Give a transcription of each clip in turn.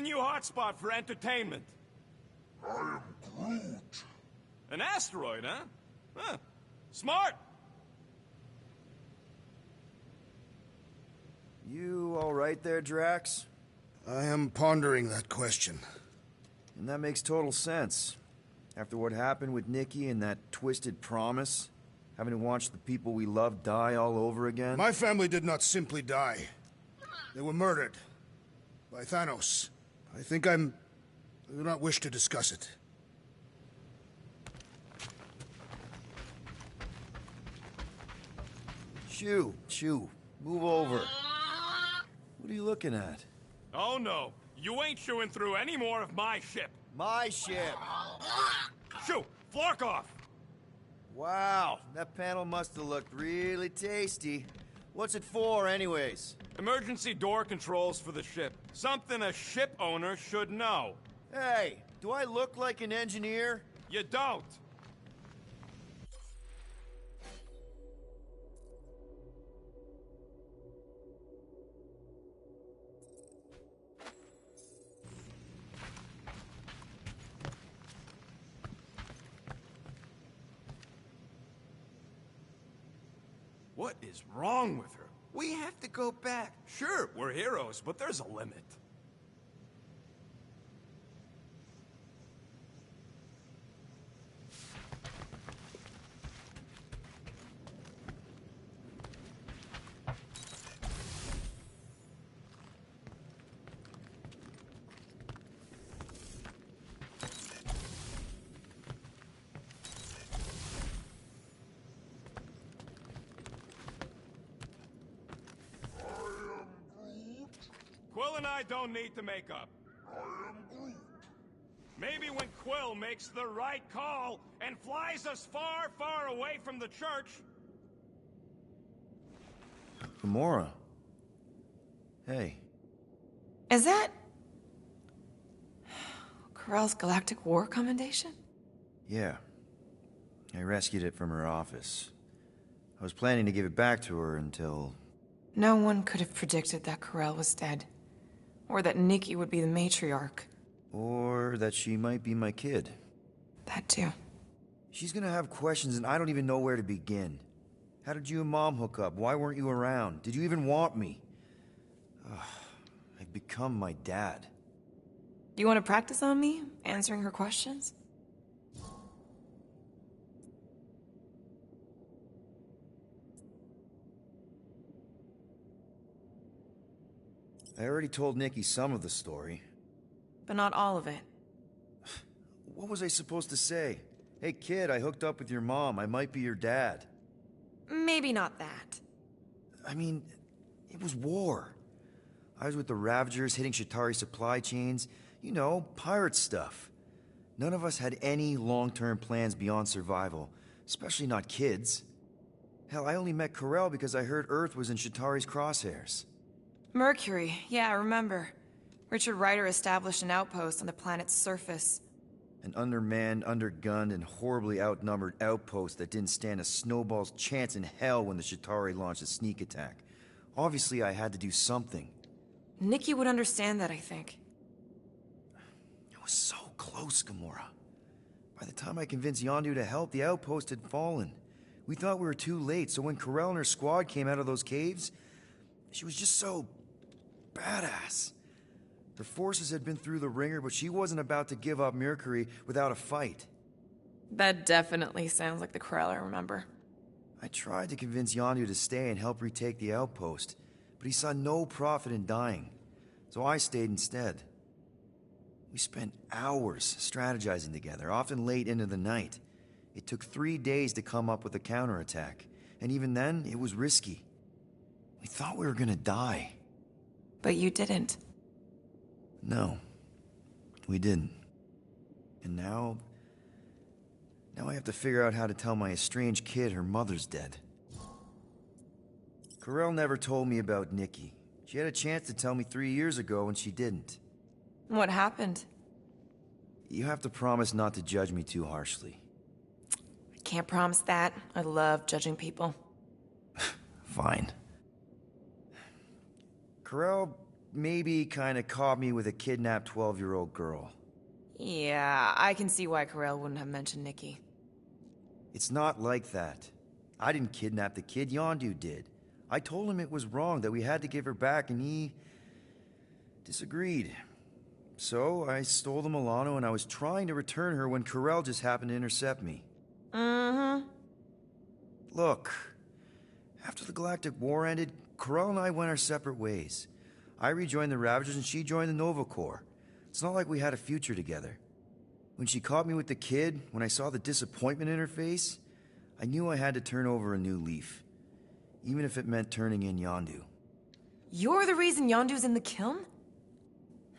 new hotspot for entertainment. I am Groot. An asteroid, huh? Huh. Smart! You all right there, Drax? I am pondering that question. And that makes total sense. After what happened with Nikki and that twisted promise, having to watch the people we love die all over again. My family did not simply die. They were murdered. By Thanos. I do not wish to discuss it. Shoo, move over. What are you looking at? Oh no, you ain't chewing through any more of my ship. My ship! Shoo, Flark off! Wow, that panel must have looked really tasty. What's it for, anyways? Emergency door controls for the ship. Something a ship owner should know. Hey, do I look like an engineer? You don't. What is wrong with her? We have to go back. Sure, we're heroes, but there's a limit. Quill and I don't need to make up. Maybe when Quill makes the right call and flies us far, far away from the church. Gamora. Hey. Is that... Corell's Galactic War Commendation? Yeah. I rescued it from her office. I was planning to give it back to her until... No one could have predicted that Corell was dead. Or that Nikki would be the matriarch. Or that she might be my kid. That too. She's gonna have questions and I don't even know where to begin. How did you and Mom hook up? Why weren't you around? Did you even want me? I've become my dad. Do you want to practice on me, answering her questions? I already told Nikki some of the story. But not all of it. What was I supposed to say? Hey kid, I hooked up with your mom. I might be your dad. Maybe not that. I mean, it was war. I was with the Ravagers hitting Chitauri supply chains. You know, pirate stuff. None of us had any long-term plans beyond survival. Especially not kids. Hell, I only met Corell because I heard Earth was in Chitauri's crosshairs. Mercury, yeah, I remember. Richard Rider established an outpost on the planet's surface. An undermanned, undergunned, and horribly outnumbered outpost that didn't stand a snowball's chance in hell when the Chitauri launched a sneak attack. Obviously, I had to do something. Nikki would understand that, I think. It was so close, Gamora. By the time I convinced Yondu to help, the outpost had fallen. We thought we were too late, so when Corell and her squad came out of those caves, she was just so... badass. Her forces had been through the ringer, but she wasn't about to give up Mercury without a fight. That definitely sounds like the Corell I remember. I tried to convince Yondu to stay and help retake the outpost, but he saw no profit in dying, so I stayed instead. We spent hours strategizing together, often late into the night. It took 3 days to come up with a counterattack, and even then, it was risky. We thought we were gonna die. But you didn't. No, we didn't. And now I have to figure out how to tell my estranged kid her mother's dead. Corell never told me about Nikki. She had a chance to tell me 3 years ago and she didn't. What happened? You have to promise not to judge me too harshly. I can't promise that. I love judging people. Fine. Corell maybe kinda caught me with a kidnapped 12-year-old girl. Yeah, I can see why Corell wouldn't have mentioned Nikki. It's not like that. I didn't kidnap the kid, Yondu did. I told him it was wrong, that we had to give her back, and he disagreed. So I stole the Milano, and I was trying to return her when Corell just happened to intercept me. Mm-hmm. Look, after the Galactic War ended, Corell and I went our separate ways. I rejoined the Ravagers and she joined the Nova Corps. It's not like we had a future together. When she caught me with the kid, when I saw the disappointment in her face, I knew I had to turn over a new leaf. Even if it meant turning in Yondu. You're the reason Yondu's in the kiln?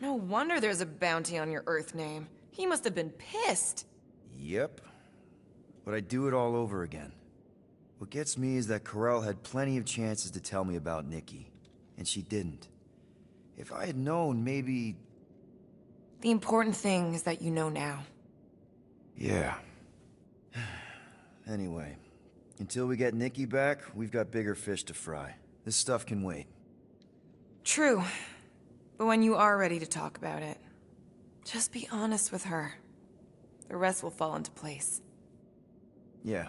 No wonder there's a bounty on your Earth name. He must have been pissed. Yep. But I'd do it all over again. What gets me is that Corell had plenty of chances to tell me about Nikki, and she didn't. If I had known, maybe... The important thing is that you know now. Yeah. Anyway, until we get Nikki back, we've got bigger fish to fry. This stuff can wait. True. But when you are ready to talk about it, just be honest with her. The rest will fall into place. Yeah.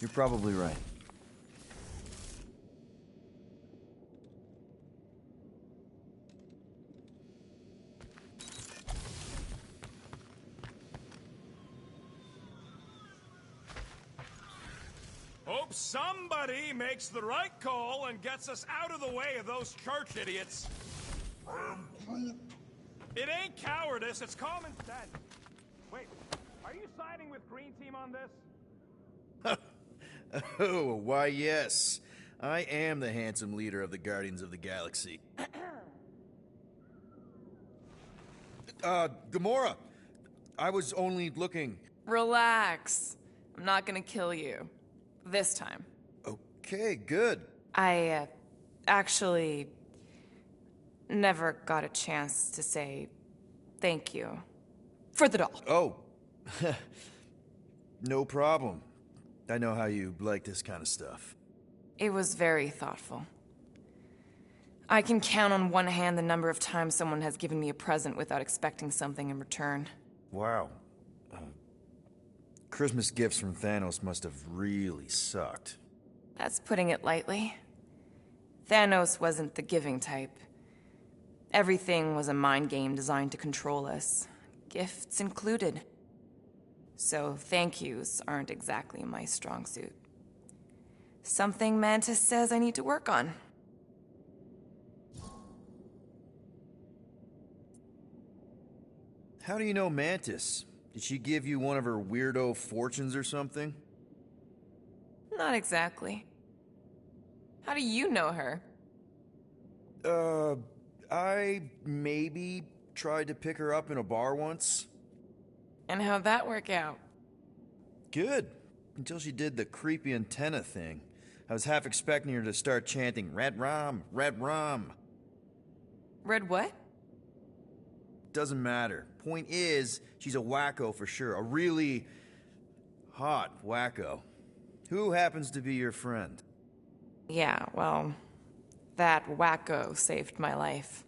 You're probably right. Hope somebody makes the right call and gets us out of the way of those church idiots. It ain't cowardice, it's common sense. Wait, are you siding with Green Team on this? Oh, why yes. I am the handsome leader of the Guardians of the Galaxy. Gamora, I was only looking... Relax. I'm not gonna kill you. This time. Okay, good. I, actually... never got a chance to say thank you. For the doll. Oh. No problem. I know how you like this kind of stuff. It was very thoughtful. I can count on one hand the number of times someone has given me a present without expecting something in return. Wow. Christmas gifts from Thanos must have really sucked. That's putting it lightly. Thanos wasn't the giving type. Everything was a mind game designed to control us, gifts included. So thank yous aren't exactly my strong suit. Something Mantis says I need to work on. How do you know Mantis? Did she give you one of her weirdo fortunes or something? Not exactly. How do you know her? I maybe tried to pick her up in a bar once. And how'd that work out? Good. Until she did the creepy antenna thing. I was half expecting her to start chanting, Red Rum, Red Rum. Red what? Doesn't matter. Point is, she's a wacko for sure. A really hot wacko. Who happens to be your friend? Yeah, well, that wacko saved my life.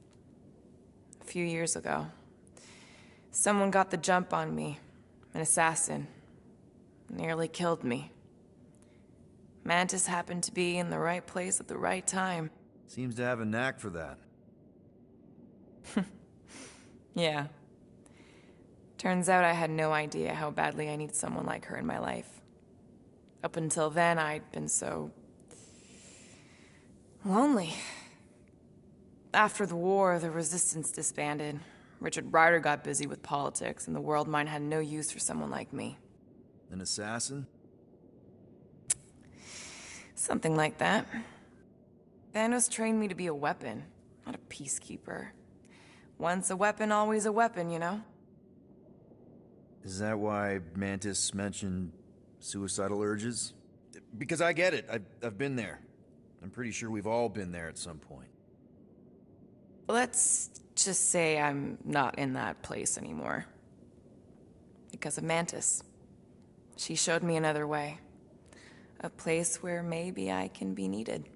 A few years ago. Someone got the jump on me. An assassin. Nearly killed me. Mantis happened to be in the right place at the right time. Seems to have a knack for that. Yeah. Turns out I had no idea how badly I needed someone like her in my life. Up until then, I'd been so... lonely. After the war, the Resistance disbanded. Richard Rider got busy with politics, and the world mine had no use for someone like me. An assassin? Something like that. Thanos trained me to be a weapon, not a peacekeeper. Once a weapon, always a weapon, you know? Is that why Mantis mentioned suicidal urges? Because I get it. I've been there. I'm pretty sure we've all been there at some point. Let's just say I'm not in that place anymore. Because of Mantis. She showed me another way. A place where maybe I can be needed.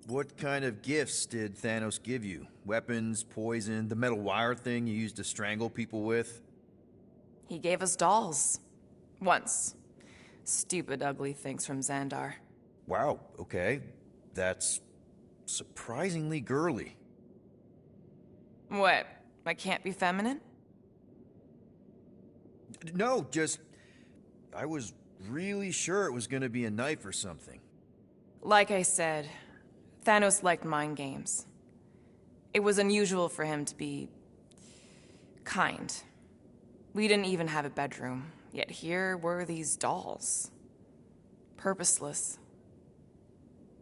What kind of gifts did Thanos give you? Weapons, poison, the metal wire thing you used to strangle people with? He gave us dolls. Once. Stupid, ugly things from Xandar. Wow, okay. That's surprisingly girly. What? I can't be feminine? No, just... I was really sure it was gonna be a knife or something. Like I said, Thanos liked mind games. It was unusual for him to be... kind. We didn't even have a bedroom, yet here were these dolls. Purposeless.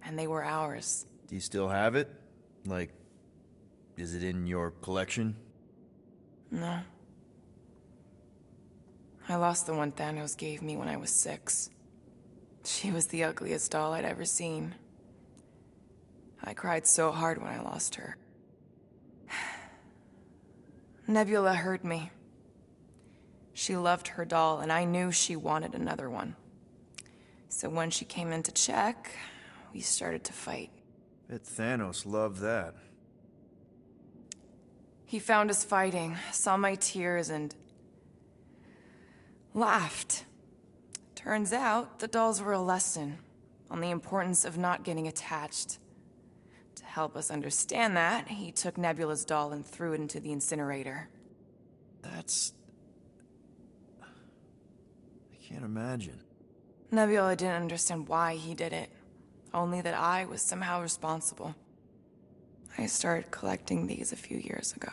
And they were ours. Do you still have it? Like, is it in your collection? No. I lost the one Thanos gave me when I was 6. She was the ugliest doll I'd ever seen. I cried so hard when I lost her. Nebula hurt me. She loved her doll, and I knew she wanted another one. So when she came in to check, we started to fight. Bet Thanos loved that. He found us fighting, saw my tears, and laughed. Turns out, the dolls were a lesson on the importance of not getting attached. To help us understand that, he took Nebula's doll and threw it into the incinerator. That's... I can't imagine. Nebula didn't understand why he did it, only that I was somehow responsible. I started collecting these a few years ago.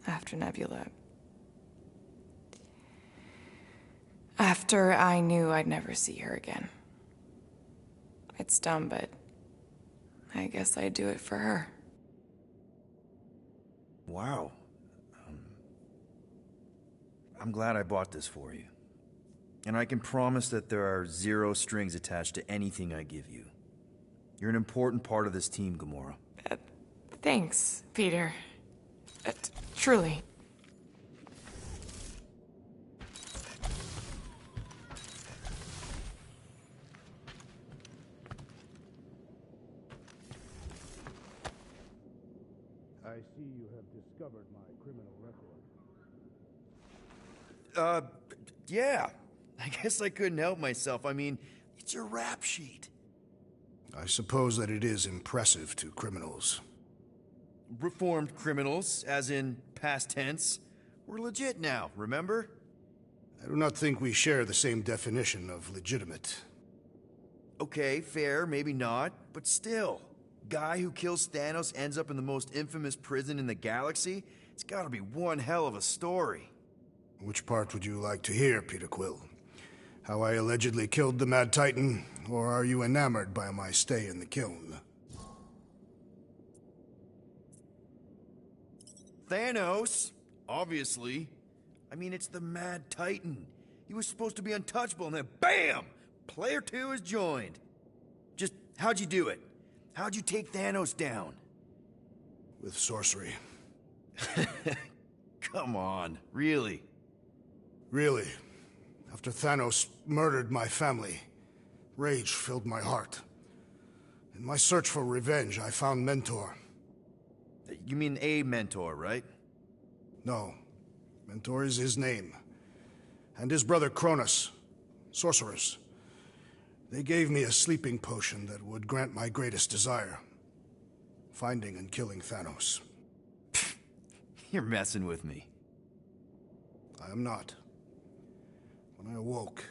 After Nebula. After I knew I'd never see her again. It's dumb, but I guess I'd do it for her. Wow. I'm glad I bought this for you. And I can promise that there are 0 strings attached to anything I give you. You're an important part of this team, Gamora. Thanks, Peter. Truly. I see you have discovered my criminal record. Yeah. I guess I couldn't help myself. I mean, it's a rap sheet. I suppose that it is impressive to criminals. Reformed criminals, as in past tense. We're legit now, remember? I do not think we share the same definition of legitimate. Okay, fair, maybe not, but still. Guy who kills Thanos ends up in the most infamous prison in the galaxy? It's gotta be one hell of a story. Which part would you like to hear, Peter Quill? How I allegedly killed the Mad Titan, or are you enamored by my stay in the kiln? Thanos, obviously. I mean, it's the Mad Titan. He was supposed to be untouchable, and then BAM! Player 2 is joined. Just, how'd you do it? How'd you take Thanos down? With sorcery. Come on, really? Really. After Thanos murdered my family, rage filled my heart. In my search for revenge, I found Mentor. You mean a mentor, right? No. Mentor is his name. And his brother Cronus. Sorcerers. They gave me a sleeping potion that would grant my greatest desire. Finding and killing Thanos. You're messing with me. I am not. When I awoke,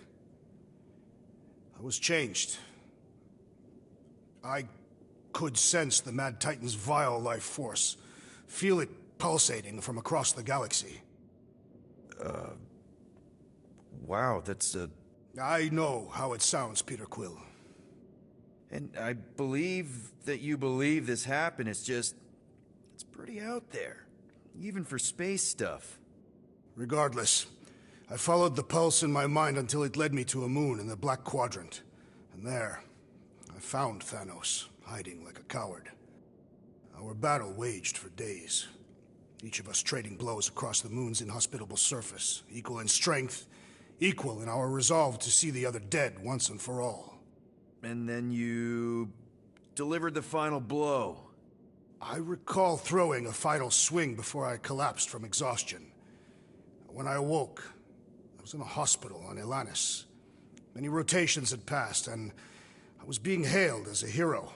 I was changed. I could sense the Mad Titan's vile life force, feel it pulsating from across the galaxy. Wow, that's I know how it sounds, Peter Quill. And I believe that you believe this happened. It's just... it's pretty out there. Even for space stuff. Regardless, I followed the pulse in my mind until it led me to a moon in the Black Quadrant. And there, I found Thanos, hiding like a coward. Our battle waged for days. Each of us trading blows across the moon's inhospitable surface, equal in strength, equal in our resolve to see the other dead once and for all. and then you delivered the final blow. I recall throwing a final swing before I collapsed from exhaustion. When I awoke, I was in a hospital on Elanis. Many rotations had passed, and I was being hailed as a hero.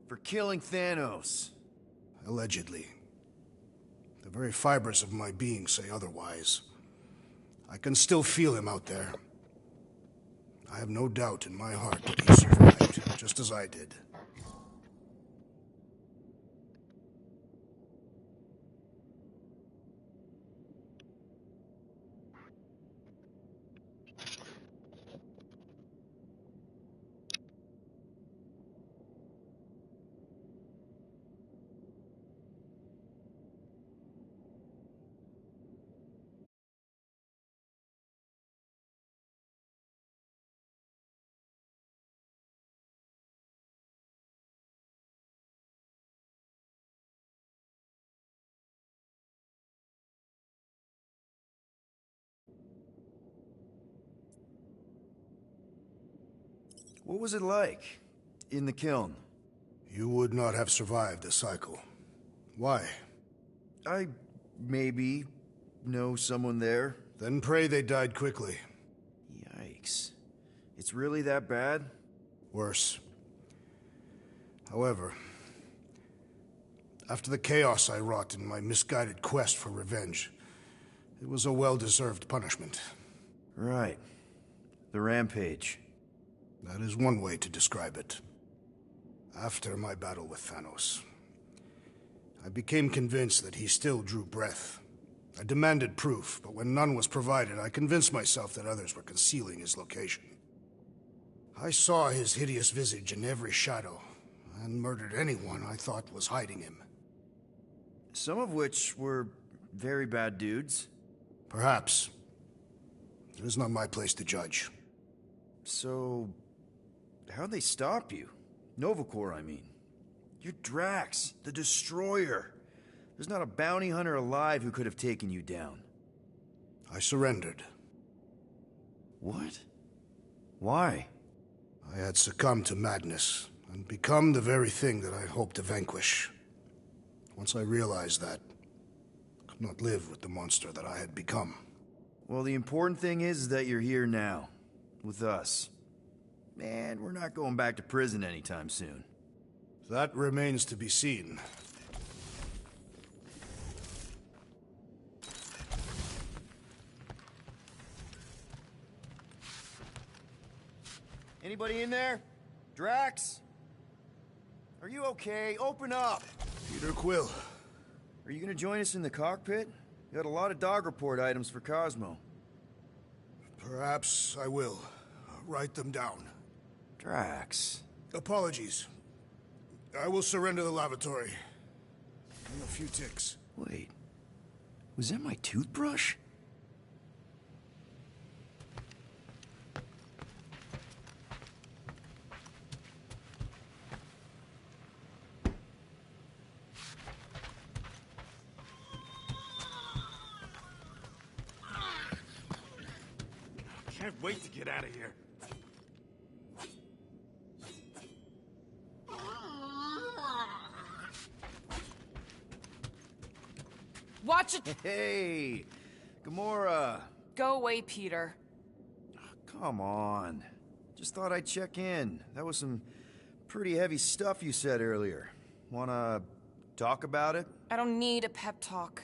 For killing Thanos. Allegedly. The very fibers of my being say otherwise. I can still feel him out there. I have no doubt in my heart that he survived, just as I did. What was it like in the kiln? You would not have survived the cycle. Why? I maybe know someone there. Then pray they died quickly. Yikes. It's really that bad? Worse. However, after the chaos I wrought in my misguided quest for revenge, it was a well-deserved punishment. Right. The rampage. That is one way to describe it. After my battle with Thanos, I became convinced that he still drew breath. I demanded proof, but when none was provided, I convinced myself that others were concealing his location. I saw his hideous visage in every shadow, and murdered anyone I thought was hiding him. Some of which were very bad dudes. Perhaps. It is not my place to judge. So, how'd they stop you? Nova Corps, I mean. You're Drax, the Destroyer. There's not a bounty hunter alive who could have taken you down. I surrendered. What? Why? I had succumbed to madness, and become the very thing that I hoped to vanquish. Once I realized that, I could not live with the monster that I had become. Well, the important thing is that you're here now, with us. And we're not going back to prison anytime soon. That remains to be seen. Anybody in there? Drax? Are you okay? Open up! Peter Quill. Are you gonna join us in the cockpit? You got a lot of dog report items for Cosmo. Perhaps I will. Write them down. Drax. Apologies. I will surrender the lavatory. In a few ticks. Wait. Was that my toothbrush? Can't wait to get out of here. Watch it! Hey! Gamora! Go away, Peter. Come on. Just thought I'd check in. That was some pretty heavy stuff you said earlier. Wanna talk about it? I don't need a pep talk.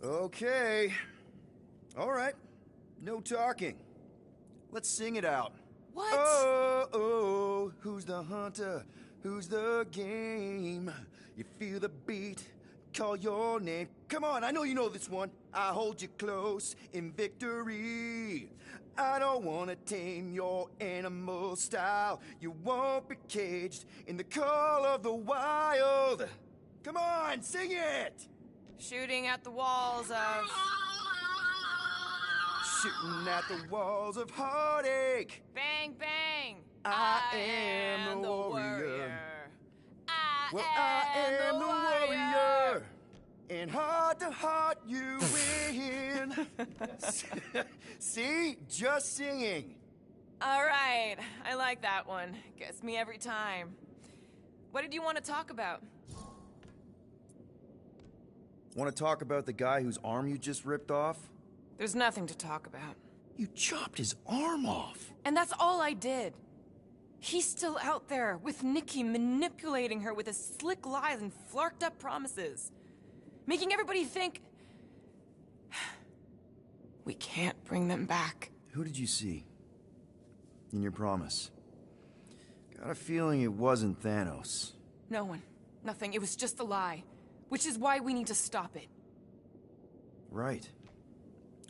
Okay. All right. No talking. Let's sing it out. What? Oh, oh, who's the hunter? Who's the game? You feel the beat, call your name. Come on, I know you know this one. I hold you close in victory. I don't wanna tame your animal style. You won't be caged in the call of the wild. Come on, sing it! Shooting at the walls of... Shooting at the walls of heartache. Bang, bang! I am the warrior. I am the warrior. And heart to heart you win. See? Just singing. All right, I like that one. Gets me every time. What did you want to talk about? Want to talk about the guy whose arm you just ripped off? There's nothing to talk about. You chopped his arm off. And that's all I did. He's still out there, with Nikki manipulating her with his slick lies and flarked up promises. Making everybody think... we can't bring them back. Who did you see? In your promise? Got a feeling it wasn't Thanos. No one. Nothing. It was just a lie. Which is why we need to stop it. Right.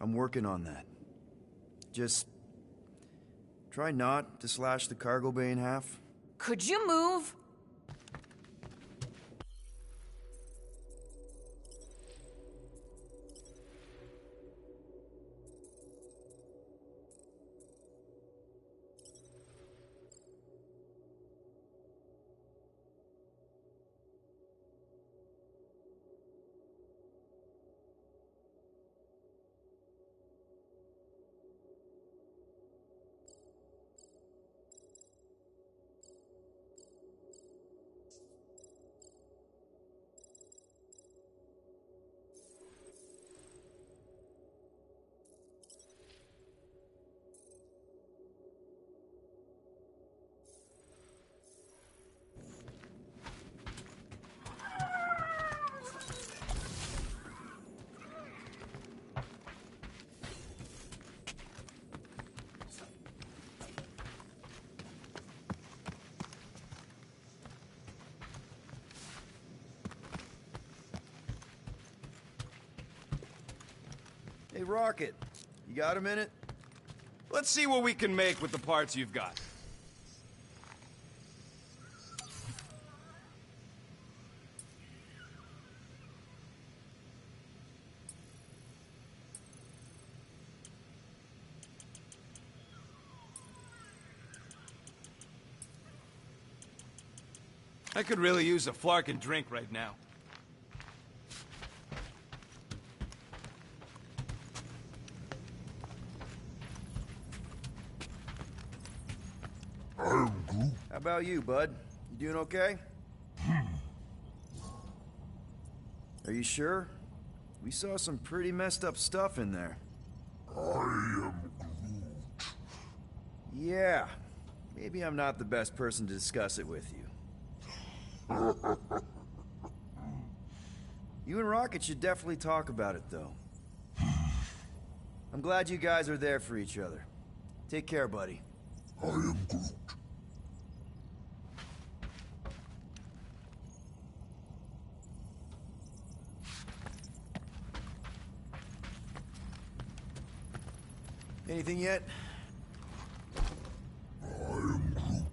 I'm working on that. Just... try not to slash the cargo bay in half. Could you move? Hey, Rocket. You got a minute? Let's see what we can make with the parts you've got. I could really use a Flarkin drink right now. How about you, bud? You doing okay? Are you sure? We saw some pretty messed up stuff in there. I am Groot. Yeah. Maybe I'm not the best person to discuss it with you. You and Rocket should definitely talk about it, though. I'm glad you guys are there for each other. Take care, buddy. I am Groot. Anything yet? I am Groot.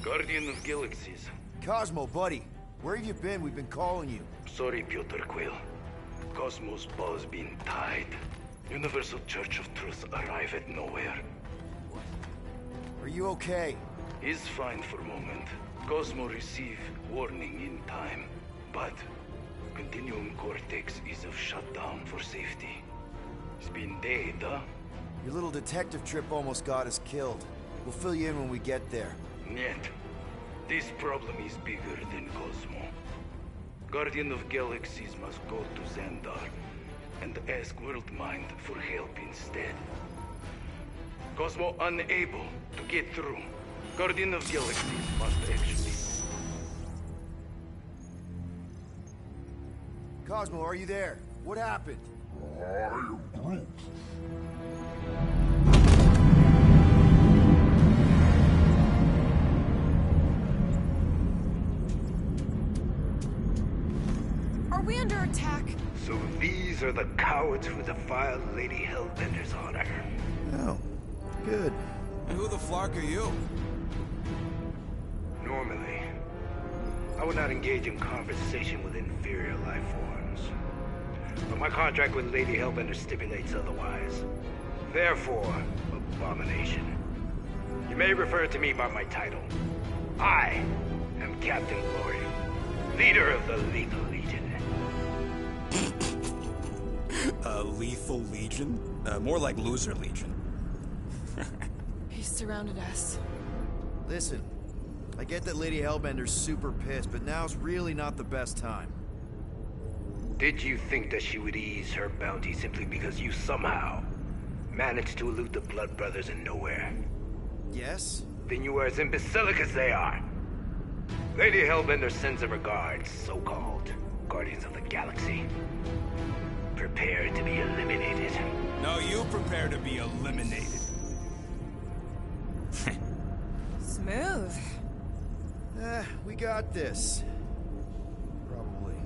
Guardian of Galaxies. Cosmo, buddy. Where have you been? We've been calling you. Sorry, Piotr Quill. Cosmos ball's been tied. Universal Church of Truth arrive at nowhere. Are you okay? He's fine for a moment. Cosmo receive warning in time. But Continuum Cortex is of shutdown for safety. It's been dead, huh? Your little detective trip almost got us killed. We'll fill you in when we get there. Niet. This problem is bigger than Cosmo. Guardian of Galaxies must go to Xandar and ask Worldmind for help instead. Cosmo unable to get through. Guardian of Galaxies must actually... Cosmo, are you there? What happened? I am Groot. Are we under attack? So these are the cowards who defiled Lady Hellbender's honor. Oh, good. And who the Flark are you? Normally, I would not engage in conversation with inferior life forms. But my contract with Lady Hellbender stipulates otherwise. Therefore, Abomination. You may refer to me by my title. I am Captain Glory, leader of the Lethal Legion. Lethal Legion? More like Loser Legion. He surrounded us. Listen, I get that Lady Hellbender's super pissed, but now's really not the best time. Did you think that she would ease her bounty simply because you somehow managed to elude the Blood Brothers in nowhere? Yes? Then you were as imbecilic as they are. Lady Hellbender sends her regards, so-called Guardians of the Galaxy. Prepare to be eliminated. No, you prepare to be eliminated. Smooth. We got this. Probably.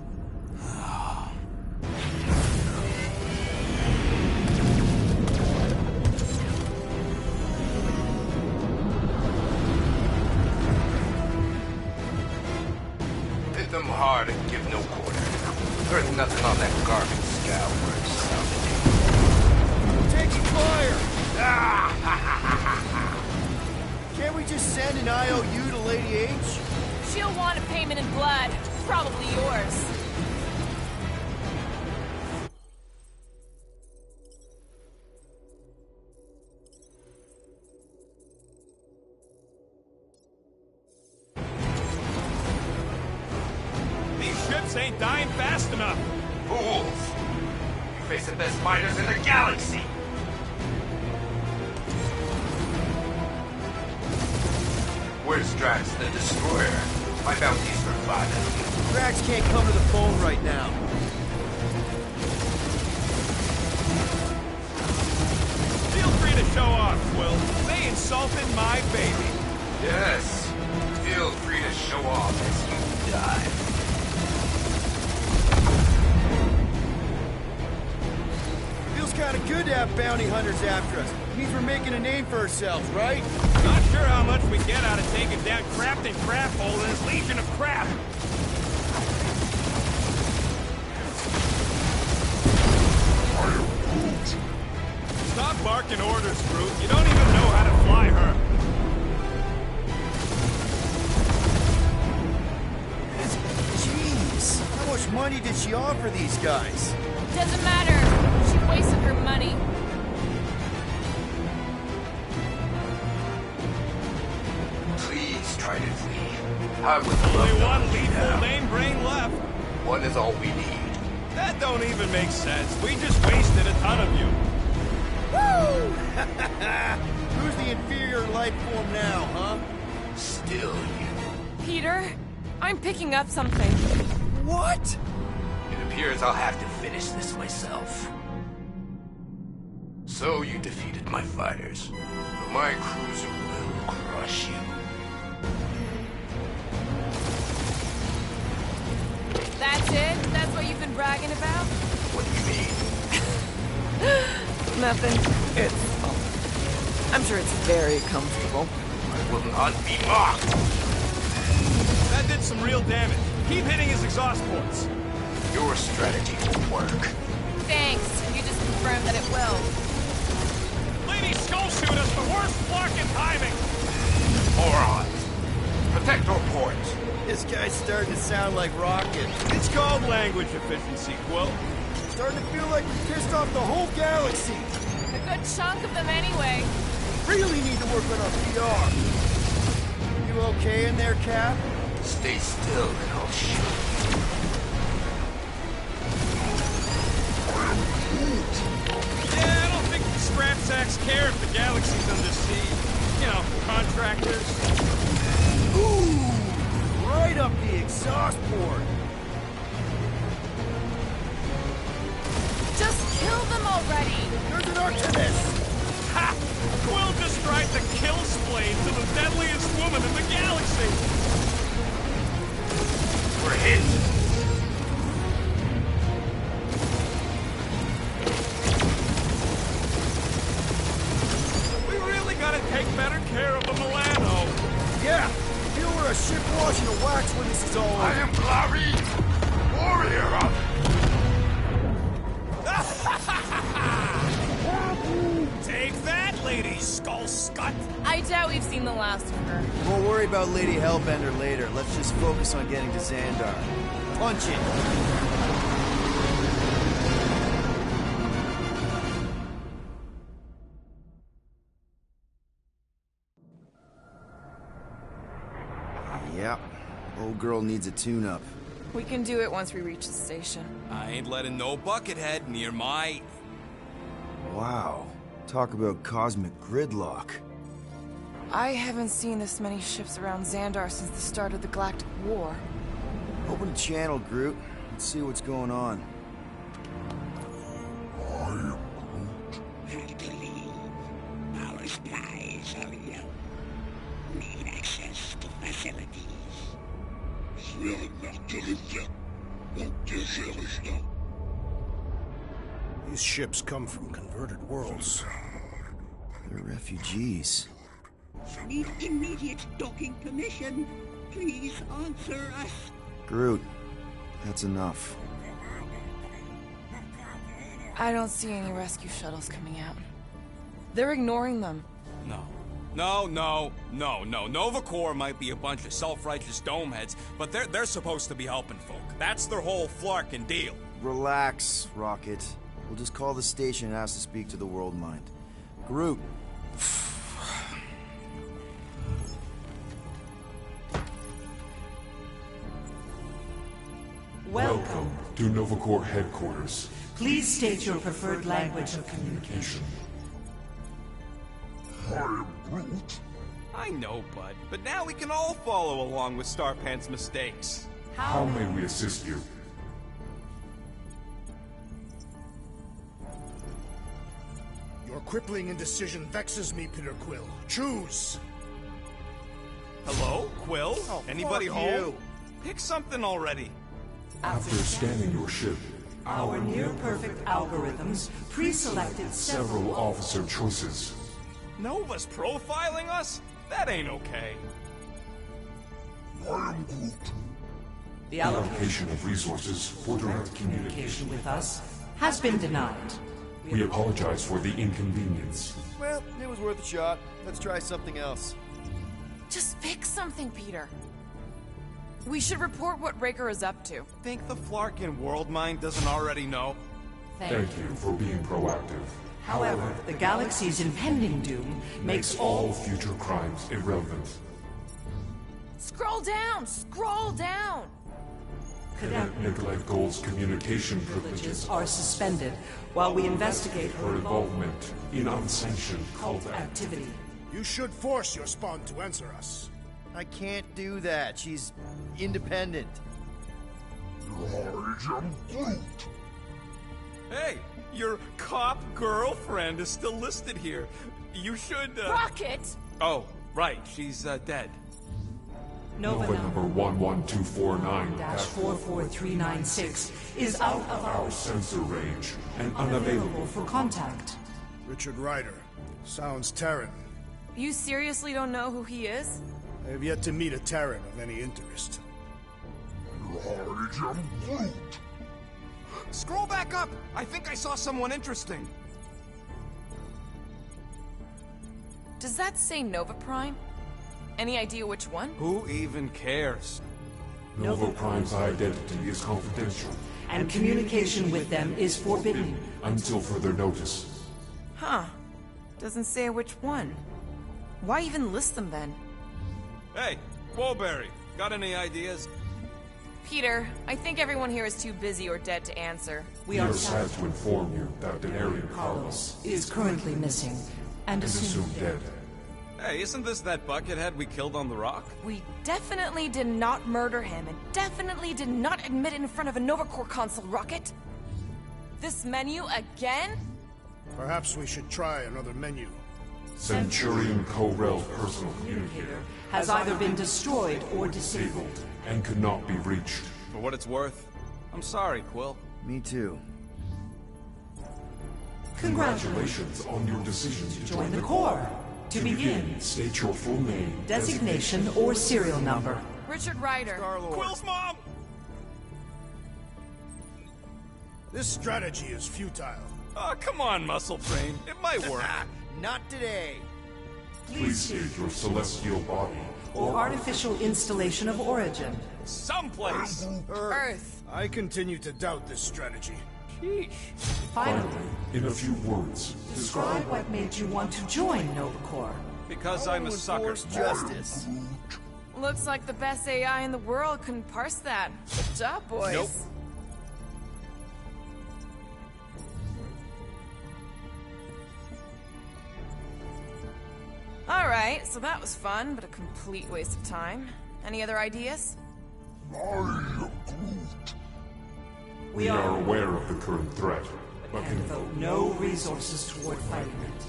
Hit them hard and give no quarter. There's nothing on that garbage scout worth sounding. Taking fire! Can't we just send an IOU to Lady H? She'll want a payment in blood. Probably yours. These ships ain't dying fast enough. Fools! You face the best fighters in the galaxy! Where's Drax the Destroyer? My bounty's for 5. Drax can't come to the phone right now. Feel free to show off, Quill. They insulted my baby. Yes. Feel free to show off as you die. Feels kinda good to have bounty hunters after us. Means we're making a name for ourselves, right? Not sure how much we get out of taking down Crafton Crafthole and his Legion of Crap. Stop barking orders, Groot. You don't even know how to fly her. Jeez, how much money did she offer these guys? Doesn't matter. She wasted her money. Please try to flee. I would love Only to one hunt you lethal down. name brain left. One is all we need. That don't even make sense. We just wasted a ton of you. Woo! Who's the inferior life form now, huh? Still you. Peter, I'm picking up something. What? It appears I'll have to finish this myself. So you defeated my fighters, but my cruiser will crush you. That's it? That's what you've been bragging about? What do you mean? Nothing. I'm sure it's very comfortable. I will not be mocked. That did some real damage. Keep hitting his exhaust ports. Your strategy will work. Thanks. You just confirmed that it will. Lady Skull shoot us, the worst blocking timing. Morons! Protect our ports. This guy's starting to sound like Rocket. It's called language efficiency, Quill. Starting to feel like we pissed off the whole galaxy. A good chunk of them anyway. Really need to work on our PR. You okay in there, Cap? Stay still and I'll shoot. Yeah, I don't think the scrap sacks care if the galaxy's under siege. You know, contractors. Ooh! Right up the exhaust port. Just kill them already. There's an Artemis! Ha! Quill just tried to kill Splade to the deadliest woman in the galaxy. We're hit. We really gotta take better care of the Milano. Yeah! Feel we're a ship washing a wax when this is all over. I am Clary, warrior of... Take that, Lady Skull Scut. I doubt we've seen the last of her. We'll worry about Lady Hellbender later. Let's just focus on getting to Xandar. Punch it! Yeah, old girl needs a tune-up. We can do it once we reach the station. I ain't letting no buckethead near my... Wow, talk about cosmic gridlock. I haven't seen this many ships around Xandar since the start of the Galactic War. Open the channel, Groot. Let's see what's going on. Hard to leave. Our supplies are low. Need access to facilities. These ships come from converted worlds. They're refugees. Need immediate docking permission. Please answer us. Groot, that's enough. I don't see any rescue shuttles coming out. They're ignoring them. No. Nova Corps might be a bunch of self-righteous domeheads, but they're supposed to be helping folk. That's their whole flarkin' deal. Relax, Rocket. We'll just call the station and ask to speak to the World Mind. Groot. Welcome to Nova Corps headquarters. Please state your preferred language of communication. I am Groot. I know, bud, but now we can all follow along with Starpant's mistakes. How may we assist you? Your crippling indecision vexes me, Peter Quill. Choose! Hello, Quill? Anybody fuck home? you. Pick something already. After scanning your ship, Our near-perfect algorithms pre-selected several officer choices. Nova's profiling us? That ain't okay. I am Groot. The allocation Allocation of resources for direct communication. communication with us has been denied. We apologize for the inconvenience. Well, it was worth a shot. Let's try something else. Just pick something, Peter. We should report what Raker is up to. Think the Flarkin World Mind doesn't already know? Thank you for being proactive. However, the galaxy's impending doom makes all future crimes irrelevant. Scroll down! Scroll down! Cadet Nikolai Gold's communication privileges are suspended while we investigate her involvement in unsanctioned cult activity. You should force your spawn to answer us. I can't do that. She's independent. I am Groot. Hey, your cop girlfriend is still listed here. You should, Rocket! Oh, right, she's, dead. Nova number 11249 44396 is out of our sensor range and unavailable for contact. Richard Ryder. Sounds Terran. You seriously don't know who he is? I have yet to meet a Terran of any interest. I am Groot. Scroll back up! I think I saw someone interesting. Does that say Nova Prime? Any idea which one? Who even cares? Nova Prime's identity is confidential And communication with them is forbidden. until further notice. Huh. Doesn't say which one. Why even list them then? Hey, Woolberry, got any ideas? Peter, I think everyone here is too busy or dead to answer. We are sad to inform you that Denarian Carlos Is currently missing and is assumed assumed dead. Hey, isn't this that buckethead we killed on the rock? We definitely did not murder him and definitely did not admit it in front of a Nova Corps console, Rocket. This menu again? Perhaps we should try another menu. Centurion Co-Rel's personal communicator has either been destroyed or disabled. disabled and could not be reached. For what it's worth, I'm sorry, Quill. Me too. Congratulations on your decision to Join the Corps. To begin, state your full name, designation or serial number. Richard Ryder. Quill's mom! This strategy is futile. Oh, come on, Muscle Brain. It might work. Not today. Please state your celestial body. Or artificial installation of origin. Someplace! Earth. I continue to doubt this strategy. Sheesh. Finally, In a few words, describe what made you want to join Nova Corps. Because I'm a sucker. Enforce justice. Looks like the best AI in the world couldn't parse that. Good job, boys. Nope. Alright, so that was fun, but a complete waste of time. Any other ideas? We are aware of the current threat, but And devote no resources toward fighting it.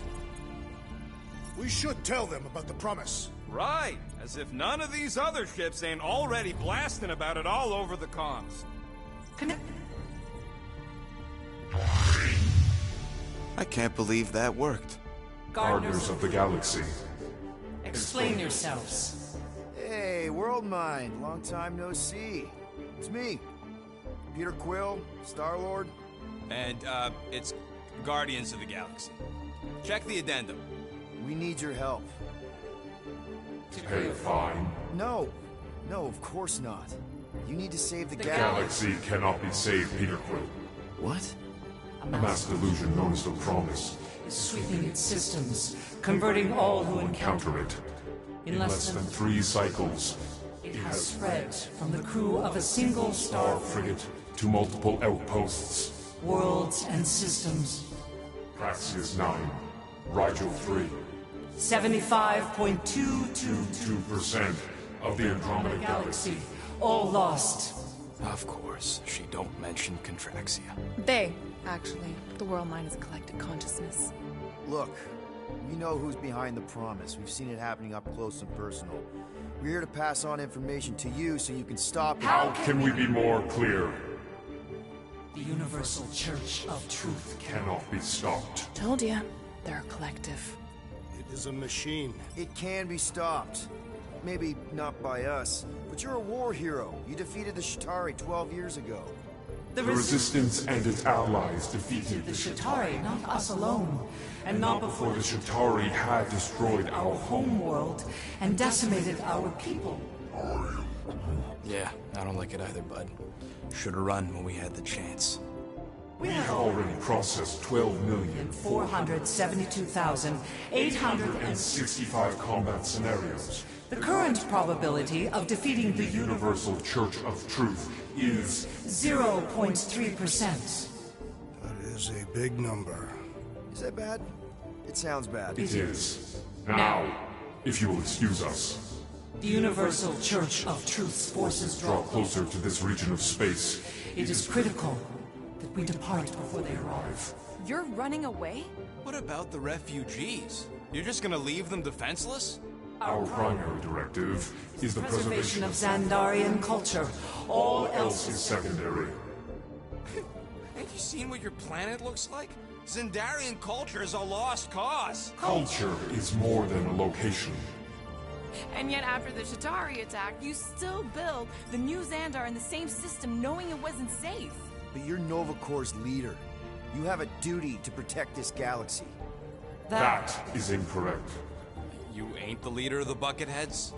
We should tell them about the promise. Right, as if none of these other ships ain't already blasting about it all over the comms. I can't believe that worked. Gardeners of the Galaxy. Explain yourselves. Hey, World Mind, long time no see. It's me, Peter Quill, Star-Lord. And, it's Guardians of the Galaxy. Check the addendum. We need your help. Pay a fine. No, of course not. You need to save the Galaxy cannot be saved, Peter Quill. What? A mass delusion known as the Promise. Is sweeping its systems, converting all who encounter Counter it. it. In less than 3 cycles, It has spread from the crew of a single Star star frigate to multiple outposts. worlds and systems. Praxis 9, Rigel 3, 75.222 2% of the Andromeda Galaxy. all lost. Of course, she don't mention Contraxia. They, actually. The World Mind is a collective consciousness. Look, we know who's behind the promise. We've seen it happening up close and personal. We're here to pass on information to you so you can stop it. How can we be more clear? The Universal Church of Truth. Cannot be stopped. Told ya, they're a collective. It is a machine. It can be stopped. Maybe not by us, but you're a war hero. You defeated the Shatari 12 years ago. The Resistance and its allies defeated The Shatari, not us alone. And not before before the Shatari had destroyed our home. homeworld and decimated our people. Yeah, I don't like it either, bud. Should've run when we had the chance. We We have have already processed 472,800 12,865 combat scenarios. The current probability of defeating the Universal Church of Truth is 0.3%. That is a big number. Is that bad? It sounds bad. It is. Now, if you will excuse us, The Universal Church of Truth's forces draw closer to this region of space. It is critical that we depart before they arrive. You're running away? What about the refugees? You're just gonna leave them defenseless? Our primary directive is the preservation of of Xandarian culture. All else else is secondary. Ain't you seen what your planet looks like? Zendarian culture is a lost cause. Culture is more than a location. And yet after the Shatari attack, you still build the new Xandar in the same system knowing it wasn't safe. But you're Nova Corps' leader. You have a duty to protect this galaxy. That is incorrect. You ain't the leader of the Bucketheads?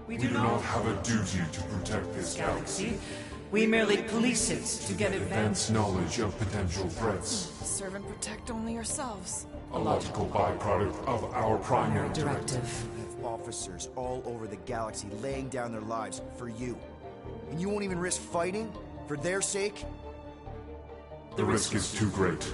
we We do do not have a duty to protect this galaxy. galaxy. We merely police it to get Advanced advanced knowledge of potential threats. Serve and protect only yourselves. A logical byproduct of our primary directive. directive. You have officers all over the galaxy laying down their lives for you. And you won't even risk fighting? For their sake? The risk is too great.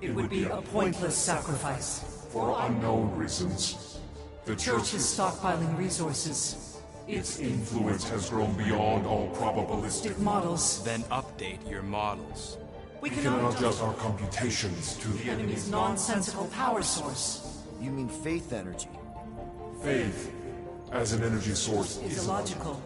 It would be a pointless sacrifice. For unknown reasons, the Church is stockpiling resources. its influence has grown beyond all probabilistic. Stick models. Then update your models. We We cannot adjust our computations to the enemy's nonsensical power source. You mean faith energy? faith as an energy source Is is illogical.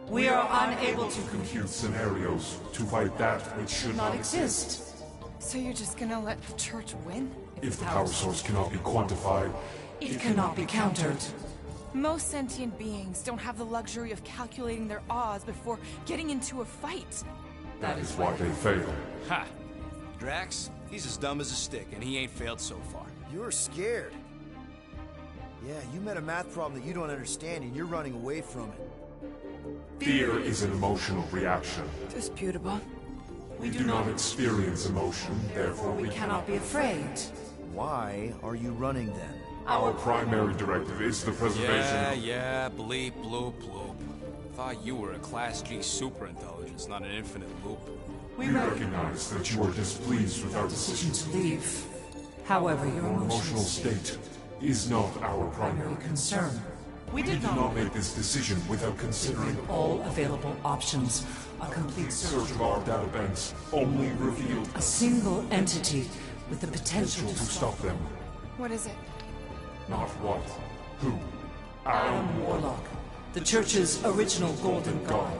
We are unable to compute scenarios to fight that which should not not exist. So you're just gonna let the church win? If the power source cannot be quantified, It cannot be countered. Most sentient beings don't have the luxury of calculating their odds before getting into a fight. that is why they fail. Ha! Drax, he's as dumb as a stick, and he ain't failed so far. You're scared. Yeah, you met a math problem that you don't understand and you're running away from it. Fear is an emotional reaction. Disputable. We do not experience emotion, therefore We cannot be afraid. Why are you running then? Our primary directive is the preservation Yeah, bleep, bloop, bloop. Thought you were a Class G superintelligence, not an infinite loop. We recognize that you are displeased with our decision To leave. However, your Your emotional state is not our primary concern. concern. We We did did not not make this decision without considering all available options. A complete search of our databanks only revealed A single entity with the potential to stop them. What is it? Not what, who. Adam Warlock, the Church's original Golden God.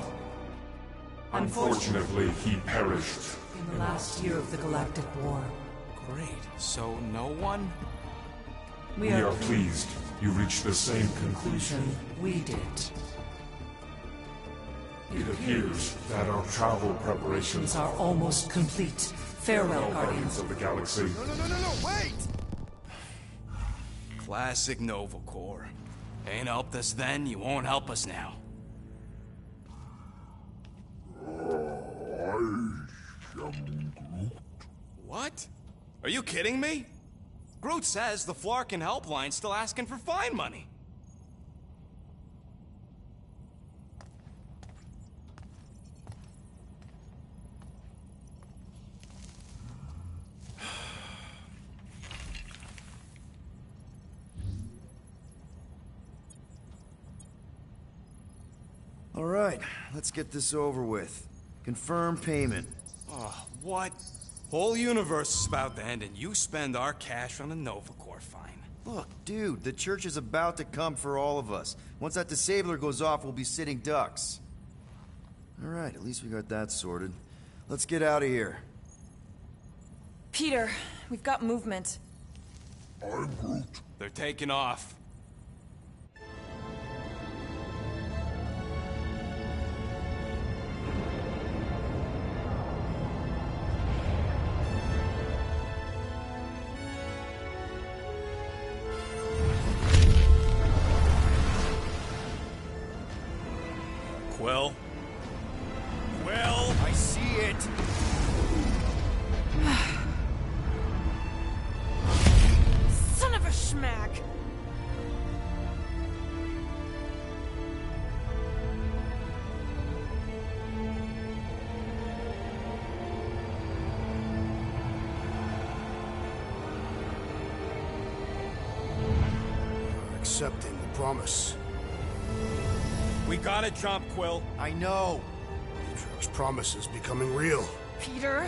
Unfortunately, he perished. In the last year of the Galactic War, Great. So no one? We are pleased you reached the same conclusion. we did. It appears that our travel preparations Are almost complete. Farewell, Guardians. of the Galaxy. No, wait! Classic Nova Corps. Ain't helped us then, you won't help us now. What? Are you kidding me? Groot says the Flarkin helpline's still asking for fine money. All right, let's get this over with. Confirm payment. Oh, what? Whole universe is about to end and you spend our cash on a Nova Corps fine. Look, dude, the church is about to come for all of us. Once that disabler goes off, we'll be sitting ducks. All right, at least we got that sorted. Let's get out of here. Peter, we've got movement. They're taking off. Quill? Quill? I see it! Son of a schmack! Accepting the promise. We gotta jump, Quill. I know. Atriox promise is becoming real. Peter?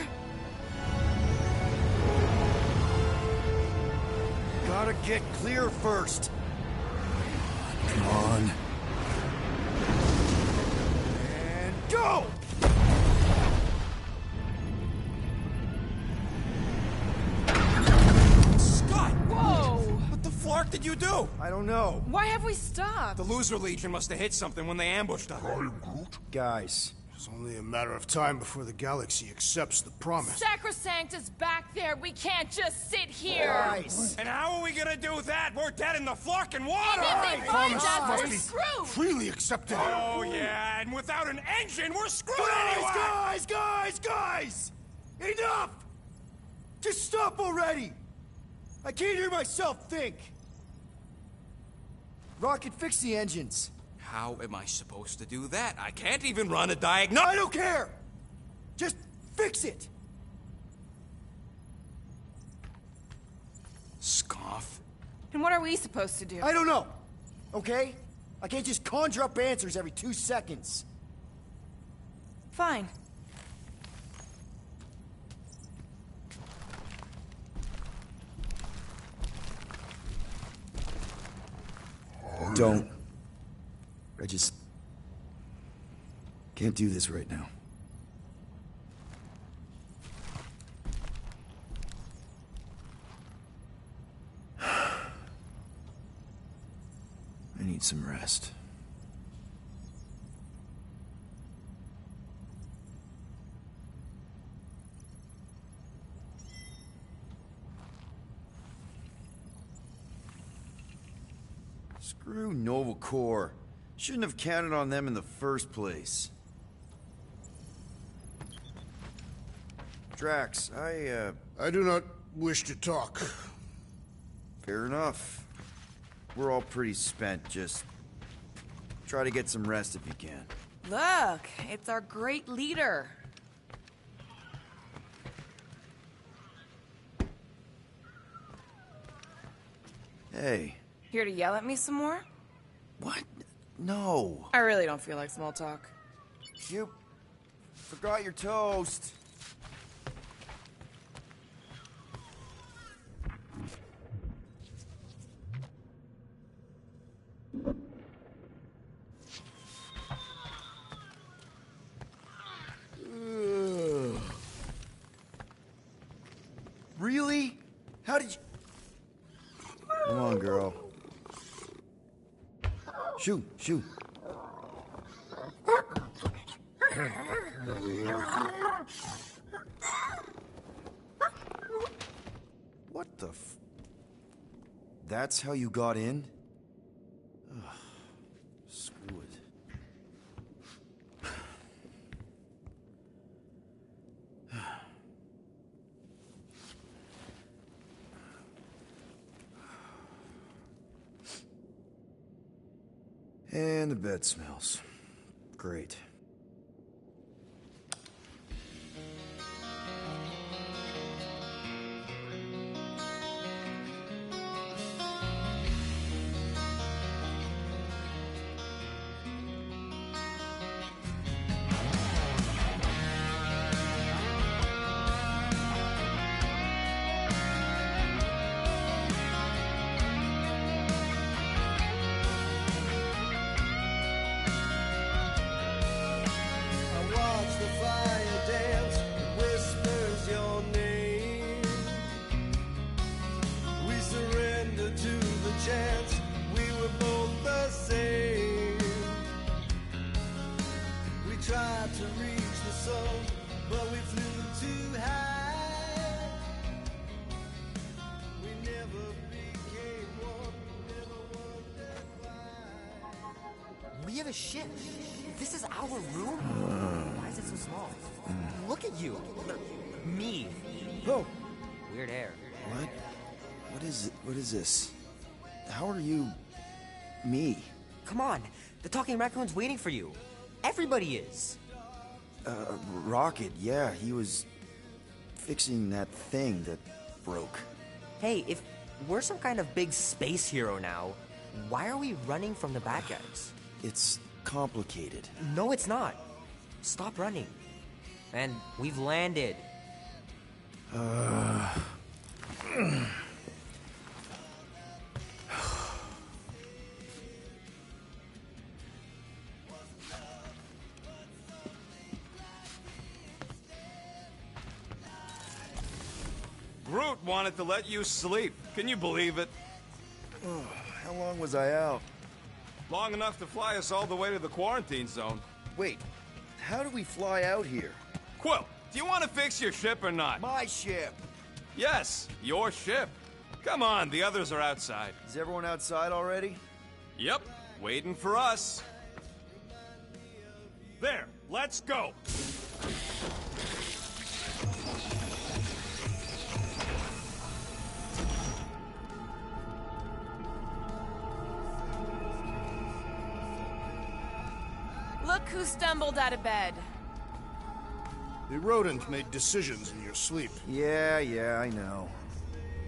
Gotta get clear first. Come on. And go! Scott! Whoa! What the flark did you do? I don't know. Why have we stopped? The Loser Legion must have hit something when they ambushed us. Guys, It's only a matter of time before the galaxy accepts the promise. Sacrosanct is back there. We can't just sit here. guys. And how are we gonna do that? We're dead in the flarkin' water! If they find promise us, must we're be screwed. freely accepted. Oh yeah, and without an engine, we're screwed anyway! Guys! Enough! Just stop already! I can't hear myself think! Rocket, fix the engines. How am I supposed to do that? I can't even run a I diagnostic. don't care! Just fix it! Scoff. And what are we supposed to do? I don't know, okay? I can't just conjure up answers every 2 seconds. Fine. Don't. I just can't do this right now. I need some rest. Screw Nova Corps. Shouldn't have counted on them in the first place. Drax, I do not wish to talk. Fair enough. we're all pretty spent. Just try to get some rest if you can. Look, it's our great leader. Hey. Here to yell at me some more? What? No. I really don't feel like small talk. You forgot your toast. Really? How did you... Come on, girl. Shoo, shoo. What the f... That's how you got in? Ugh. Screw it. And the bed smells. Great. We have a ship. This is our room? Why is it so small? Look at you. Me. Oh. Weird hair. What? What is this? How are you... me? Come on. The talking raccoon's waiting for you. Everybody is. Rocket, yeah, he was fixing that thing that broke. Hey, if we're some kind of big space hero now, why are we running from the bad guys? It's complicated. No, it's not. Stop running. And we've landed. Groot wanted to let you sleep. Can you believe it? Oh, how long was I out? Long enough to fly us all the way to the quarantine zone. Wait, how do we fly out here? Quill, do you want to fix your ship or not? My ship! Yes, your ship. Come on, the others are outside. Is everyone outside already? Yep, waiting for us. There, let's go! Look who stumbled out of bed. The rodent made decisions in your sleep. Yeah, I know.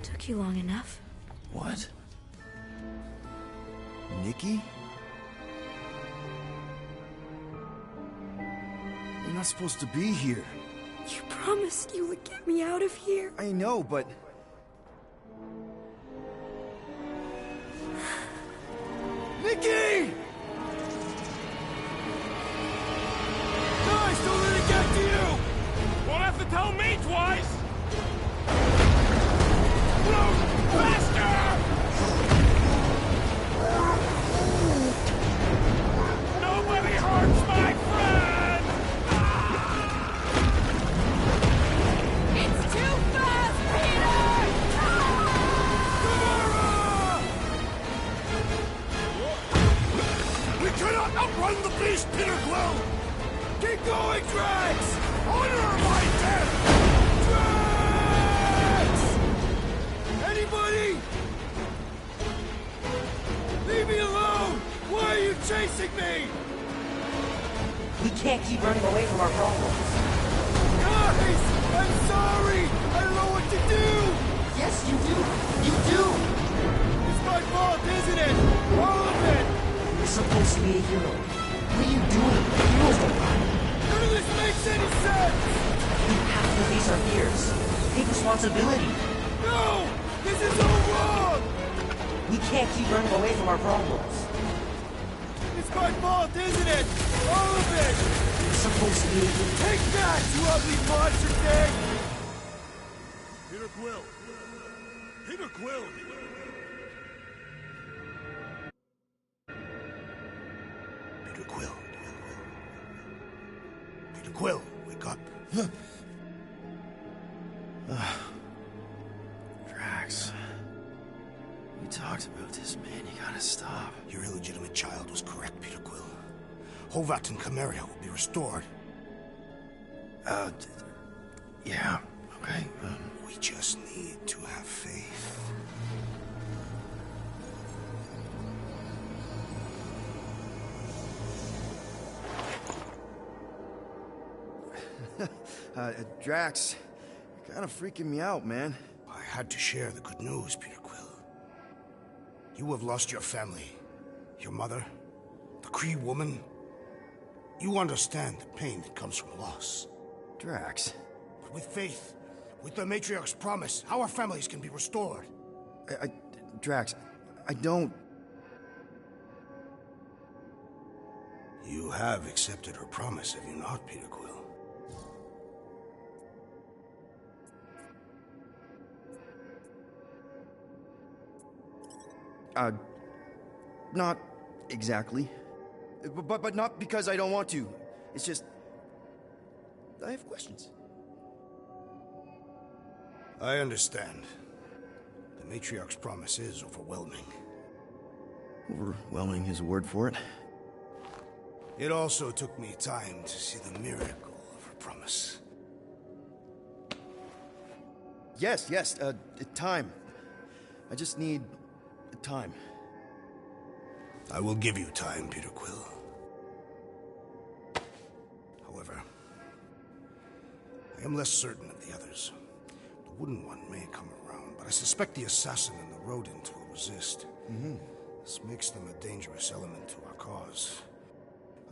Took you long enough. What? Nikki? You're not supposed to be here. You promised you would get me out of here. I know, but... Nikki! Guys, don't let it get to you! Won't have to tell me twice! Groot, faster! Nobody hurts my friend! It's too fast, Peter! We cannot outrun the beast, Peter Quill! Keep going, Drax! Honor my death! Drax! Anybody? chasing me! We can't keep running away from our problems. Guys! I'm sorry! I don't know what to do! Yes, you do! You do! It's my fault, isn't it? All of it! You're supposed to be a hero. What are you doing? Heroes don't run. None of this makes any sense! We have to face our fears. Take responsibility. No! This is all wrong! We can't keep running away from our problems. It's my fault, isn't it? All of it! You're supposed to be a hero. Take that, you ugly monster thing! Peter Quill! Peter Quill! Peter Quill. Peter Quill, wake up. Drax. We talked about this, man. You gotta stop. Your illegitimate child was correct, Peter Quill. Hovat and Cameria will be restored. Yeah, okay. We just need to have faith. Drax, you're kind of freaking me out, man. I had to share the good news, Peter Quill. You have lost your family. Your mother, the Kree woman. You understand the pain that comes from loss. Drax. But with faith, with the Matriarch's promise, our families can be restored. Drax, I don't... You have accepted her promise, have you not, Peter Quill? Not exactly. But not because I don't want to. It's just... I have questions. I understand. The Matriarch's promise is overwhelming. Overwhelming is a word for it. It also took me time to see the miracle of her promise. Yes, time. I just need... time. I will give you time, Peter Quill. However, I am less certain of the others. The Wooden One may come around, but I suspect the assassin and the rodent will resist. This makes them a dangerous element to our cause.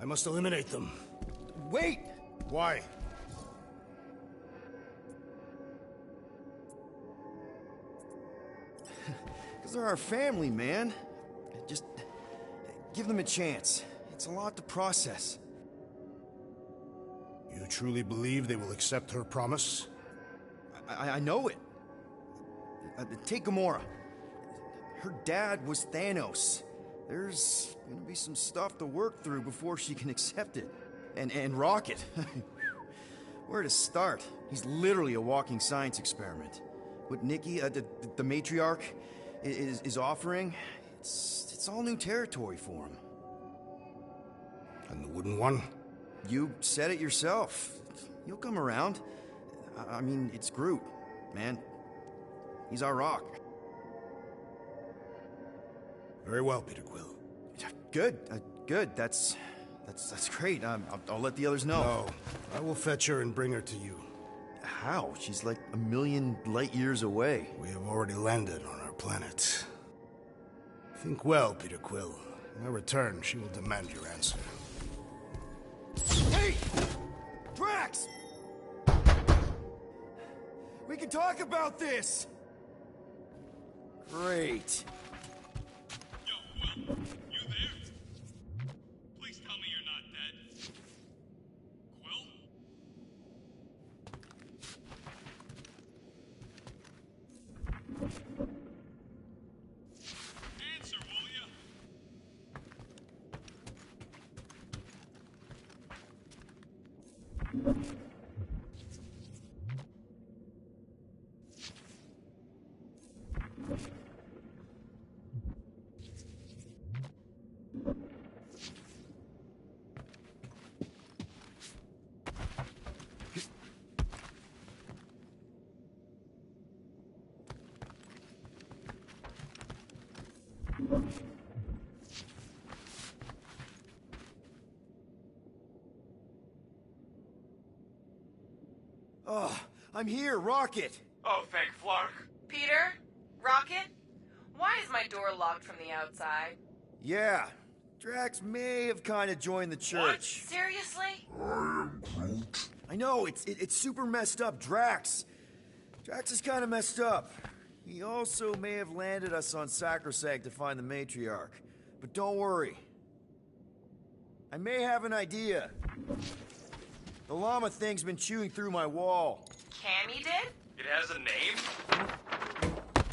I must eliminate them. Wait! Why? Because they're our family, man. Just give them a chance. It's a lot to process. You truly believe they will accept her promise? I know it. Take Gamora. Her dad was Thanos. There's gonna be some stuff to work through before she can accept it. And Rocket. Where to start? He's literally a walking science experiment. What Nikki, the matriarch, is offering, it's all new territory for him. And the Wooden One? You said it yourself. He'll come around. I mean, it's Groot, man. He's our rock. Very well, Peter Quill. Good, good. That's great. I'll let the others know. No, I will fetch her and bring her to you. How? She's like a million light years away. We have already landed on our planet. Think well, Peter Quill. In our return, she will demand your answer. Hey! Drax! We can talk about this! Great. Yo, Quill, you there? Please tell me you're not dead. Quill? Answer, will ya? Oh, I'm here, Rocket! Oh, thank Flark. Peter? Rocket? Why is my door locked from the outside? Yeah, Drax may have kind of joined the church. What? Seriously? I know, it's super messed up, Drax. Drax is kind of messed up. He also may have landed us on Sacrosanct to find the Matriarch. But don't worry. I may have an idea. The llama thing's been chewing through my wall. Cammy did? It has a name?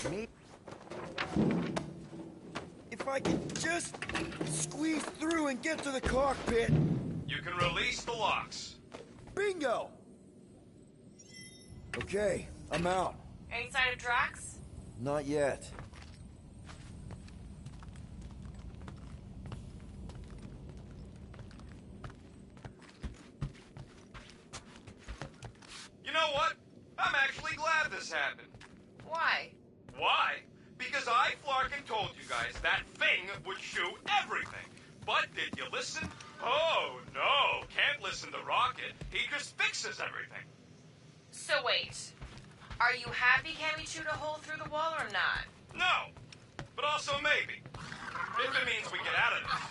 Me? If I could just squeeze through and get to the cockpit. You can release the locks. Bingo! Okay, I'm out. Any sign of Drax? Not yet. You know what? I'm actually glad this happened. Why? Why? Because I, Flarkin, told you guys that thing would chew everything. But did you listen? Oh, no. Can't listen to Rocket. He just fixes everything. So wait. Are you happy Cammy chewed a hole through the wall or not? No. But also maybe. If it means we get out of this.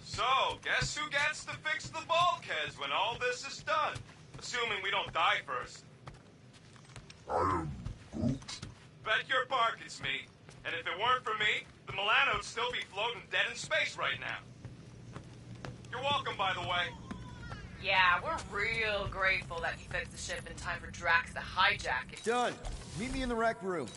So, guess who gets to fix the bulkheads when all this is done? Assuming we don't die first. I am Groot. Bet your bark it's me. And if it weren't for me, the Milano would still be floating dead in space right now. You're welcome, by the way. Yeah, we're real grateful that you fixed the ship in time for Drax to hijack it. Done. Meet me in the rec room.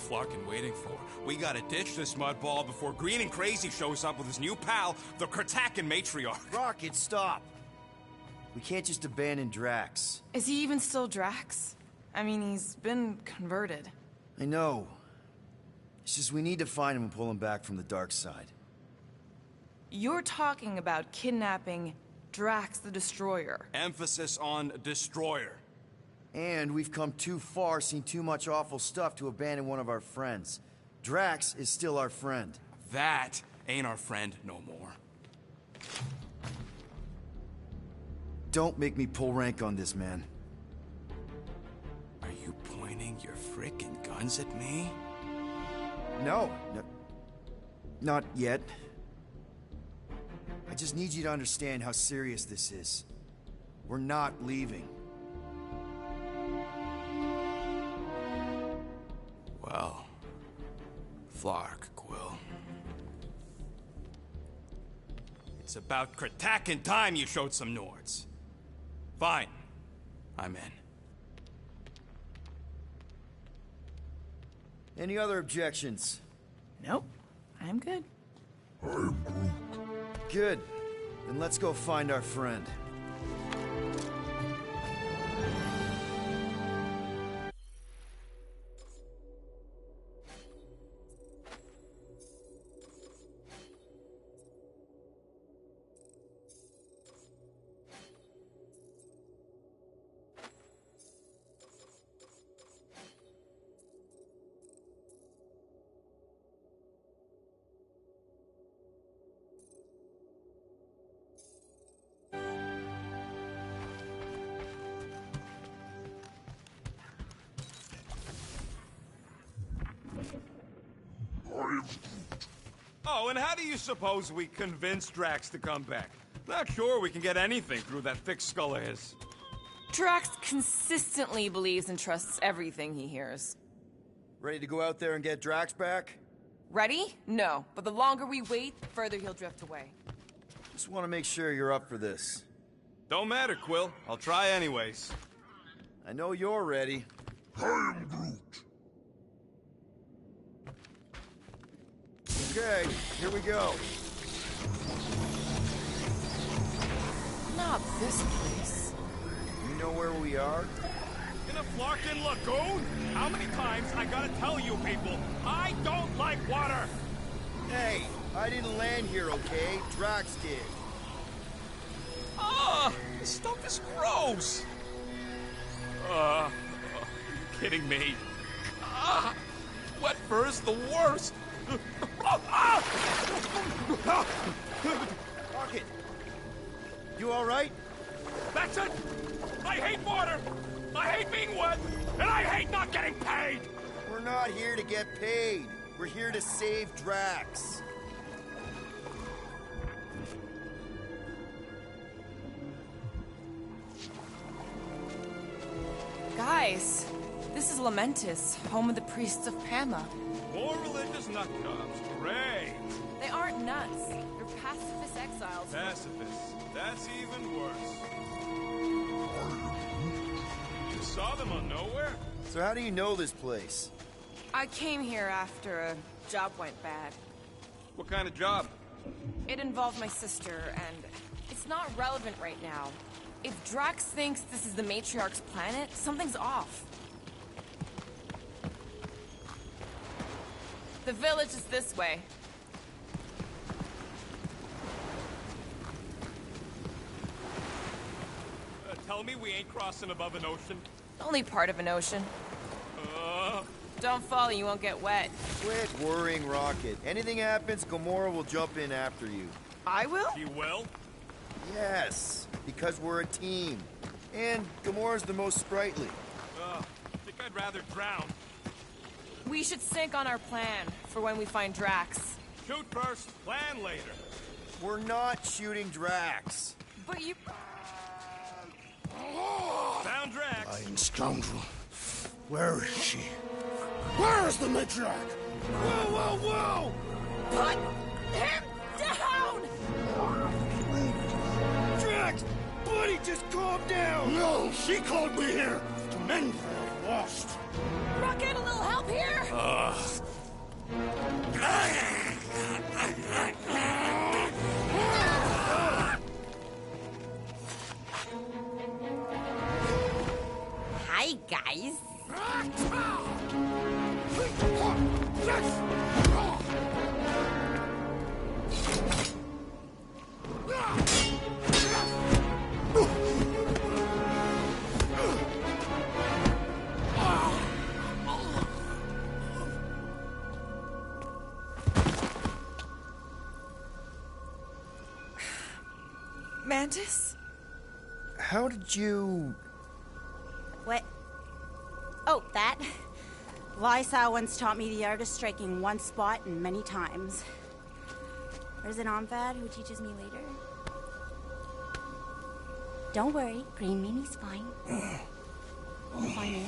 Flarkin waiting for? We gotta ditch this mudball before Green and Crazy shows up with his new pal, the Kratakan Matriarch. Rocket, stop! We can't just abandon Drax. Is he even still Drax? I mean, he's been converted. I know. It's just we need to find him and pull him back from the dark side. You're talking about kidnapping Drax the Destroyer. Emphasis on Destroyer. And we've come too far, seen too much awful stuff to abandon one of our friends. Drax is still our friend. That ain't our friend no more. Don't make me pull rank on this, man. Are you pointing your frickin' guns at me? No. Not yet. I just need you to understand how serious this is. We're not leaving. Well, Flark, Quill. It's about Kratakan time you showed some Nords. Fine. I'm in. Any other objections? Nope. I'm good. I am Groot. Good. Then let's go find our friend. Oh, and how do you suppose we convince Drax to come back? Not sure we can get anything through that thick skull of his. Drax consistently believes and trusts everything he hears. Ready to go out there and get Drax back? Ready? No. But the longer we wait, the further he'll drift away. Just want to make sure you're up for this. Don't matter, Quill. I'll try anyways. I know you're ready. I am Groot. Okay, here we go. Not this place. You know where we are? In a Flarkin lagoon? How many times I gotta tell you people, I don't like water! Hey, I didn't land here, okay? Drax did. Ah, this stuff is gross! Kidding me. Wet fur is the worst. Rocket! You alright? That's it! I hate water! I hate being wet! And I hate not getting paid! We're not here to get paid. We're here to save Drax. Guys, this is Lamentis, home of the priests of Pama. More religious nutjobs. Great! They aren't nuts. They're pacifist exiles. Pacifists. That's even worse. You saw them on Nowhere? So how do you know this place? I came here after a job went bad. What kind of job? It involved my sister, and it's not relevant right now. If Drax thinks this is the Matriarch's planet, something's off. The village is this way. Tell me we ain't crossing above an ocean? Only part of an ocean. Don't fall, you won't get wet. Quit worrying, Rocket. Anything happens, Gamora will jump in after you. I will? You will? Yes, because we're a team. And Gamora's the most sprightly. I think I'd rather drown. We should sync on our plan for when we find Drax. Shoot first, plan later. We're not shooting Drax. But you... Found Drax. Lying scoundrel. Where is she? Where is the matriarch? Whoa, whoa, whoa! Put him down! Drax! Buddy, just calm down! No, she called me here to mend what I lost. Rocket, a little help here? Hi, guys. Mantis? How did you... What? Oh, that? Lysa once taught me the art of striking one spot and many times. There's an Omphad who teaches me later. Don't worry, Green Meanie's fine. Fine-ish.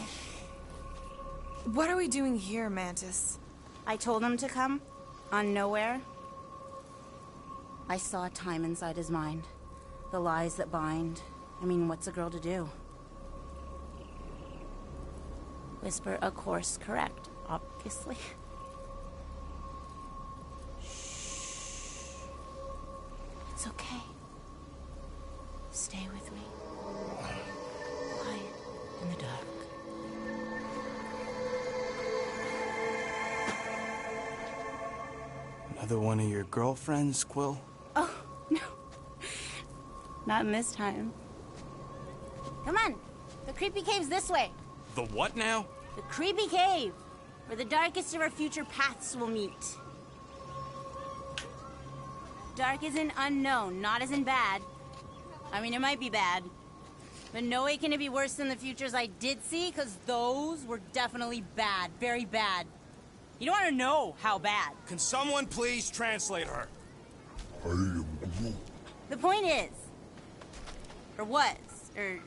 What are we doing here, Mantis? I told him to come, on Nowhere. I saw time inside his mind. The lies that bind. I mean, what's a girl to do? Whisper a course correct, obviously. Shh. It's okay. Stay with me. Quiet in the dark. Another one of your girlfriends, Quill? Oh, no. Not in this time. Come on. The creepy cave's this way. The what now? The creepy cave, where the darkest of our future paths will meet. Dark as in unknown, not as in bad. I mean, it might be bad. But no way can it be worse than the futures I did see, because those were definitely bad. Very bad. You don't want to know how bad. Can someone please translate her? I am Groot. The point is, or was, or...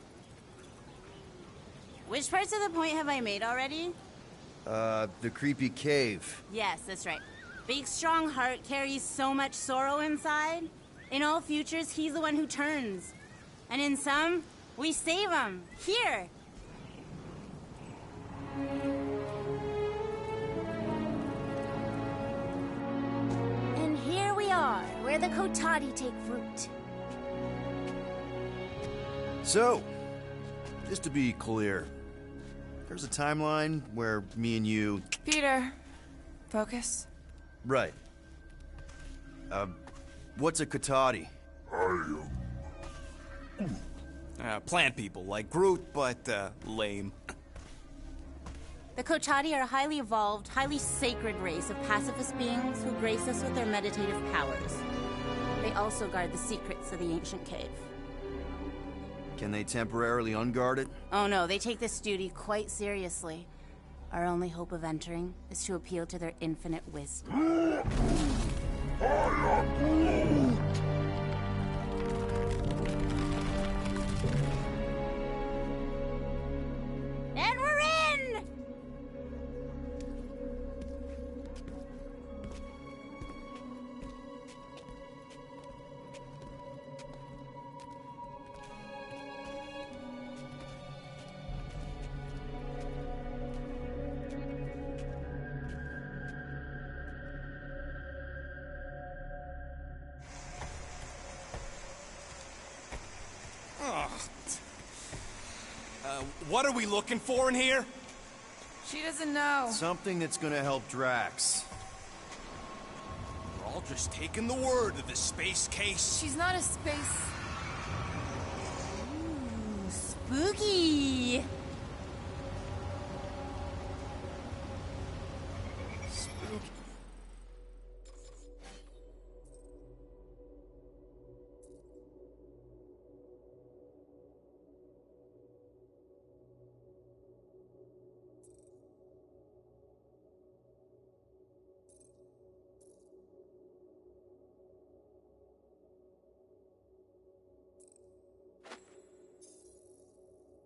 Which parts of the point have I made already? The creepy cave. Yes, that's right. Big, strong heart carries so much sorrow inside. In all futures, he's the one who turns. And in some, we save him. Here. And here we are, where the Kotati take fruit. So, just to be clear, there's a timeline where me and you... Peter, focus. Right. What's a Kotati? Plant people, like Groot, but lame. The Kochati are a highly evolved, highly sacred race of pacifist beings who grace us with their meditative powers. They also guard the secrets of the ancient cave. Can they temporarily unguard it? Oh no, they take this duty quite seriously. Our only hope of entering is to appeal to their infinite wisdom. And we're in! What are we looking for in here? She doesn't know. Something that's gonna help Drax. We're all just taking the word of the space case. She's not a space... Ooh, spooky!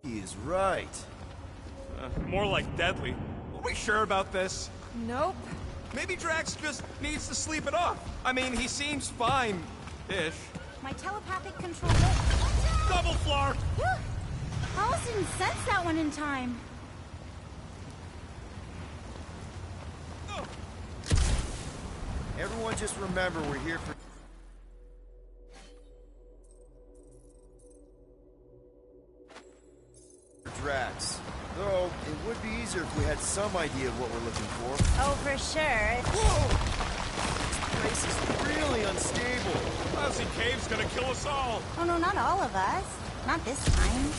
He is right. More like deadly. Are we sure about this? Nope. Maybe Drax just needs to sleep it off. I mean, he seems fine-ish. My telepathic control... Double Flark! I almost didn't sense that one in time. Everyone just remember we're here for... Drax. Though, it would be easier if we had some idea of what we're looking for. Oh, for sure. Whoa! This place is really unstable. Lousy cave's gonna kill us all. Oh no, not all of us. Not this time.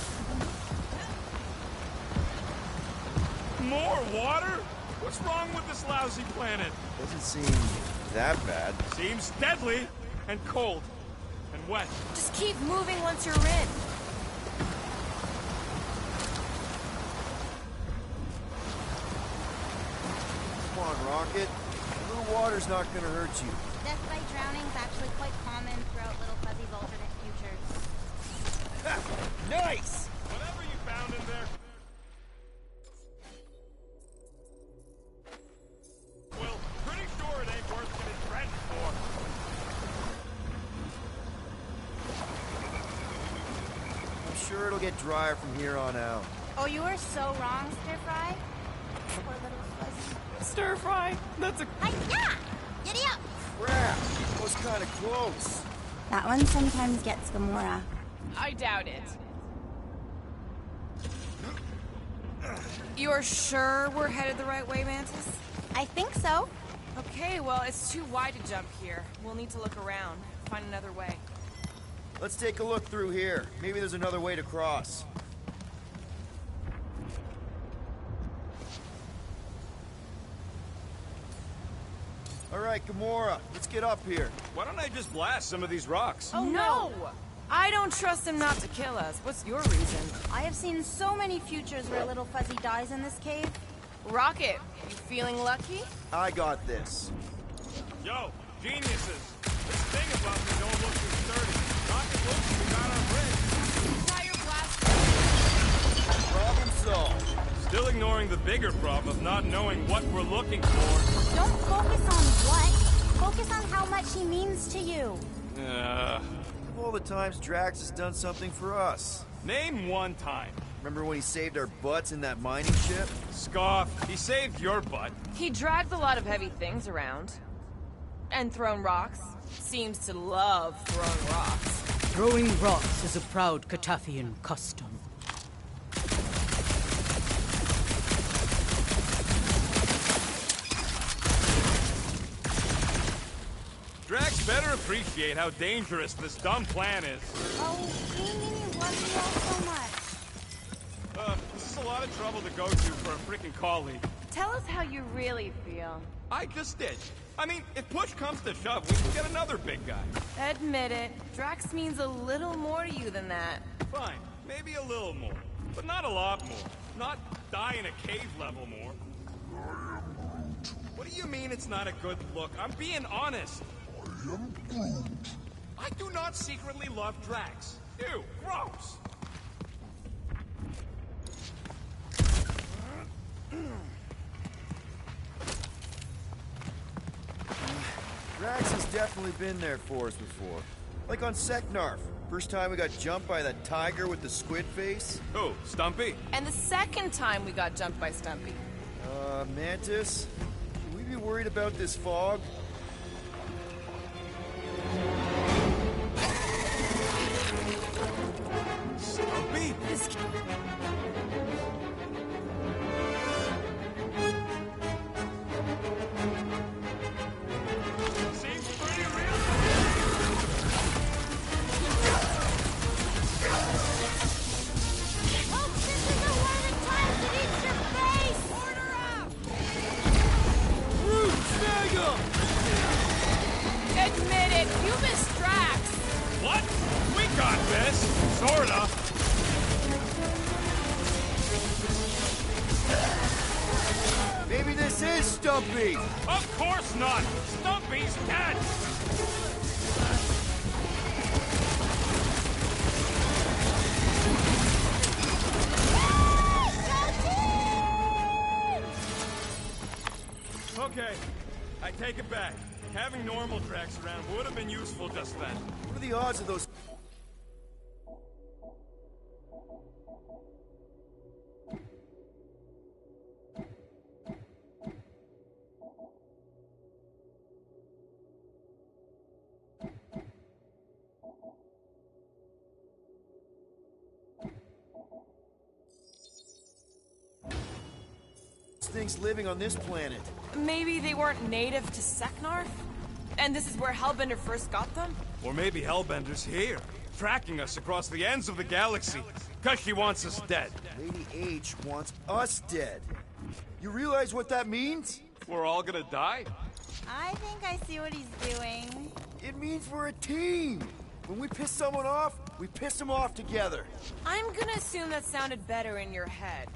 More water? What's wrong with this lousy planet? Doesn't seem that bad. Seems deadly and cold and wet. Just keep moving once you're in. Come on, Rocket. A little water's not gonna hurt you. Death by drowning is actually quite common throughout Little Fuzzy's alternate futures. Nice! Whatever you found in there. Well, pretty sure it ain't worth getting drenched for. I'm sure it'll get drier from here on out. Oh, you are so wrong, Stir Fry. Poor Little Fuzzy. Stir Fry? That's a... Hi-ya! Giddy up! Crap! That was kind of close. That one sometimes gets Gamora. I doubt it. You're sure we're headed the right way, Mantis? I think so. Okay, well, it's too wide to jump here. We'll need to look around, find another way. Let's take a look through here. Maybe there's another way to cross. All right, Gamora, let's get up here. Why don't I just blast some of these rocks? Oh, no! I don't trust him not to kill us. What's your reason? I have seen so many futures where Little Fuzzy dies in this cave. Rocket, you feeling lucky? I got this. Yo, geniuses! This thing above me don't look too sturdy. Rocket looks we got our bridge. Try your blaster. Problem solved. Still ignoring the bigger problem of not knowing what we're looking for. Don't focus on what. Focus on how much he means to you. Of all the times Drax has done something for us. Name one time. Remember when he saved our butts in that mining ship? Scoff. He saved your butt. He dragged a lot of heavy things around. And thrown rocks. Seems to love throwing rocks. Throwing rocks is a proud Katafian custom. Drax better appreciate how dangerous this dumb plan is. Oh, being anyone Thank you all so much. This is a lot of trouble to go to for a freaking colleague. Tell us how you really feel. I just did. I mean, if push comes to shove, we can get another big guy. Admit it. Drax means a little more to you than that. Fine, maybe a little more, but not a lot more. Not die in a cave level more. What do you mean it's not a good look? I'm being honest. I am Groot. I do not secretly love Drax. Ew, gross. Drax has definitely been there for us before. Like on Seknarf. First time we got jumped by that tiger with the squid face. Who, Stumpy? And the second time we got jumped by Stumpy. Mantis? Should we be worried about this fog? Stumpy? Seems pretty real. Oh, this is a one of times it eats your face! Order up! Groot, snag him! Admit it. You missed Drax. What? We got this. Sorta. Maybe this is Stumpy! Of course not. Stumpy's dead. Okay, I take it back. Having normal Drax around would have been useful just then. What are the odds of those... things living on this planet? Maybe they weren't native to Seknarf? And this is where Hellbender first got them? Or maybe Hellbender's here, tracking us across the ends of the galaxy, because she wants us dead. Lady H wants us dead. You realize what that means? We're all gonna die? I think I see what he's doing. It means we're a team. When we piss someone off, we piss them off together. I'm gonna assume that sounded better in your head.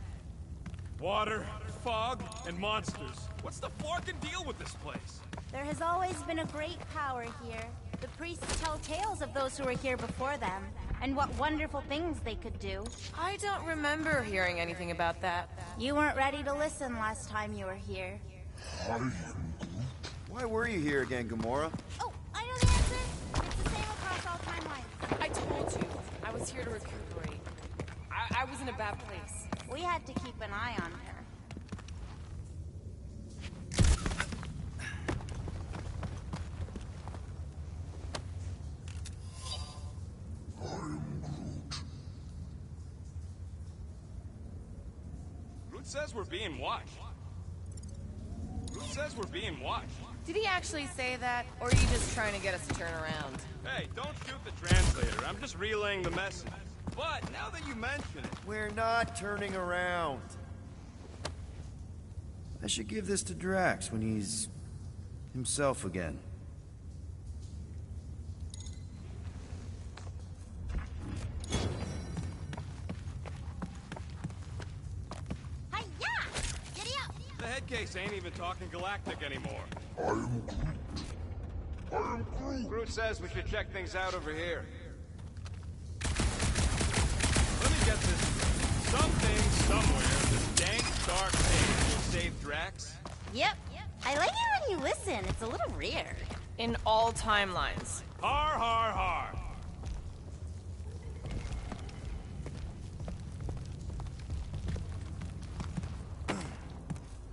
Water, fog, and monsters. What's the flarkin' deal with this place? There has always been a great power here. The priests tell tales of those who were here before them, and what wonderful things they could do. I don't remember hearing anything about that. You weren't ready to listen last time you were here. Why were you here again, Gamora? Oh, I know the answer. It's the same across all timelines. I told you. I was here to recuperate. I was in a bad place. We had to keep an eye on her. Groot says we're being watched. Groot says we're being watched. Did he actually say that, or are you just trying to get us to turn around? Hey, don't shoot the translator. I'm just relaying the message. But now that you mention it... We're not turning around. I should give this to Drax when he's... himself again. Hi-ya! Giddy up! The head case ain't even talking galactic anymore. I am Groot. I am Groot. Groot says we should check things out over here. Let me get this. Something, somewhere, this dank, dark thing will save Drax. Yep. I like it when you listen. It's a little weird. In all timelines. Har, har, har.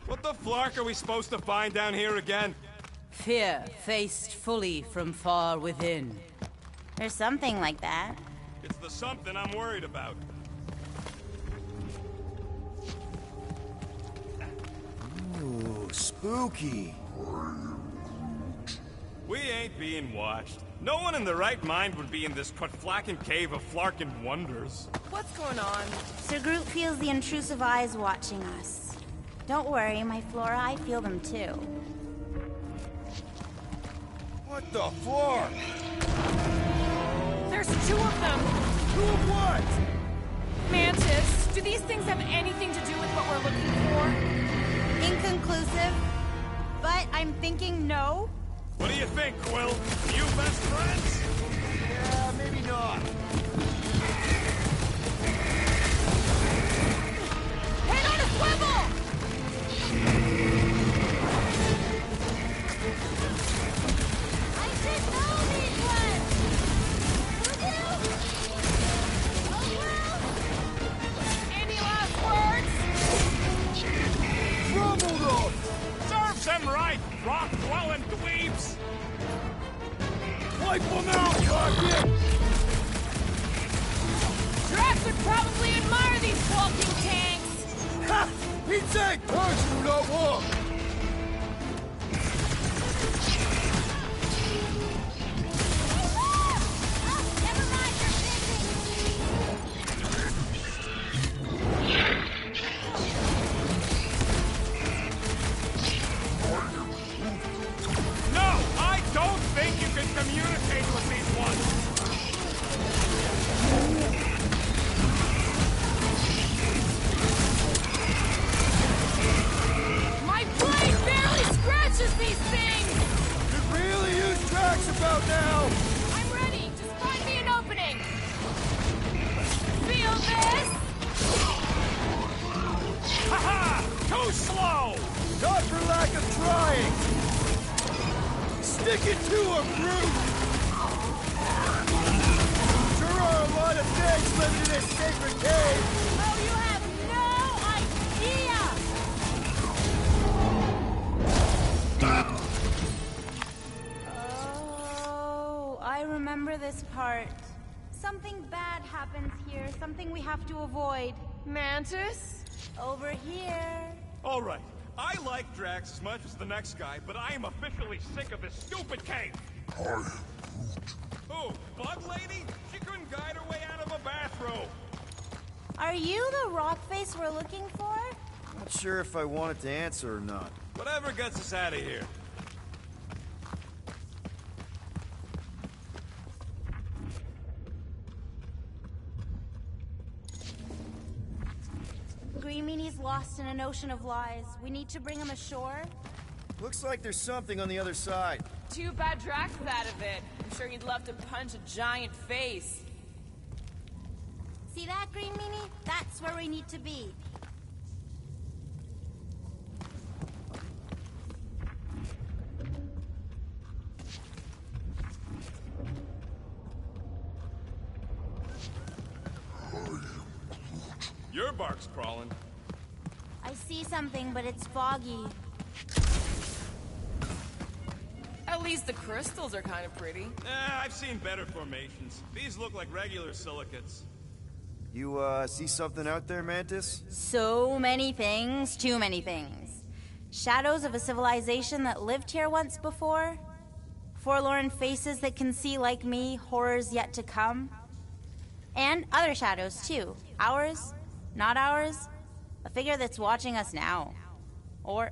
What the flark are we supposed to find down here again? Fear faced fully from far within. There's something like that. It's the something I'm worried about. Ooh, spooky. We ain't being watched. No one in their right mind would be in this Quatflacken cave of Flarkin wonders. What's going on? Sir Groot feels the intrusive eyes watching us. Don't worry, my Flora, I feel them too. What the fuck? There's 2 of them! 2 of what? Mantis, do these things have anything to do with what we're looking for? Inconclusive, but I'm thinking no. What do you think, Quill? You best friends? Yeah, maybe not. Head on a swivel! I should know these ones! Would you? Oh well! Any last words? Rumble them! Serves them right, rock-dwelling dweebs! Wipe them out, Rocket! Drax would probably admire these walking tanks! Ha! Pete's sake! Hurts you not walk! No, I don't think you can communicate with these ones! My blade barely scratches these things! Could really use Drax about now! I'm ready! Just find me an opening! Feel this? Haha! Too slow! Not for lack of trying! Stick it to him, Groot! Sure are a lot of things living in this sacred cave! Oh, you have no idea! Oh, I remember this part. Something bad happens here, something we have to avoid. Mantis? Over here. All right, I like Drax as much as the next guy, but I am officially sick of this stupid cave! Who? Bug Lady? She couldn't guide her way out of a bathrobe! Are you the rock face we're looking for? Not sure if I wanted to answer or not. Whatever gets us out of here. Green Meanie's lost in an ocean of lies. We need to bring him ashore. Looks like there's something on the other side. Too bad Drax is out of it. I'm sure he'd love to punch a giant face. See that, Green Meanie? That's where we need to be. Your bark's crawling. I see something, but it's foggy. At least the crystals are kind of pretty. I've seen better formations. These look like regular silicates. You, see something out there, Mantis? So many things, too many things. Shadows of a civilization that lived here once before. Forlorn faces that can see like me, horrors yet to come. And other shadows, too. Ours, not ours. A figure that's watching us now. Or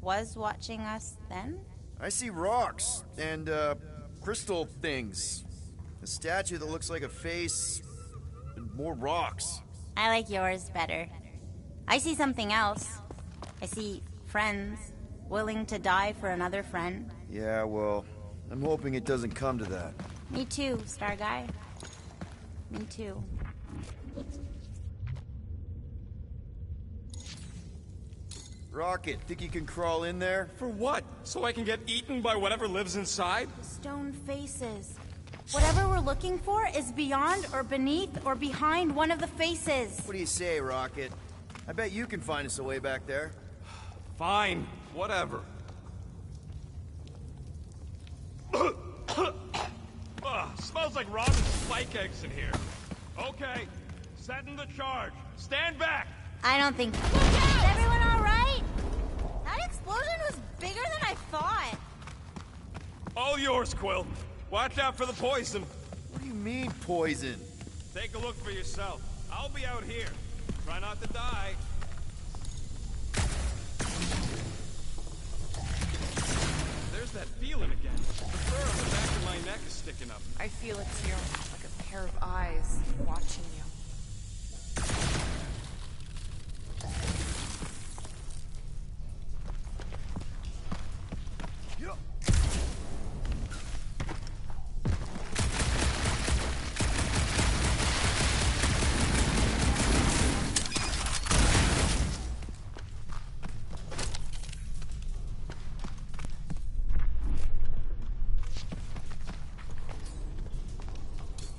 was watching us then? I see rocks and, crystal things. A statue that looks like a face, and more rocks. I like yours better. I see something else. I see friends willing to die for another friend. Yeah, well, I'm hoping it doesn't come to that. Me too, Star Guy. Me too. Rocket, think you can crawl in there? For what? So I can get eaten by whatever lives inside? Stone faces. Whatever we're looking for is beyond or beneath or behind one of the faces. What do you say, Rocket? I bet you can find us a way back there. Fine, whatever. Smells like rotten spike eggs in here. Okay, setting the charge. Stand back! I don't think... Is everyone alright? That explosion was bigger than I thought. All yours, Quill. Watch out for the poison. What do you mean, poison? Take a look for yourself. I'll be out here. Try not to die. There's that feeling again. The fur on the back of my neck is sticking up. I feel it too, like a pair of eyes watching you.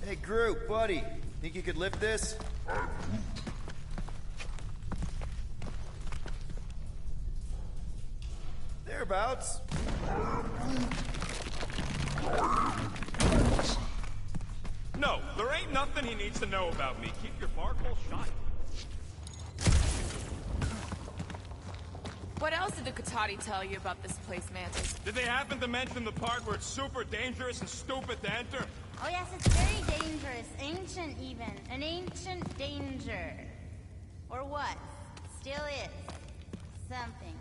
Hey, Groot, buddy. Think you could lift this? Thereabouts. No, there ain't nothing he needs to know about me. Keep your bark-hole shut. What else did the Katati tell you about this place, Mantis? Did they happen to mention the part where it's super dangerous and stupid to enter? Oh yes, it's very dangerous. Ancient even. An ancient danger. Or what? Still is. Something.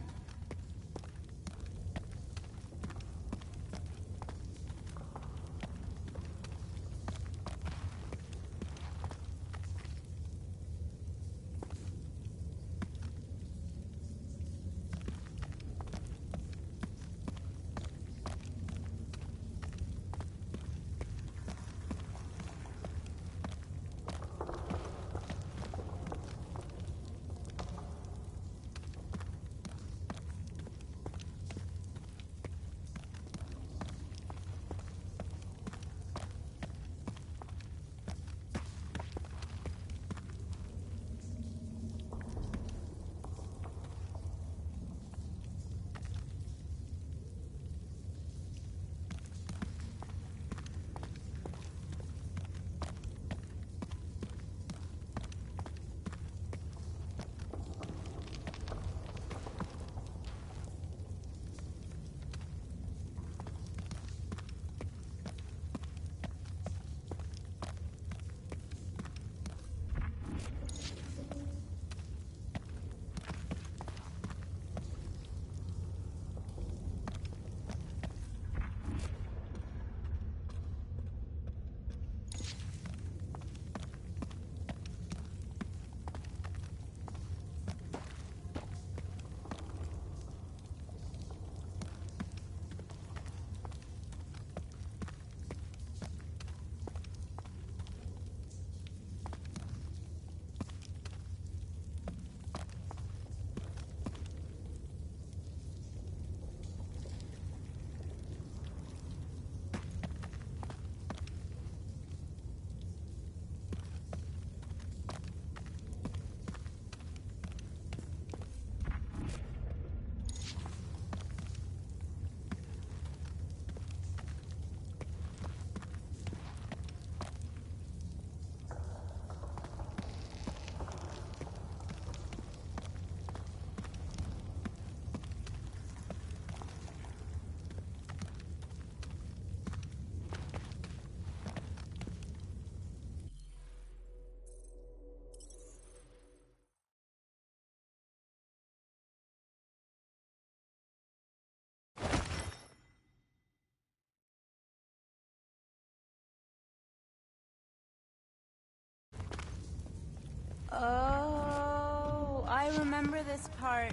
Oh, I remember this part.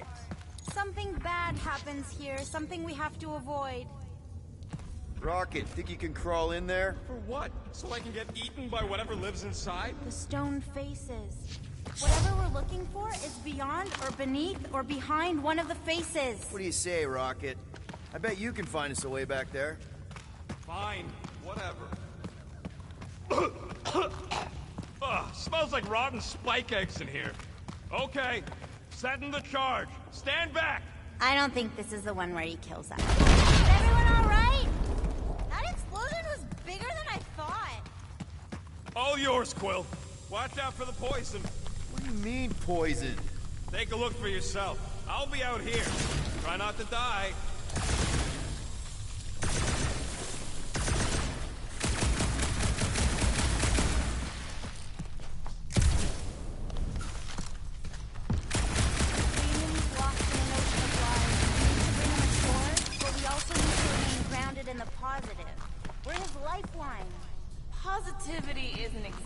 Something bad happens here, something we have to avoid. Rocket, think you can crawl in there? For what? So I can get eaten by whatever lives inside? The stone faces. Whatever we're looking for is beyond or beneath or behind one of the faces. What do you say, Rocket? I bet you can find us a way back there. Fine, whatever. Ugh, smells like rotten spike eggs in here. Okay, setting the charge. Stand back! I don't think this is the one where he kills us. Is everyone alright? That explosion was bigger than I thought. All yours, Quill. Watch out for the poison. What do you mean, poison? Take a look for yourself. I'll be out here. Try not to die.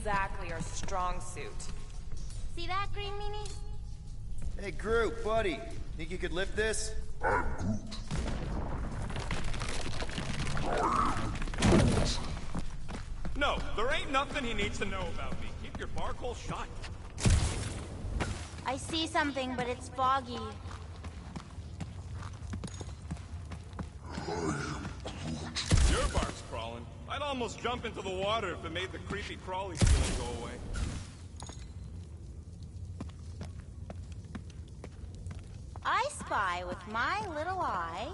exactly our strong suit. See that, Green Meanie? Hey, Groot, buddy. Think you could lift this? I'm Groot. No, there ain't nothing he needs to know about me. Keep your bark hole shut. I see something, but it's foggy. Your bark's crawling. I'd almost jump into the water if it made the creepy crawly feeling go away. I spy with my little eye.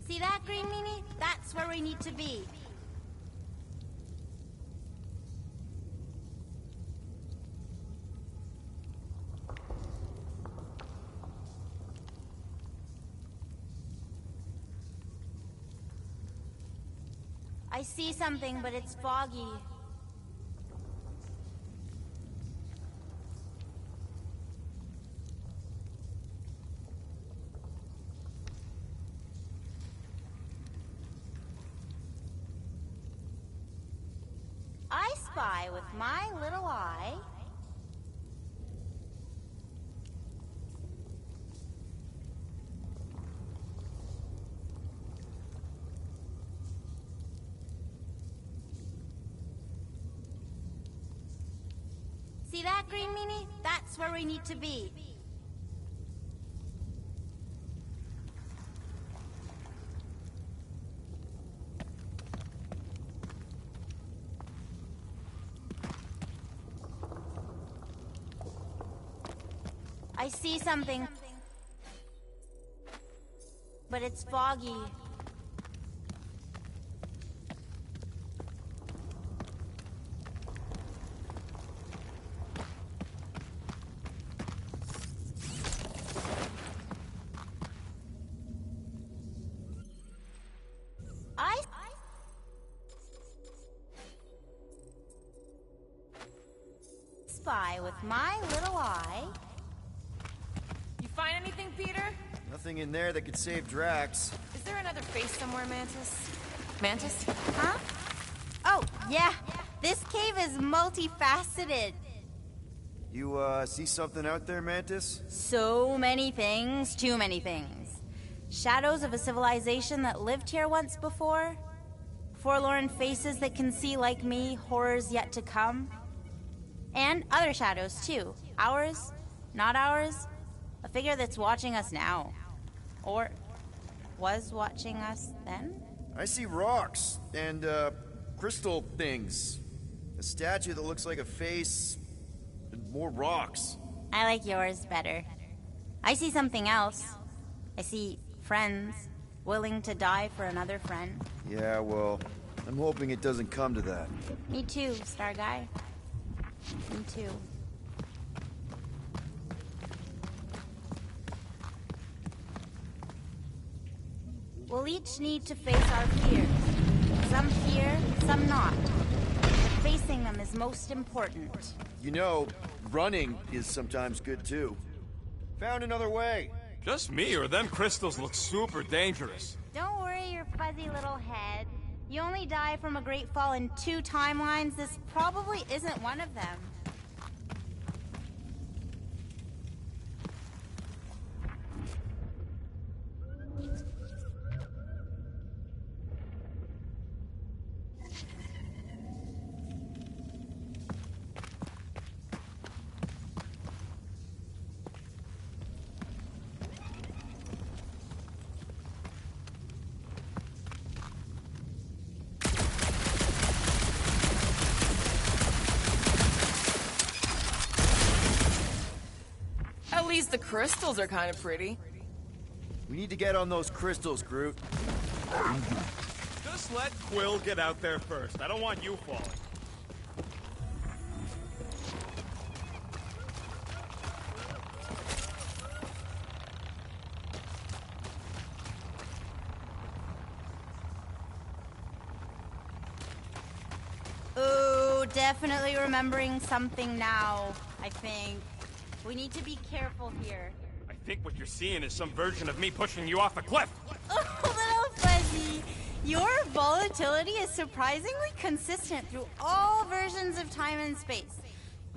See that, Green Meanie? That's where we need to be. I see something, but it's foggy. I spy with my little eye. See that, Green Meanie? That's where we need to be. I see something, but it's foggy. I spy with my little eye. You find anything, Peter? Nothing in there that could save Drax. Is there another face somewhere, Mantis? Mantis? Huh? Oh, yeah. This cave is multifaceted. You, see something out there, Mantis? So many things, too many things. Shadows of a civilization that lived here once before. Forlorn faces that can see like me, horrors yet to come. And other shadows, too. Ours, not ours. A figure that's watching us now. Or was watching us then? I see rocks and, crystal things. A statue that looks like a face, and more rocks. I like yours better. I see something else. I see friends willing to die for another friend. Yeah, well, I'm hoping it doesn't come to that. Me too, Star Guy. Me too. We'll each need to face our fears. Some fear, some not. But facing them is most important. You know, running is sometimes good too. Found another way. Just me, or them crystals look super dangerous. Don't worry your fuzzy little head. You only die from a great fall in 2 timelines. This probably isn't one of them. At least the crystals are kind of pretty. We need to get on those crystals, Groot. Just let Quill get out there first. I don't want you falling. Ooh, definitely remembering something now, I think. We need to be careful here. I think what you're seeing is some version of me pushing you off a cliff. Oh, little Fuzzy. Your volatility is surprisingly consistent through all versions of time and space.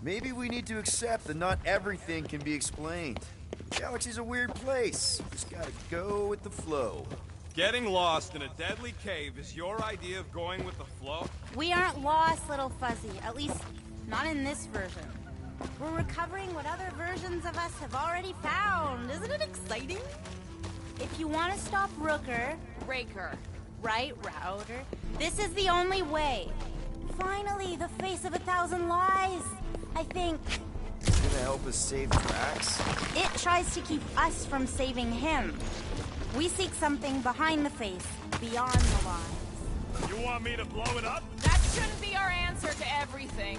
Maybe we need to accept that not everything can be explained. The galaxy's a weird place. Just gotta go with the flow. Getting lost in a deadly cave is your idea of going with the flow? We aren't lost, little Fuzzy. At least, not in this version. We're recovering what other versions of us have already found. Isn't it exciting? If you want to stop Rooker... Raker. Right, Router. This is the only way. Finally, the face of 1,000 lies. I think... It's gonna help us save Drax? It tries to keep us from saving him. We seek something behind the face, beyond the lies. You want me to blow it up? That shouldn't be our answer to everything.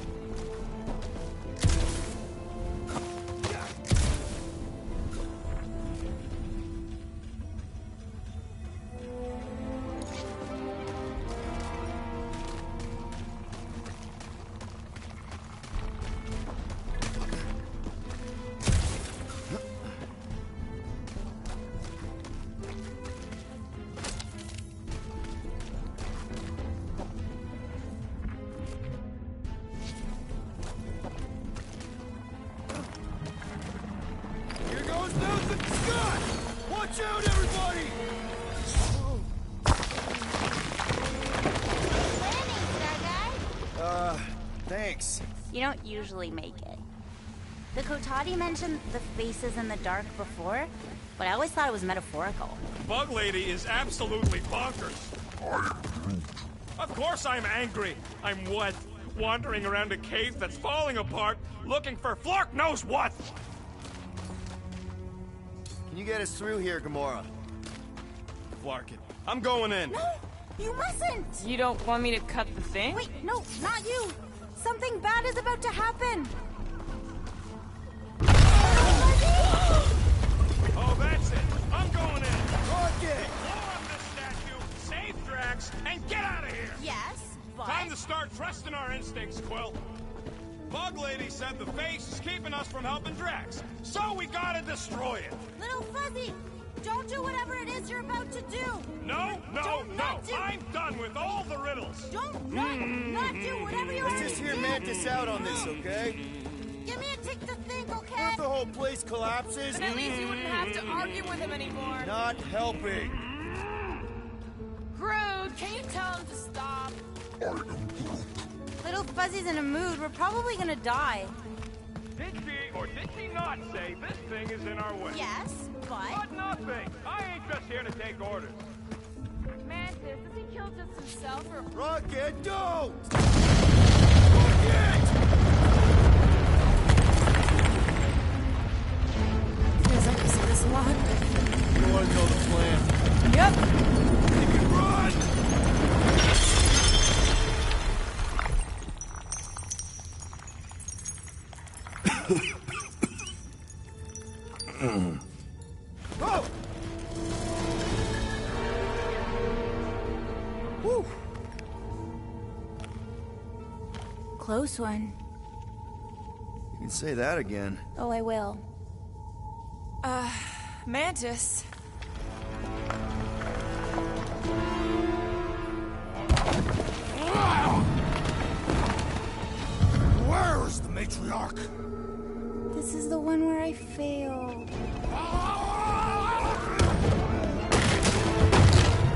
Watch out, everybody! Thanks. You don't usually make it. The Kotati mentioned the faces in the dark before, but I always thought it was metaphorical. Bug Lady is absolutely bonkers. Of course I'm angry. I'm what? Wandering around a cave that's falling apart, looking for Flark knows what! Can you get us through here, Gamora? Flark it. I'm going in. No! You mustn't! You don't want me to cut the thing? Wait, no, not you! Something bad is about to happen! Oh, that's it! I'm going in! Rocket! Blow up this statue, save Drax, and get out of here! Yes, but... Time to start trusting our instincts, Quill. Bug Lady said the face is keeping us from helping Drax, so we gotta destroy it! Little Fuzzy! Don't do whatever it is you're about to do! No! I'm done with all the riddles! Don't not do whatever you Let's already just hear did. Mantis out on this, okay? Give me a tick to think, okay? What if the whole place collapses? Then at least you wouldn't have to argue with him anymore. Not helping. Groot, can you tell him to stop? Little Fuzzy's in a mood. We're probably gonna die. Did she or did she not say this thing is in our way? Yes, but... But nothing! I ain't just here to take orders. Mantis, does he kill just himself or... Rocket, don't! Feels like this is long. You want to know the plan? Yep. Make it run! Oh! Woo! Close one. You can say that again. Oh, I will. Mantis. Where is the matriarch? This is the one where I failed.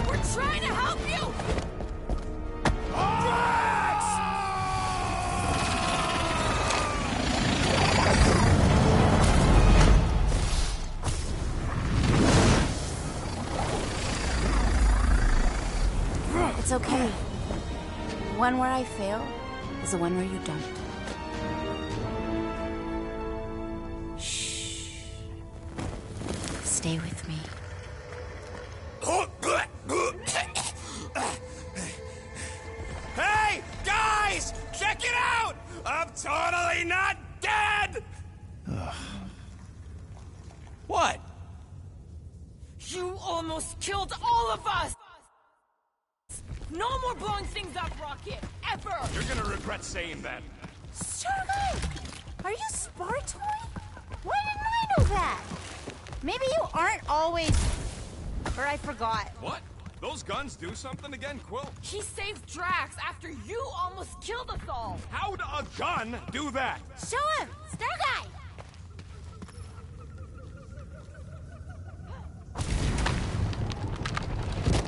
We're trying to help you! It's okay. The one where I fail is the one where you don't. Shh. Stay with me. Hey, guys! Check it out! I'm totally not dead! What? You almost killed all of us! No more blowing things up, Rocket! ever! You're gonna regret saying that. Starlight! Are you Spartoid? Why didn't I know that? Maybe you aren't always... Or I forgot. What? Those guns do something again, Quill? He saved Drax after you almost killed us all! How'd a gun do that? Show him! Star Guy!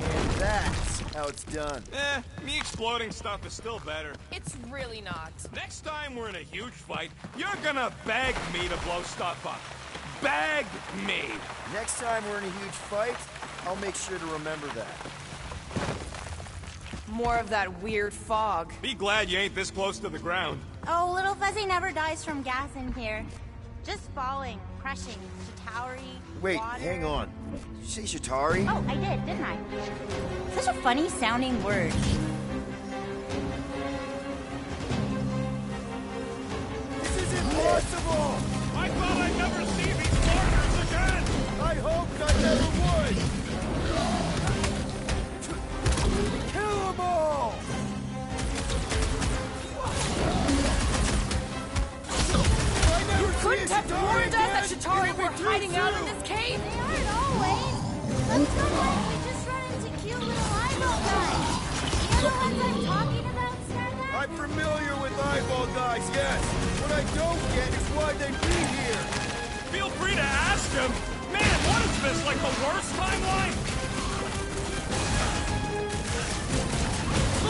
And that's how it's done. Me exploding stuff is still better. It's really not. Next time we're in a huge fight, you're gonna beg me to blow stuff up. Beg me! Next time we're in a huge fight, I'll make sure to remember that. More of that weird fog. Be glad you ain't this close to the ground. Oh, Little Fuzzy never dies from gas in here. Just falling, crushing, Chitauri, Wait, water. hang on. Did you say Chitauri? Oh, I did, didn't I? Such a funny sounding word. This is impossible! I thought I'd never see these markers again! I hoped I never would! Kill them all! You couldn't have warned us that Chitauri were hiding out in this cave? They aren't always. Sometimes we just run into cute little eyeball guys. You know the ones I'm talking about, Starlight? I'm familiar with eyeball guys, yes. What I don't get is why they be here. Feel free to ask him. Man, what is this, like the worst timeline?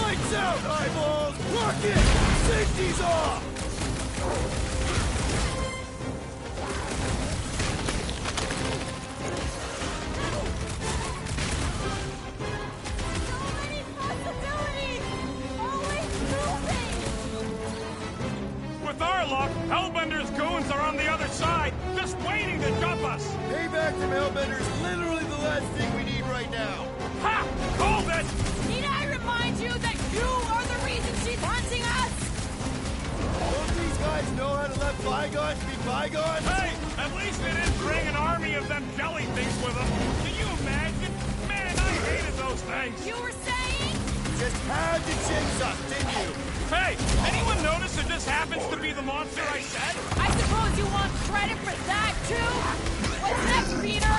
Lights out, eyeballs! Rocket! Safety's off! With our luck, Hellbender's goons are on the other side, just waiting to dump us! Payback from Hellbender is literally the last thing we need right now. Ha! Called it! Need I remind you that you are the reason she's hunting us? Don't these guys know how to let bygones be bygones? Hey! At least they didn't bring an army of them jelly things with them. Can you imagine? Man, I hated those things. You were saying? Just had to jinx us, didn't you? Hey! Anyone notice it just happens to be the monster I said? I suppose you want credit for that, too? What's next, Peter?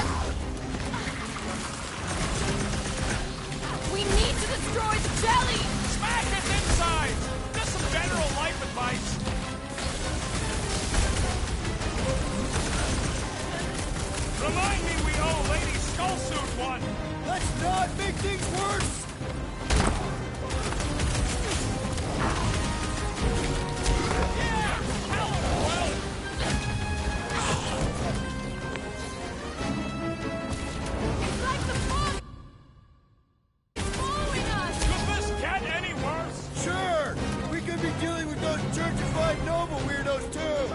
We need to destroy the jelly! Smash its inside! Just some general life advice. Remind me we owe Lady Skullsuit one! Let's not make things worse! Yeah! Tell him, Will! It's like the fog is following us! Could this get any worse? Sure! We could be dealing with those churchified noble weirdos, too!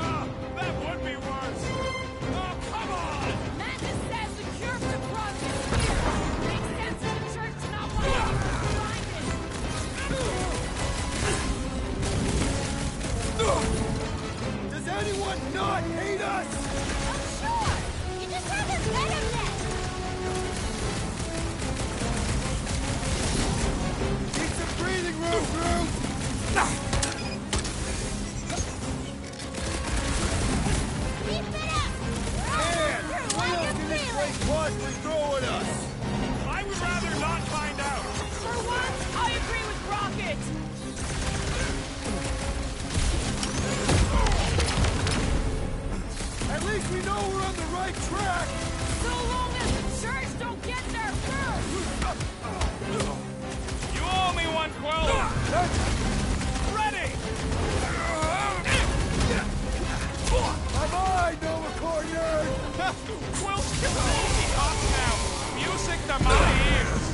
That would be worse! Oh, come on! Mantis says the cure for drugs is here! Makes sense for the church to not want us to find it! Does anyone not hate us? Oh, sure! You just haven't met him yet! Need some breathing room, Groot! Keep it up! Man, what else can this place possibly throw at us? I would rather not find out. For once, I agree with Rocket! At least we know we're on the right track! So long as the church don't get there first! You owe me one, Quill! Ready! Bye-bye, Nova Corps nerd! Quill's completely up now! Music to my ears!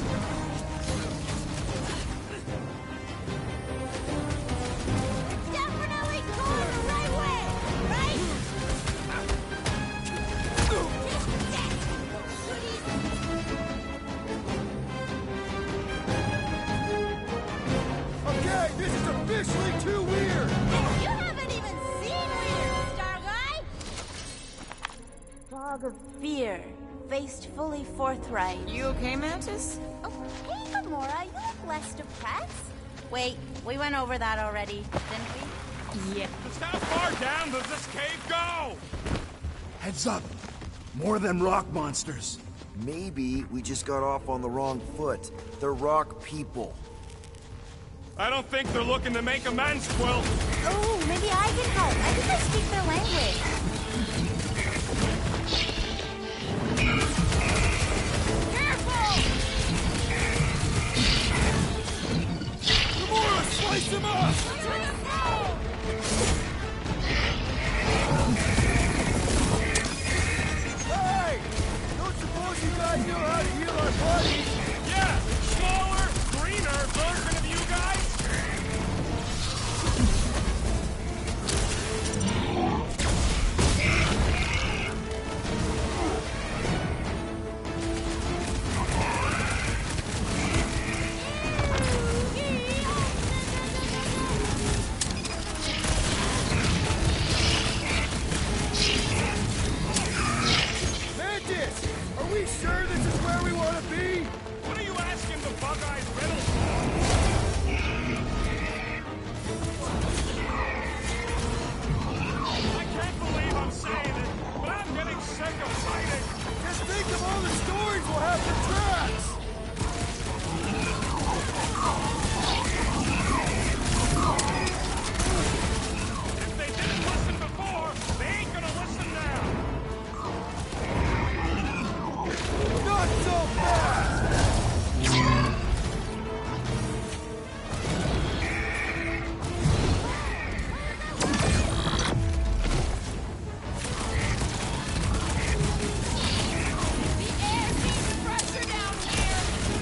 Definitely going the right way, right? Okay, this is officially too weird! You haven't even seen Weird, Star Guy! Fog of fear, faced fully forthright. You okay, Mantis? Oh, hey, Gamora, you look less depressed. Wait, we went over that already, didn't we? Yeah. Just how far down does this cave go? Heads up. More than rock monsters. Maybe we just got off on the wrong foot. They're rock people. I don't think they're looking to make amends, Quill. Oh, maybe I can help. I think I speak their language. Gamora, slice him up! Hey! Don't suppose you guys know how to heal our bodies? Yeah! Smaller, greener version of you guys? Mantis! Are we sure this is where we want to be? What are you asking the bug-eyed riddle for? I can't believe I'm saying it, but I'm getting sick of fighting. Just think of all the stories we'll have for Drax! If they didn't listen before, they ain't gonna listen now. Not so fast!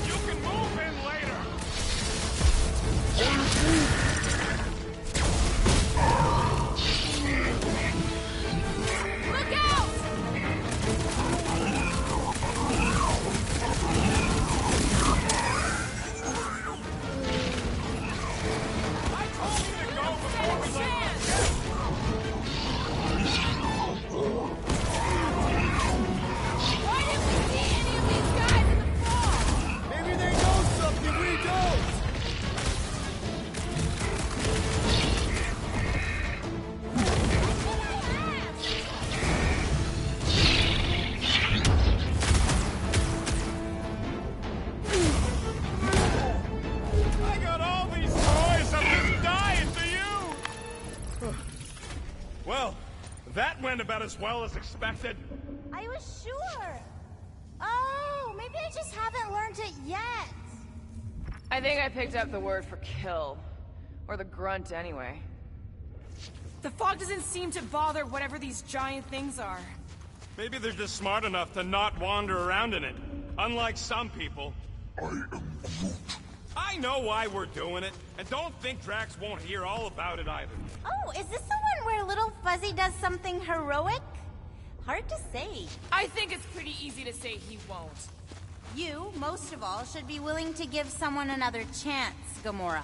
You can move in later. Look out! I told you to go before we Why didn't we see any of these guys in the fall? Maybe they know something we don't! I got all these toys, I'm just dying to you! Well, that went about as well as expected. I was sure. Oh, maybe I just haven't learned it yet. I think I picked up the word for kill. Or the grunt, anyway. The fog doesn't seem to bother whatever these giant things are. Maybe they're just smart enough to not wander around in it. Unlike some people. I am Groot. I know why we're doing it, and don't think Drax won't hear all about it either. Oh, is this the one where Little Fuzzy does something heroic? Hard to say. I think it's pretty easy to say he won't. You, most of all, should be willing to give someone another chance, Gamora.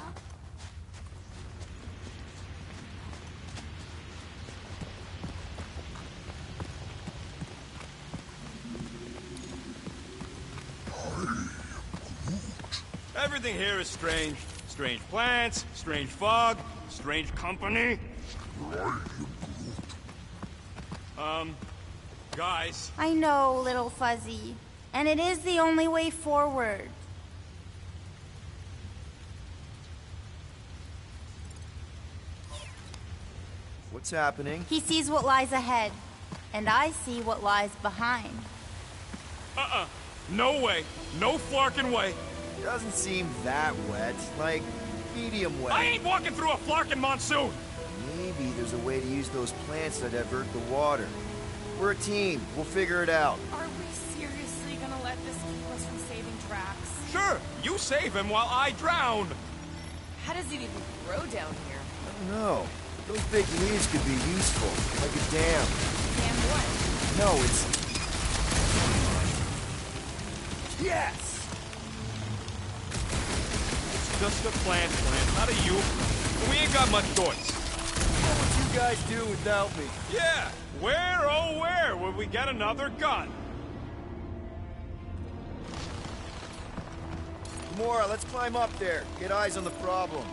Everything here is strange. Strange plants, strange fog, strange company. Guys. I know, Little Fuzzy. And it is the only way forward. What's happening? He sees what lies ahead, and I see what lies behind. No way. No flarkin' way. Doesn't seem that wet. Like, medium wet. I ain't walking through a flarkin' monsoon. Maybe there's a way to use those plants to divert the water. We're a team. We'll figure it out. Are we seriously gonna let this keep us from saving Drax? Sure, you save him while I drown. How does it even grow down here? I don't know. Those big leaves could be useful. Like a dam. Damn what? No, it's... Yes! It's just a plant, not a you. And we ain't got much choice. What would you guys do without me? Yeah, where, oh where would we get another gun? Gamora, let's climb up there. Get eyes on the problem.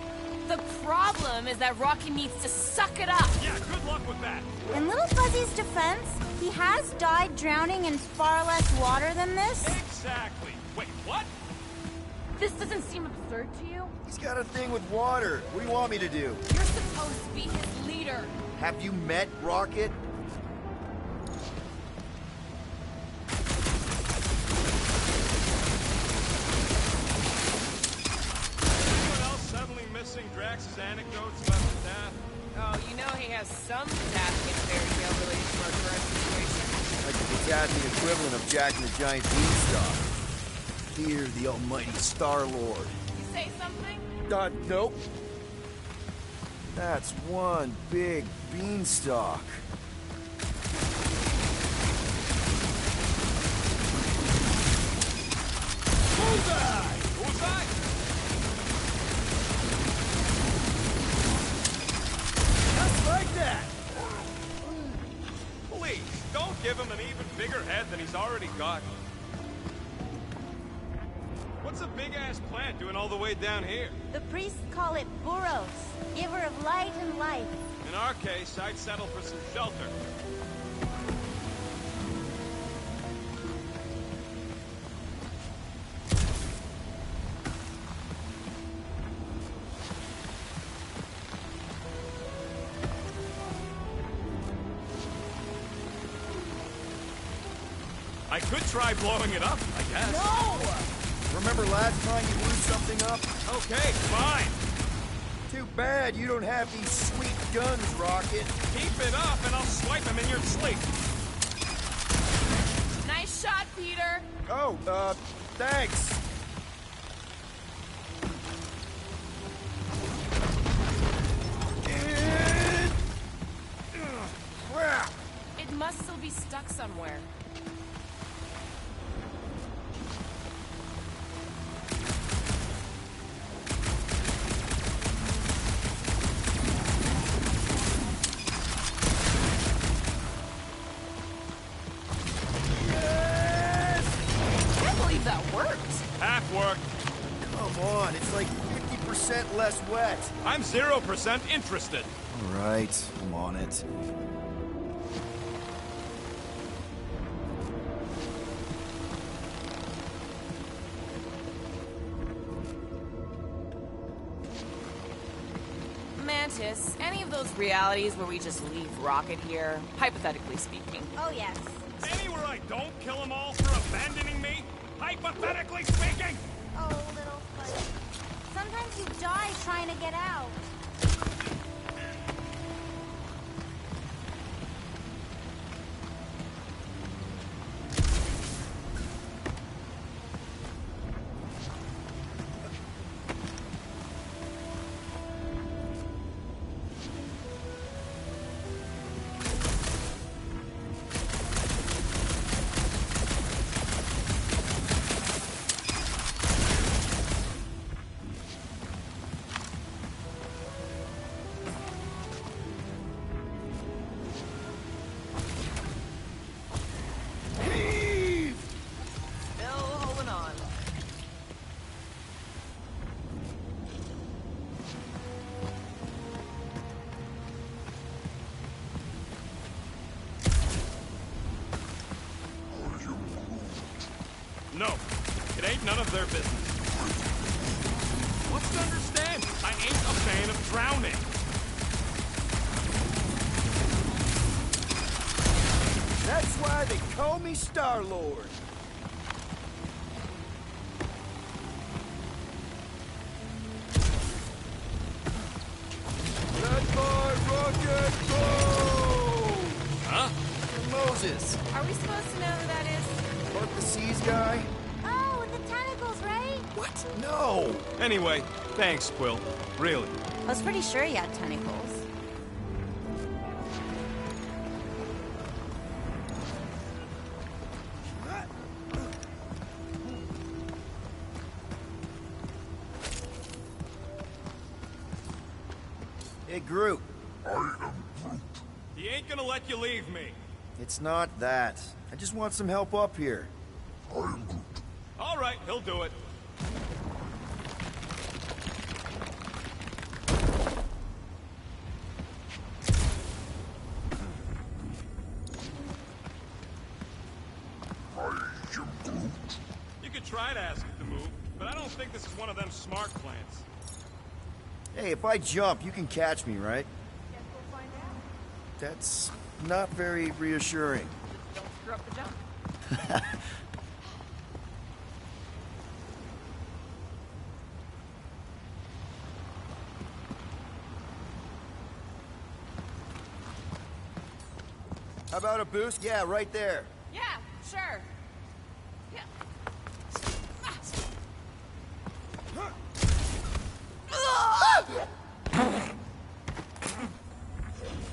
The problem is that Rocky needs to suck it up. Yeah, good luck with that. In Little Fuzzy's defense, he has died drowning in far less water than this. Exactly. Wait, what? This doesn't seem absurd to you? He's got a thing with water. What do you want me to do? You're supposed to be his leader. Have you met Rocket? Anyone else suddenly missing Drax's anecdotes about his death? Oh, you know he has some tasking fairy tale related to our current situation. Like the Tasman equivalent of Jack and the Giant Beanstalk. Fear the almighty Star-Lord. You say something? Nope. That's one big beanstalk. Bullseye! Bullseye? Just like that! Please, don't give him an even bigger head than he's already got. What's a big-ass plant doing all the way down here? The priests call it Boros, giver of light and life. In our case, I'd settle for some shelter. I could try blowing it up, I guess. No! Remember last time you blew something up? Okay, fine. Too bad you don't have these sweet guns, Rocket. Keep it up and I'll swipe him in your sleep. Nice shot, Peter. Oh, thanks. Crap! It must still be stuck somewhere. That worked. Half work. Come on, it's like 50% less wet. I'm 0% interested. All right, I'm on it. Mantis, any of those realities where we just leave Rocket here, hypothetically speaking? Oh, yes. Anywhere I don't kill them all for abandoning me? Hypothetically speaking! Oh, Little Fuzzy. Sometimes you die trying to get out. No, it ain't none of their business. What's to understand? I ain't a fan of drowning. That's why they call me Star-Lord. Let my rocket go! Huh? Moses. Are we supposed to know who that is? What, the Seas guy? Oh, with the tentacles, right? What? No! Anyway, thanks, Quill. Really. I was pretty sure he had tentacles. Hey, Groot. I am Groot. He ain't gonna let you leave me. It's not that. I just want some help up here. I am Groot. All right, he'll do it. try to ask it to move, but I don't think this is one of them smart plants. Hey, if I jump, you can catch me, right? Guess we'll find out. That's not very reassuring. Don't screw up the jump. How about a boost? Yeah, right there. Yeah, sure. Yeah.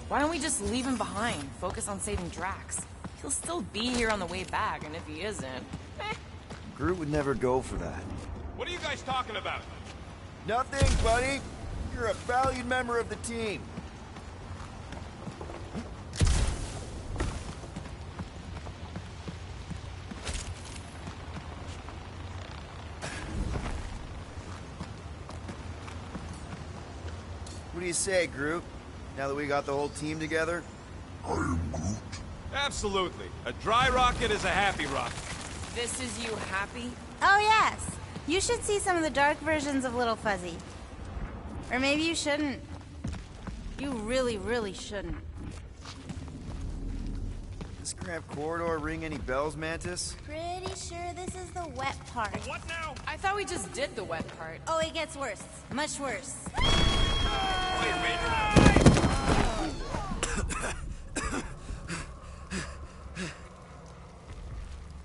Why don't we just leave him behind? Focus on saving Drax. He'll still be here on the way back, and if he isn't... Groot would never go for that. What are you guys talking about? Nothing, buddy. You're a valued member of the team. What do you say, Groot? Now that we got the whole team together? I am Groot. Absolutely. A dry rocket is a happy rocket. This is you happy? Oh, yes. You should see some of the dark versions of Little Fuzzy. Or maybe you shouldn't. You really, really shouldn't. Does Cramped Corridor ring any bells, Mantis? Pretty sure this is the wet part. What now? I thought we just did the wet part. Oh, it gets worse. Much worse. Wait a minute.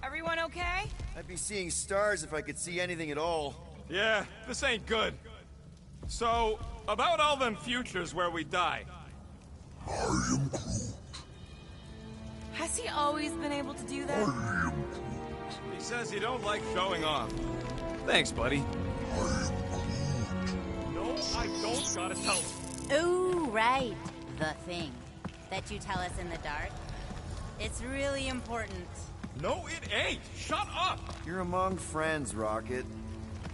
Everyone okay? I'd be seeing stars if I could see anything at all. Yeah, this ain't good. So, about all them futures where we die. I am Groot. Has he always been able to do that? I am Groot. He says he don't like showing off. Thanks, buddy. I am Groot. No, I don't gotta tell him. Ooh, right. The thing that you tell us in the dark. It's really important. No, it ain't. Shut up. You're among friends, Rocket.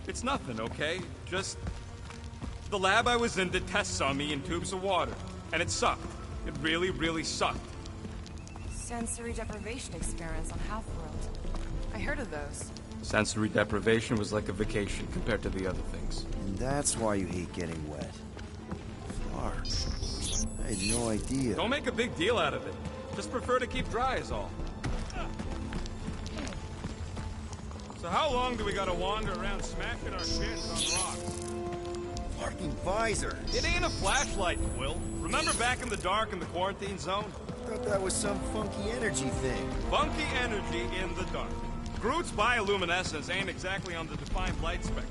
It's nothing, okay? Just... the lab I was in did tests on me in tubes of water. And it sucked. It really, really sucked. Sensory deprivation experiments on Half-World. I heard of those. Sensory deprivation was like a vacation compared to the other things. And that's why you hate getting wet. Flark. I had no idea. Don't make a big deal out of it. Just prefer to keep dry is all. So how long do we gotta wander around smashing our shins on rocks? Fucking visor. It ain't a flashlight, Quill. Remember back in the dark in the quarantine zone? I thought that was some funky energy thing. Funky energy in the dark. Groot's bioluminescence ain't exactly on the defined light spectrum.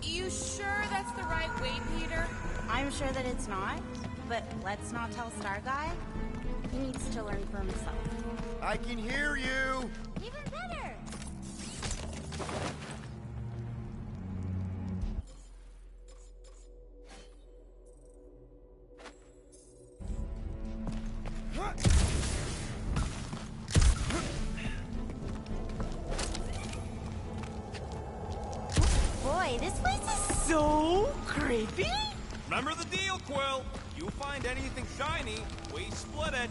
You sure that's the right way, Peter? I'm sure that it's not, but let's not tell Star Guy. He needs to learn for himself. I can hear you! Even better! Boy, this place is so creepy! Remember the deal, Quill. You find anything shiny, we split it.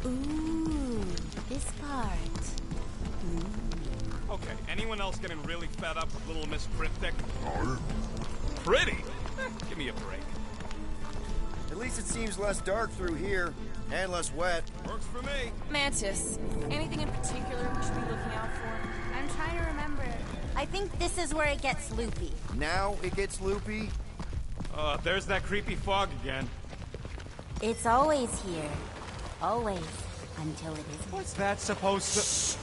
Ooh, this part. Okay, anyone else getting really fed up with Little Miss Cryptic? Pretty? Give me a break. At least it seems less dark through here, and less wet. Works for me. Mantis, anything in particular we should be looking out for? I'm trying to remember. I think this is where it gets loopy. Now it gets loopy? There's that creepy fog again. It's always here. Always. Until it isn't. What's that supposed to...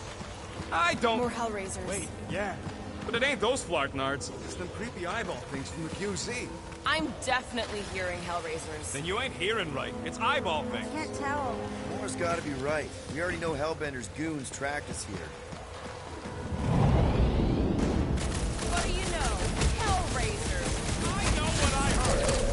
I don't... More Hellraisers. Wait, yeah. But it ain't those Flarknards. It's them creepy eyeball things from the QZ. I'm definitely hearing Hellraisers. Then you ain't hearing right. It's eyeball things. Can't tell. Moore's gotta be right. We already know Hellbender's goons tracked us here. What do you know? Hellraisers. I know what I heard.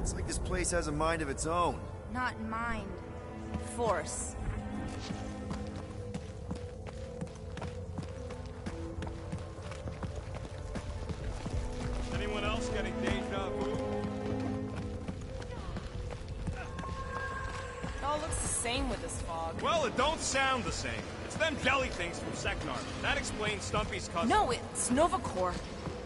It's like this place has a mind of its own. Not mind. Force. Anyone else getting deja vu? It all looks the same with this fog. Well, it don't sound the same. It's them jelly things from Seknar. That explains Stumpy's cousin. No, it's Nova Corps.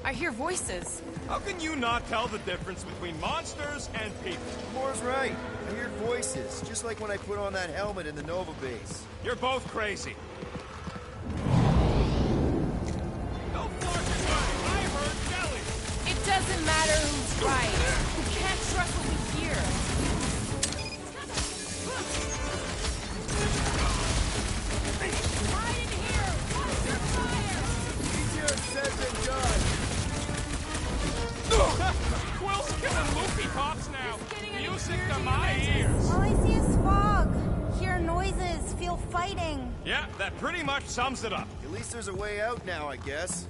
I hear voices. How can you not tell the difference between monsters and people? Moore's right. I hear voices, just like when I put on that helmet in the Nova base. You're both crazy. No flarking right. I heard jelly. It doesn't matter who's right. We can't trust what we hear. Hide in here! Watch your fire! Easier said than done. Quill's killing loopy cops now. Music to my ears. All I see is fog. Hear noises, feel fighting. Yeah, that pretty much sums it up. At least there's a way out now, I guess.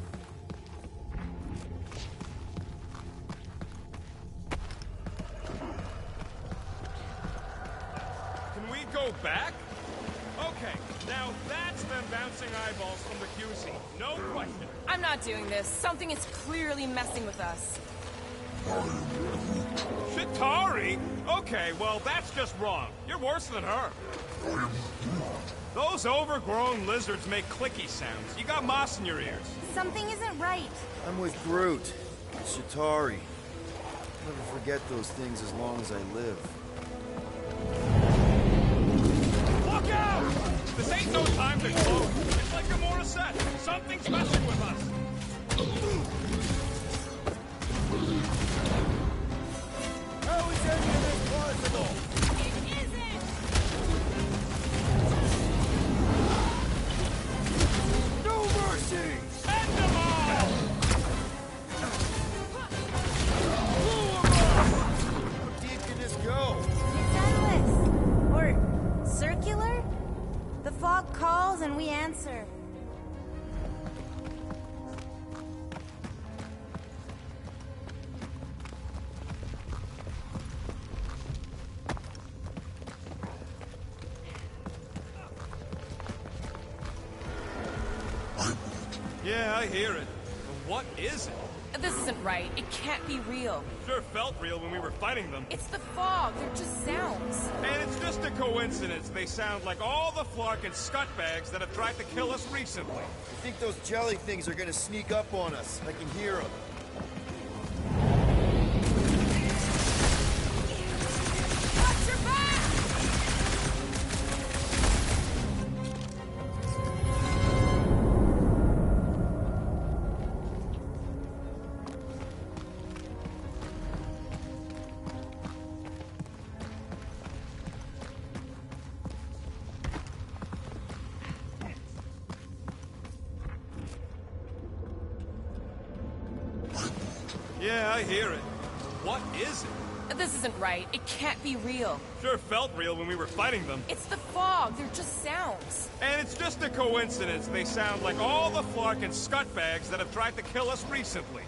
Can we go back? Okay, now that's them bouncing eyeballs from the QC. No question. I'm not doing this. Something is clearly messing with us. Chitauri? Okay, well, that's just wrong. You're worse than her. Those overgrown lizards make clicky sounds. You got moss in your ears. Something isn't right. I'm with Groot. It's Chitauri. I'll never forget those things as long as I live. Look out! This ain't no time to close. It's like Gamora said. Something's messing with us. How is any of this possible? It isn't! No mercy! End them all! How deep can this go? It's endless. Or circular? The fog calls and we answer. Yeah, I hear it. But what is it? This isn't right. It can't be real. Sure felt real when we were fighting them. It's the fog. They're just sounds. And it's just a coincidence they sound like all the Flarkin scutbags that have tried to kill us recently. I think those jelly things are gonna sneak up on us. I can hear them. Watch your back! Yeah, I hear it. What is it? This isn't right. It can't be real. Sure felt real when we were fighting them. It's the fog. They're just sounds. And it's just a coincidence they sound like all the Flarkin scutbags that have tried to kill us recently.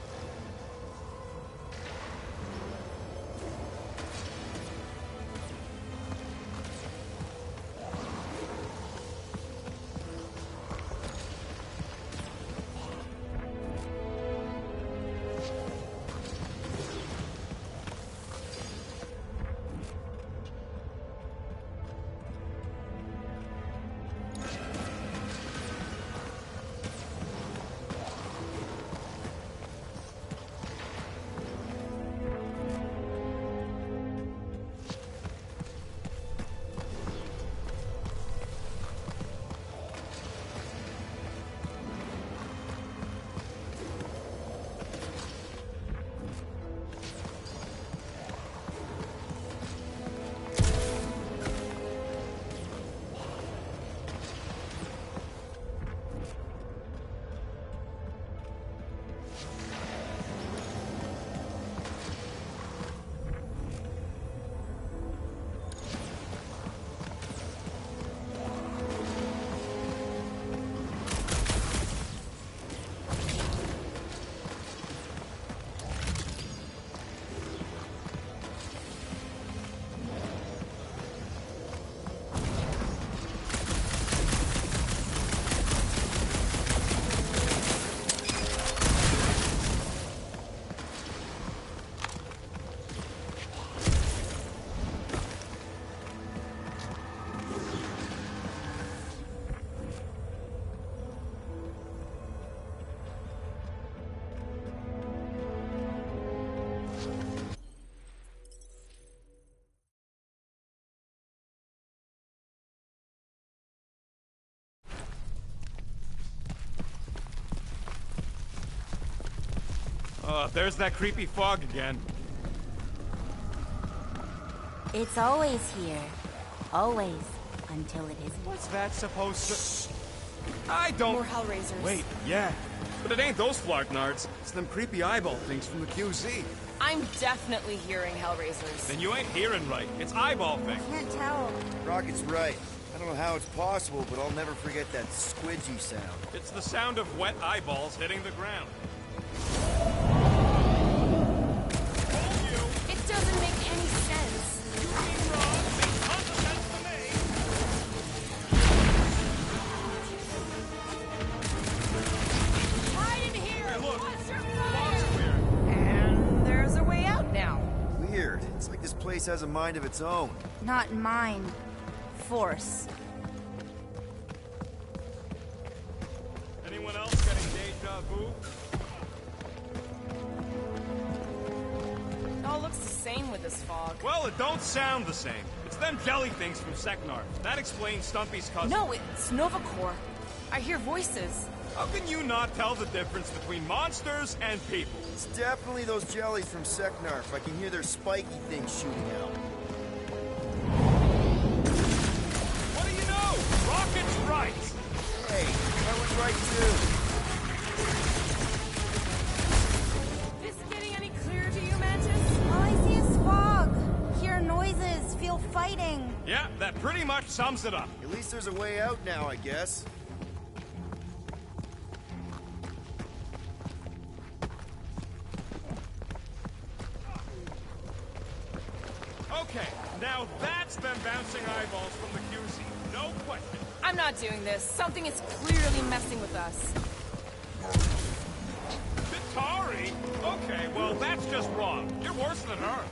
There's that creepy fog again. It's always here. Always. Until it isn't. What's that supposed to... I don't... More Hellraisers. Wait, yeah. But it ain't those Flarknards. It's them creepy eyeball things from the QZ. I'm definitely hearing Hellraisers. Then you ain't hearing right. It's eyeball thing. Can't tell. Rocket's right. I don't know how it's possible, but I'll never forget that squidgy sound. It's the sound of wet eyeballs hitting the ground. It doesn't make any sense. You mean wrong? Makes tons of sense to me. Hide in here! Hey, look. Monster Fog's fire! clear. And there's a way out now. Weird. It's like this place has a mind of its own. Not mine. Force. Anyone else getting deja vu? It all looks the same with this fog. Well, it don't sound the same. It's them jelly things from Seknar. That explains Stumpy's cousin. No, it's Nova Corps. I hear voices. How can you not tell the difference between monsters and people? It's definitely those jellies from Seknarf. I can hear their spiky things shooting out. What do you know? Rocket's right. Hey, I was right too. This getting any clearer to you, Mantis? All I see is fog. Hear noises. Feel fighting. Yeah, that pretty much sums it up. At least there's a way out now, I guess. Okay, now that's them bouncing eyeballs from the QZ. No question. I'm not doing this. Something is clearly messing with us. Vitari? Okay, well, that's just wrong. You're worse than her.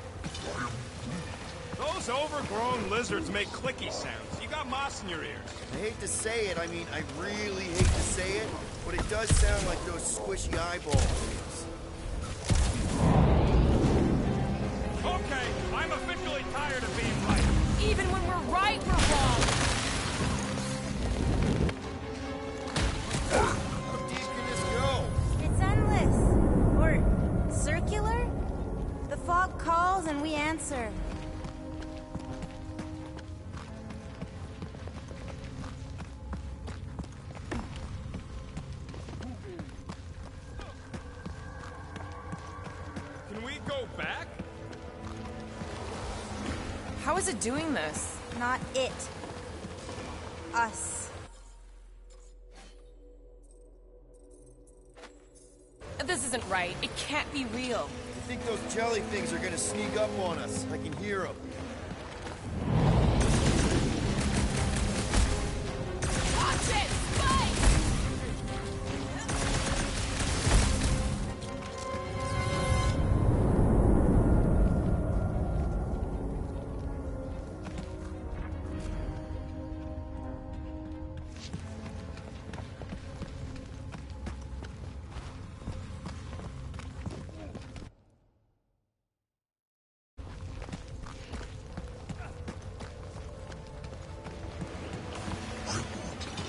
Those overgrown lizards make clicky sounds. You got moss in your ears. I hate to say it, I mean, I really hate to say it, but it does sound like those squishy eyeball things. Okay, I'm officially tired of being right. Even when we're right, we're wrong. How deep can this go? It's endless. Or circular? The fog calls and we answer. Can we go back? How is it doing this? Not it. Us. This isn't right. It can't be real. I think those jelly things are gonna sneak up on us. I can hear them. Watch it! Spike!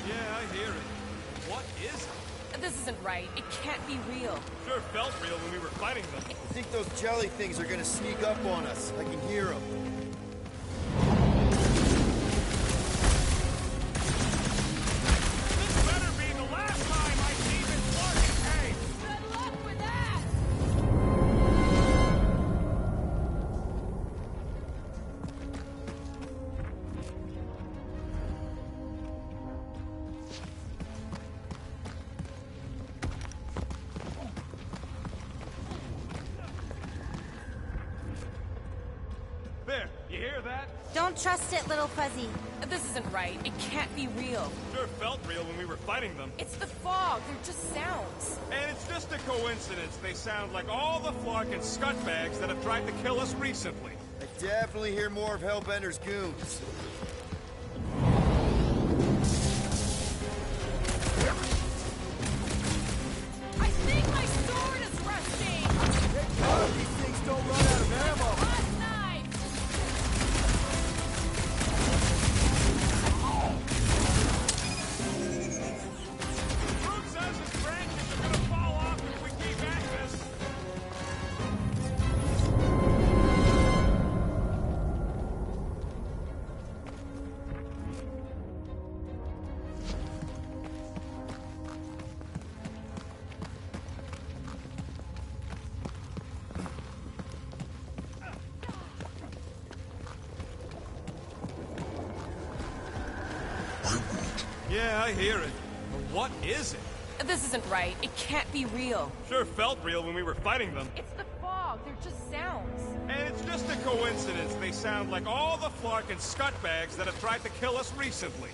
Yeah, I hear it. What is it? This isn't right. It can't be real. Sure felt real when we were fighting them. I think those jelly things are gonna sneak up on us. I can hear them. This better be the last time I see this fucking cave. Good luck with that! There, you hear that? Don't trust it, little fuzzy. This isn't right. It can't be real. Sure felt real when we were fighting them. It's the fog. They're just sounds. And it's just a coincidence they sound like all the Flarkin scutbags that have tried to kill us recently. I definitely hear more of Hellbender's goons. I think my sword is rusting! Thank God these things don't run out of ammo. Hot knife! Fruit says his branches are gonna fall off if we keep at this. Yeah, I hear it. But what is it? This isn't right. It can't be real. Sure felt real when we were fighting them. It's the fog. They're just sounds. And it's just a coincidence they sound like all the Flark and scutbags that have tried to kill us recently.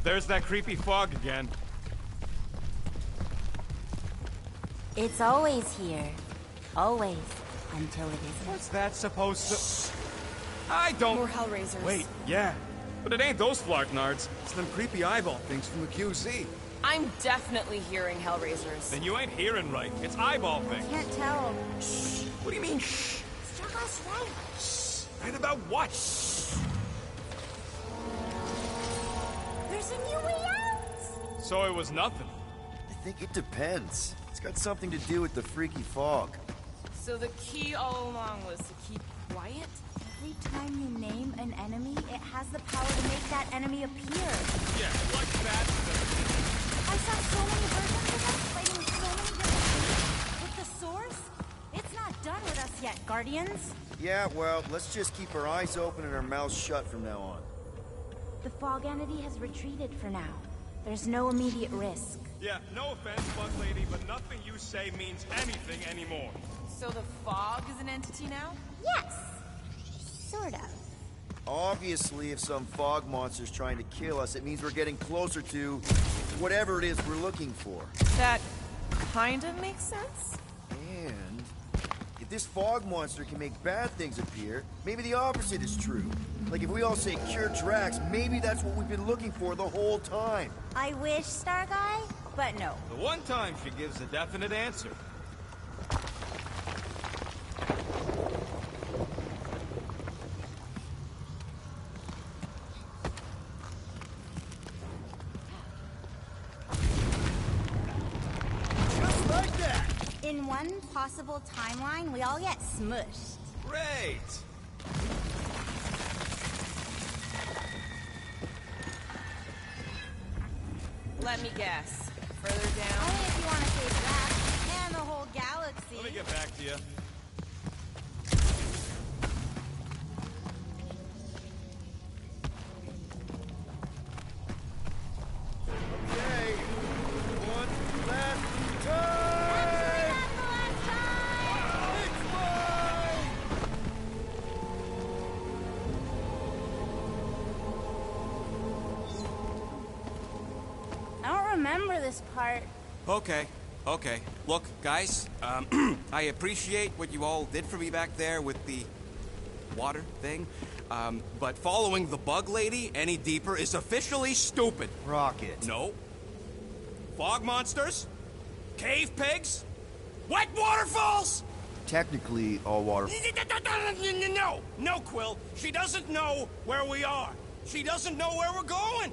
There's that creepy fog again. It's always here. Always. Until it isn't. What's that supposed to... I don't... More Hellraisers. Wait, yeah. But it ain't those Flarknards. It's them creepy eyeball things from the QZ. I'm definitely hearing Hellraisers. Then you ain't hearing right. It's eyeball things. Can't tell. Shh. What do you mean, shh? Starguy's right. Shh. Right about what? Shh. There's a new way out! So it was nothing. I think it depends. It's got something to do with the freaky fog. So the key all along was to keep quiet? Every time you name an enemy, it has the power to make that enemy appear. Yeah, like that. I saw so many versions of us fighting so many different things. With the source, it's not done with us yet, Guardians. Yeah, well, let's just keep our eyes open and our mouths shut from now on. The fog entity has retreated for now. There's no immediate risk. Yeah, no offense, Bug Lady, but nothing you say means anything anymore. So the fog is an entity now? Yes. Sort of. Obviously, if some fog monster's trying to kill us, it means we're getting closer to whatever it is we're looking for. That kind of makes sense. And if this fog monster can make bad things appear, maybe the opposite is true. Like if we all say cure Drax, maybe that's what we've been looking for the whole time. I wish, Starguy, but no. The one time she gives a definite answer. Just like that! In one possible timeline, we all get smushed. Great! Let me guess. Further down? Only if you want to save that and the whole galaxy. Let me get back to you. Okay, one last time! It's mine! I don't remember this part. Okay. Look, guys, I appreciate what you all did for me back there with the water thing, but following the Bug Lady any deeper is officially stupid. Rocket. No. Fog monsters? Cave pigs? Wet waterfalls? Technically, all water... No, Quill. She doesn't know where we are. She doesn't know where we're going.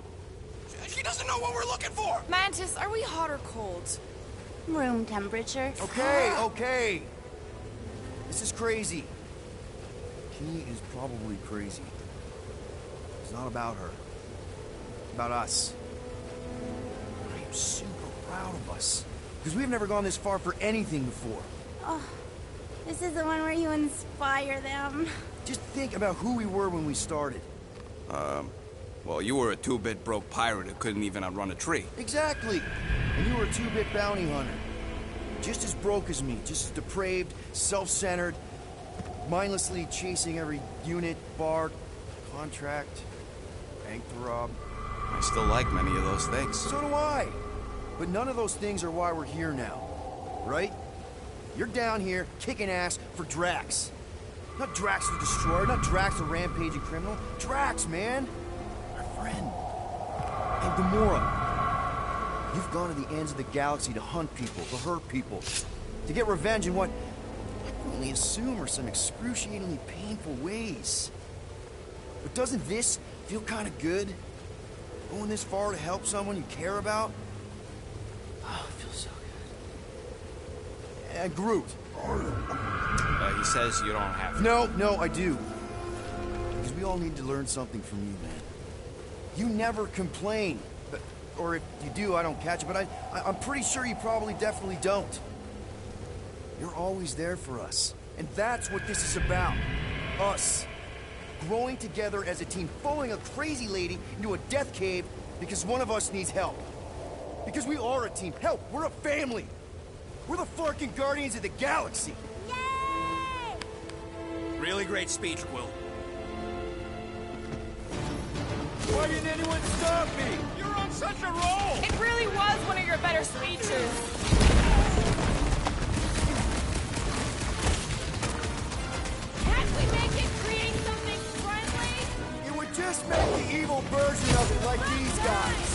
She doesn't know what we're looking for! Mantis, are we hot or cold? Room temperature. Okay. This is crazy. Key is probably crazy. It's not about her. It's about us. I am super proud of us. Because we've never gone this far for anything before. Oh, this is the one where you inspire them. Just think about who we were when we started. Well, you were a 2-bit broke pirate who couldn't even outrun a tree. Exactly. And you were a 2-bit bounty hunter. Just as broke as me, just as depraved, self-centered, mindlessly chasing every unit, bar, contract, bank to rob. I still like many of those things. So do I. But none of those things are why we're here now. Right? You're down here kicking ass for Drax. Not Drax the Destroyer, not Drax the rampaging criminal. Drax, man! Our friend. And Gamora. You've gone to the ends of the galaxy to hunt people, to hurt people, to get revenge in what I can only assume are some excruciatingly painful ways. But doesn't this feel kind of good? Going this far to help someone you care about? Oh, it feels so good. And Groot. He says you don't have to. No, I do. Because we all need to learn something from you, man. You never complain. Or if you do, I don't catch it, but I'm pretty sure you probably definitely don't. You're always there for us. And that's what this is about. Us. Growing together as a team, following a crazy lady into a death cave because one of us needs help. Because we are a team. Hell, we're a family. We're the fucking Guardians of the Galaxy. Yay! Really great speech, Quill. Why didn't anyone stop me? You're on such a roll! It really was one of your better speeches. Can't we make it create something friendly? It would just make the evil version of it like these guys.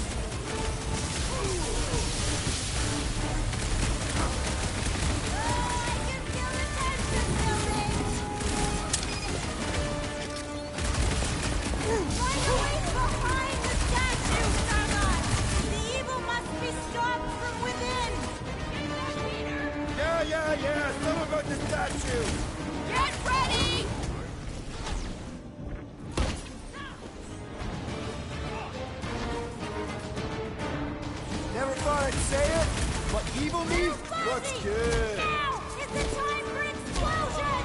Yeah, some about the statue! Get ready! Never thought I'd say it, but evil me looks good. Now is the time for explosion!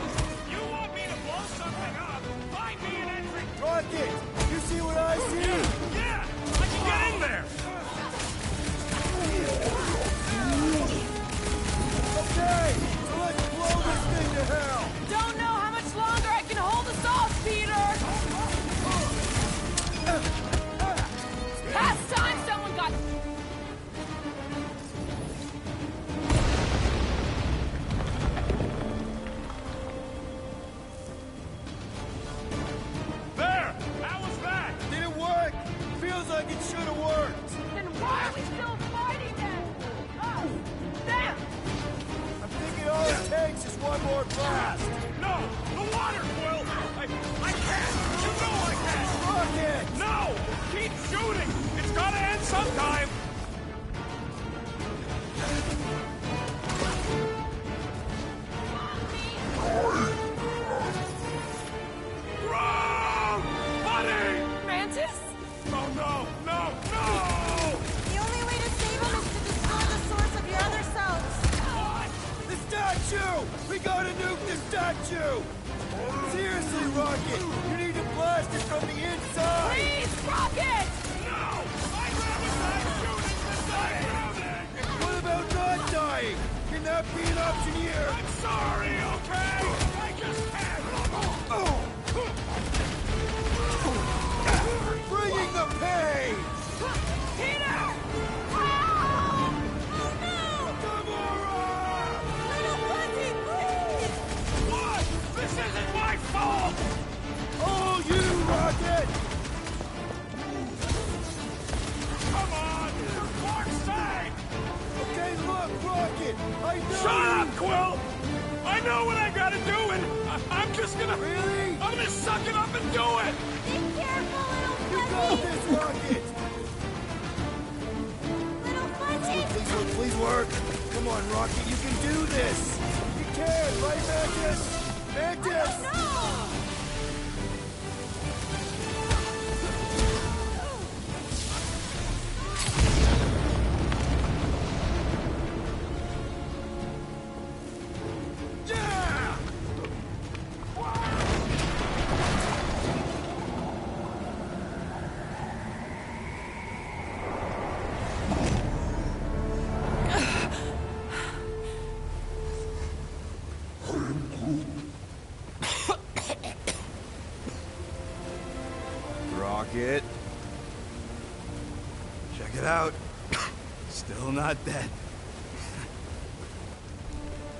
You want me to blow something up? Find me an entry! Rocket, you see what I see? Yeah! I can get in there! Okay, so let's blow this thing to hell! Don't know how much longer I can hold us off, Peter! Past time someone got... There! How was that? Did it work? Feels like it should have worked. Then why are we still fighting then? Oh, damn! I'm thinking all it takes is one more blast. No! The water, Quill! I can't! You know I can't! Rocket! No! Keep shooting! It's gotta end sometime! Wrong! Buddy! Mantis? Oh no! No! No! The only way to save him is to destroy the source of your other selves. The statue! We gotta nuke the statue! Seriously, Rocket! You need to blast it from the inside! Please, Rocket! No! I'd rather die shooting than die drowning! What about not dying? Can that be an option here? I'm sorry, okay? I just can't! Bringing the pain! Peter! Oh no! Gamora! Little Fuzzy, please! What? This isn't my fault! Oh, you, Rocket! Come on! For Clark's sake! Okay, look, Rocket! I know Shut you. up, Quill! I know what I gotta do, and I'm just gonna... Really? I'm gonna suck it up and do it! Be careful, little You got Fuzzy! this, Rocket! Come on, Rocket, you can do this! You can, right, Mantis? Mantis! No! Rocket. Check it out. Still not dead.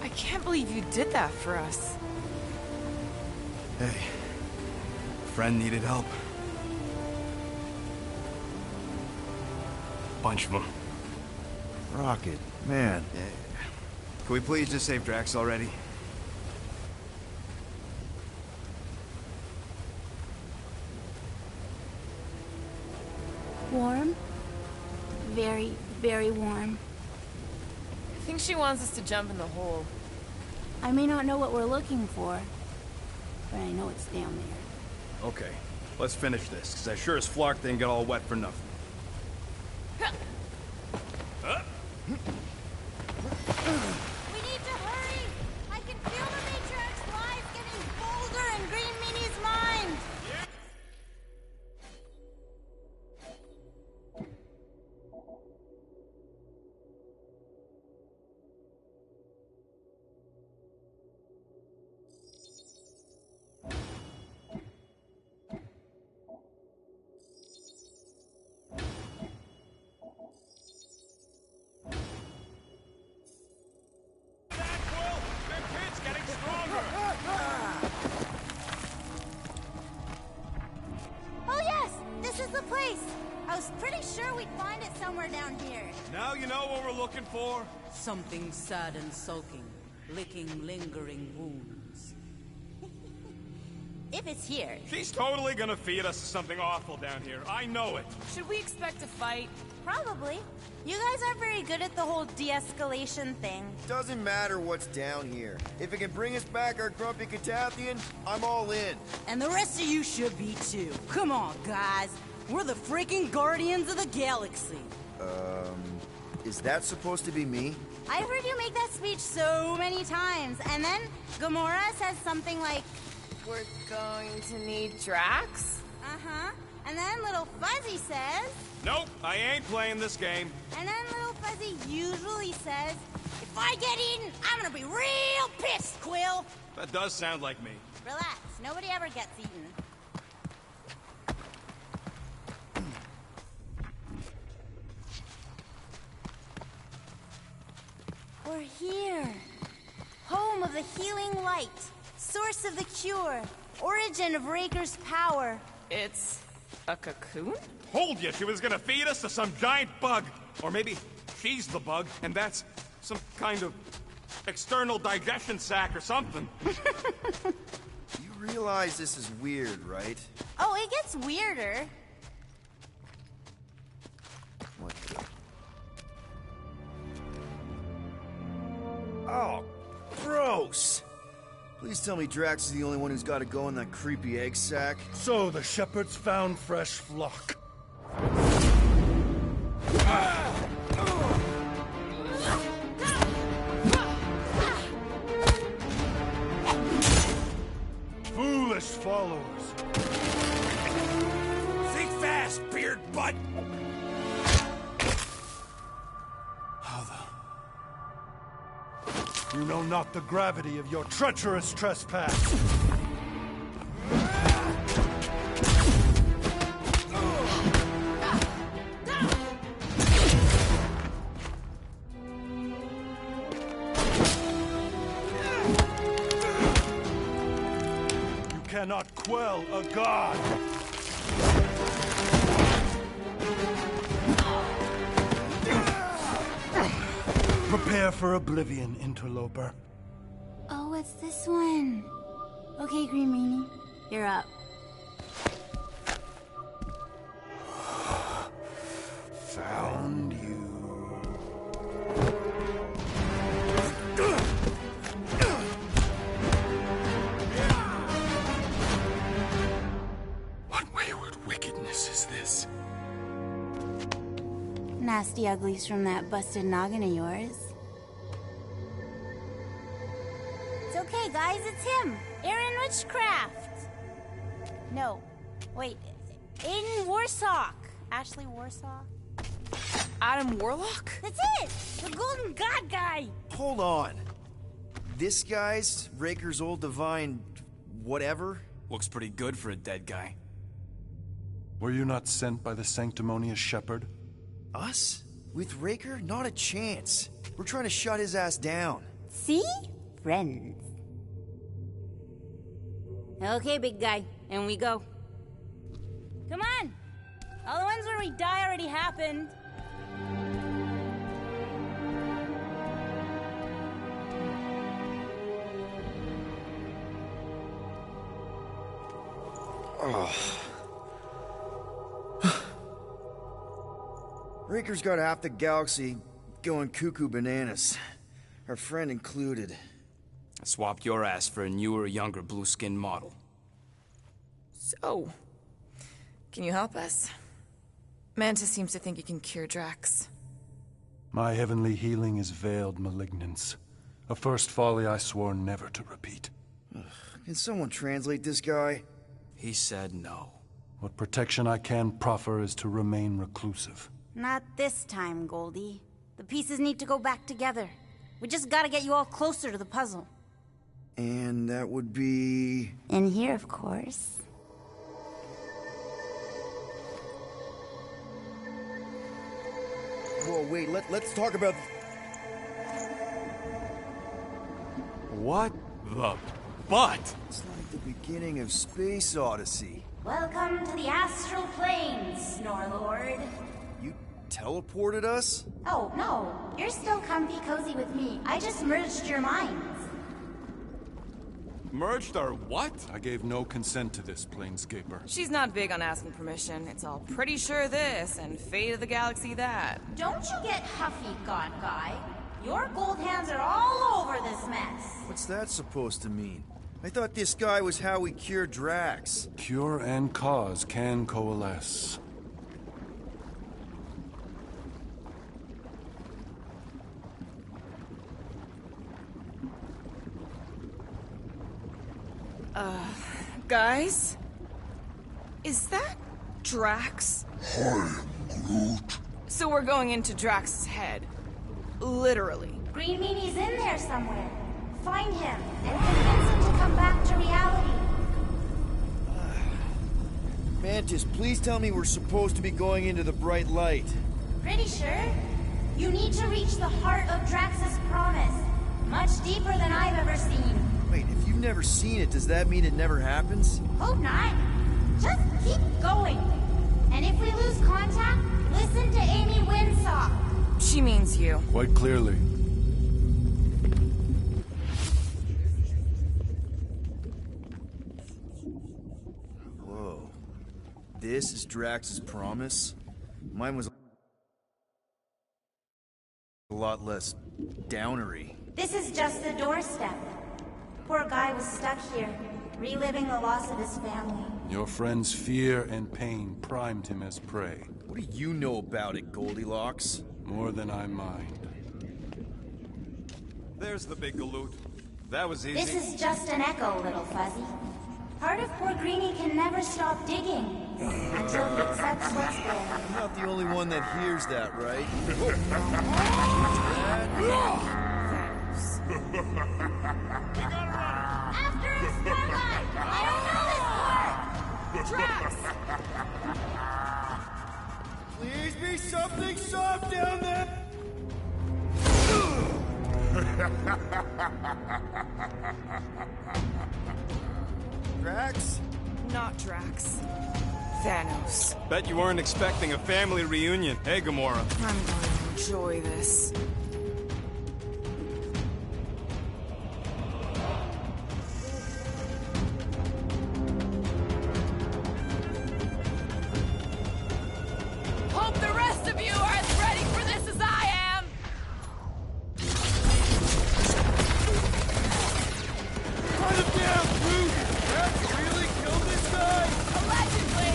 I can't believe you did that for us. Hey, a friend needed help. Bunch of them. Rocket, man. Yeah. Can we please just save Drax already? Warm? Very, very warm. I think she wants us to jump in the hole. I may not know what we're looking for, but I know it's down there. Okay, let's finish this, because I sure as Flark didn't get all wet for nothing. We need to hurry! I can feel the Matriarch's lies getting bolder in Green Meanie's mind! Oh yes! This is the place! I was pretty sure we'd find it somewhere down here. Now you know what we're looking for? Something sad and sulking, licking lingering wounds. If it's here. She's totally gonna feed us something awful down here. I know it. Should we expect a fight? Probably. You guys aren't very good at the whole de-escalation thing. Doesn't matter what's down here. If it can bring us back our grumpy Catathian, I'm all in. And the rest of you should be too. Come on, guys. We're the freaking Guardians of the Galaxy. Is that supposed to be me? I've heard you make that speech so many times, and then Gamora says something like, We're going to need Drax? uh-huh. And then Little Fuzzy says... Nope, I ain't playing this game. And then Little Fuzzy usually says, if I get eaten, I'm gonna be real pissed, Quill! That does sound like me. Relax, nobody ever gets eaten. We're here. Home of the healing light. Source of the cure. Origin of Raker's power. It's a cocoon? Told you she was gonna feed us to some giant bug. Or maybe she's the bug, and that's some kind of external digestion sac or something. You realize this is weird, right? Oh, it gets weirder. What the... Oh, gross! Please tell me Drax is the only one who's got to go in that creepy egg sack. So the shepherds found fresh flock. Foolish followers. Think fast, beard butt! You know not the gravity of your treacherous trespass. You cannot quell a god. Prepare for oblivion, interloper. Oh, it's this one. Okay, Green Meanie, you're up. Found you. is this? Nasty uglies from that busted noggin of yours. It's okay, guys, it's him, Aaron Witchcraft. No, wait, Aiden Warsock. Ashley Warsaw. Adam Warlock? That's it! The Golden God guy! Hold on. This guy's Raker's old divine whatever? Looks pretty good for a dead guy. Were you not sent by the sanctimonious shepherd? Us? With Raker? Not a chance. We're trying to shut his ass down. See? Friends. Okay, big guy. And we go. Come on! All the ones where we die already happened. Raker's got half the galaxy going cuckoo bananas. Our friend included. I swapped your ass for a newer, younger blue-skinned model. So, can you help us? Mantis seems to think you can cure Drax. My heavenly healing is veiled malignance. A first folly I swore never to repeat. Can someone translate this guy? He said no. What protection I can proffer is to remain reclusive. Not this time, Goldie. The pieces need to go back together. We just gotta get you all closer to the puzzle. And that would be... In here, of course. Whoa, wait, let's talk about... What the butt? It's like the beginning of Space Odyssey. Welcome to the astral planes, Snorlord. You teleported us? Oh, no. You're still comfy cozy with me. I just merged your minds. Merged our what? I gave no consent to this, Planescaper. She's not big on asking permission. It's all pretty sure this and fate of the galaxy that. Don't you get huffy, God Guy. Your gold hands are all over this mess. What's that supposed to mean? I thought this guy was how we cure Drax. Cure and cause can coalesce. Guys? Is that Drax? Hi, Groot. So we're going into Drax's head. Literally. Green Meanie's in there somewhere. Find him and convince him to come back to reality. Mantis, please tell me we're supposed to be going into the bright light. Pretty sure. You need to reach the heart of Drax's promise. Much deeper than I've ever seen. Wait, if you've never seen it, does that mean it never happens? Hope not. Just keep going. And if we lose contact, listen to Amy Winsock. She means you. Quite clearly. Whoa. This is Drax's promise? Mine was a lot less downery. This is just the doorstep. Poor guy was stuck here, reliving the loss of his family. Your friend's fear and pain primed him as prey. What do you know about it, Goldilocks? More than I mind. There's the big galoot. That was easy. This is just an echo, little fuzzy. Part of poor Greenie can never stop digging until he accepts what's there. I'm not the only one that hears that, right? After us, Starlight! I don't know this part! Drax! Please be something soft down there! Drax? Not Drax. Thanos. Bet you weren't expecting a family reunion, hey, Gamora? I'm going to enjoy this. Hope the rest of you are as ready for this as I am! Run him down, Groot! Drax really killed this guy? Allegedly!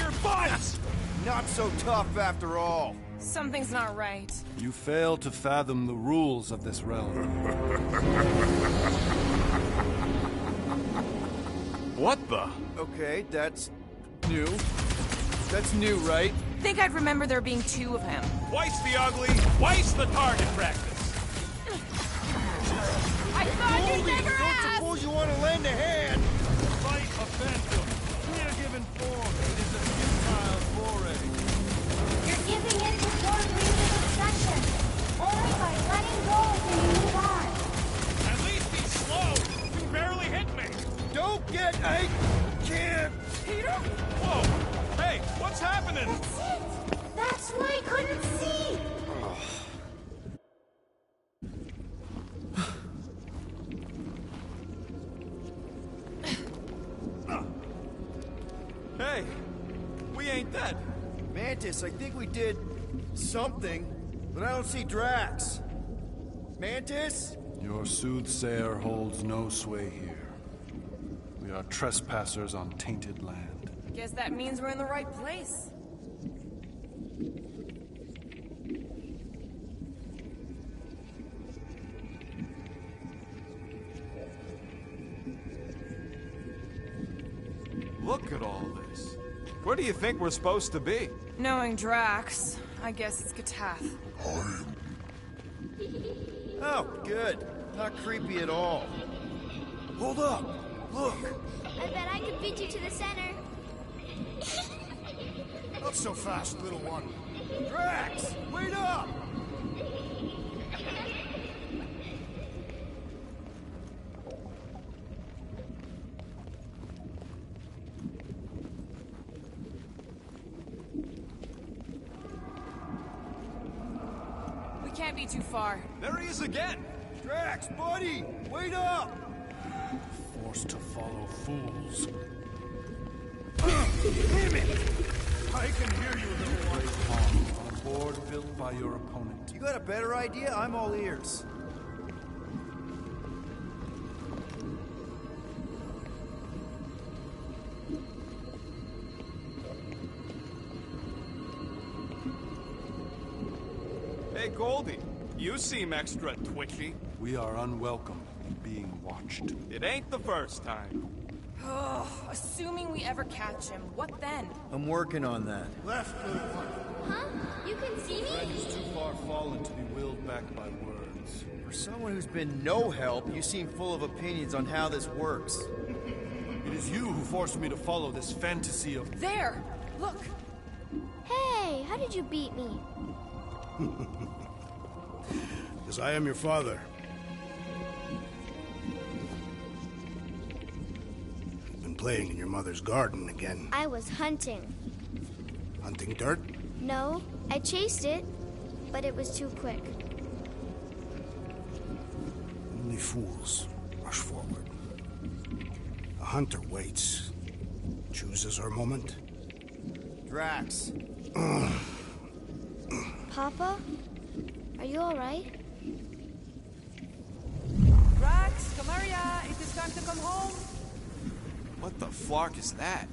your butts! Not so tough after all. Something's not right. You fail to fathom the rules of this realm. What the? Okay, that's new. That's new, right? Think I'd remember there being two of him. Twice the ugly, twice the target practice. I thought you'd never Don't ask! suppose you want to lend a hand? Fight a phantom. We are given form. It is a futile foray. You're giving in to your previous obsession. Only by letting go can you move on. At least be slow. You barely hit me. Don't get a kid! Peter? Whoa! Hey, what's happening? That's it! That's why I couldn't see! Hey, we ain't dead. Mantis, I think we did something, but I don't see Drax. Mantis? Your soothsayer holds no sway here. We are trespassers on tainted land. Guess that means we're in the right place. Look at all this. Where do you think we're supposed to be? Knowing Drax, I guess it's Katath. Oh, good. Not creepy at all. Hold up. Look. I bet I could beat you to the center. Not so fast, little one. Drax, wait up! We can't be too far. There he is again. Drax, buddy, wait up! Forced to follow fools. Damn it! I can hear you, little one. On a board built by your opponent. You got a better idea? I'm all ears. Hey, Goldie. You seem extra twitchy. We are unwelcome in being watched. It ain't the first time. Oh, assuming we ever catch him, what then? I'm working on that. Left, little one. Huh? You can see Friend me? is too far fallen to be willed back by words. For someone who's been no help, you seem full of opinions on how this works. It is you who forced me to follow this fantasy of... There! Look! Hey, how did you beat me? Because I am your father. You've been playing in your mother's garden again. I was hunting. Hunting dirt? No, I chased it, but it was too quick. Only fools rush forward. A hunter waits. Chooses her moment. Drax. Papa? Are you alright? Drax, Kamaria, it is time to come home. What the flark is that?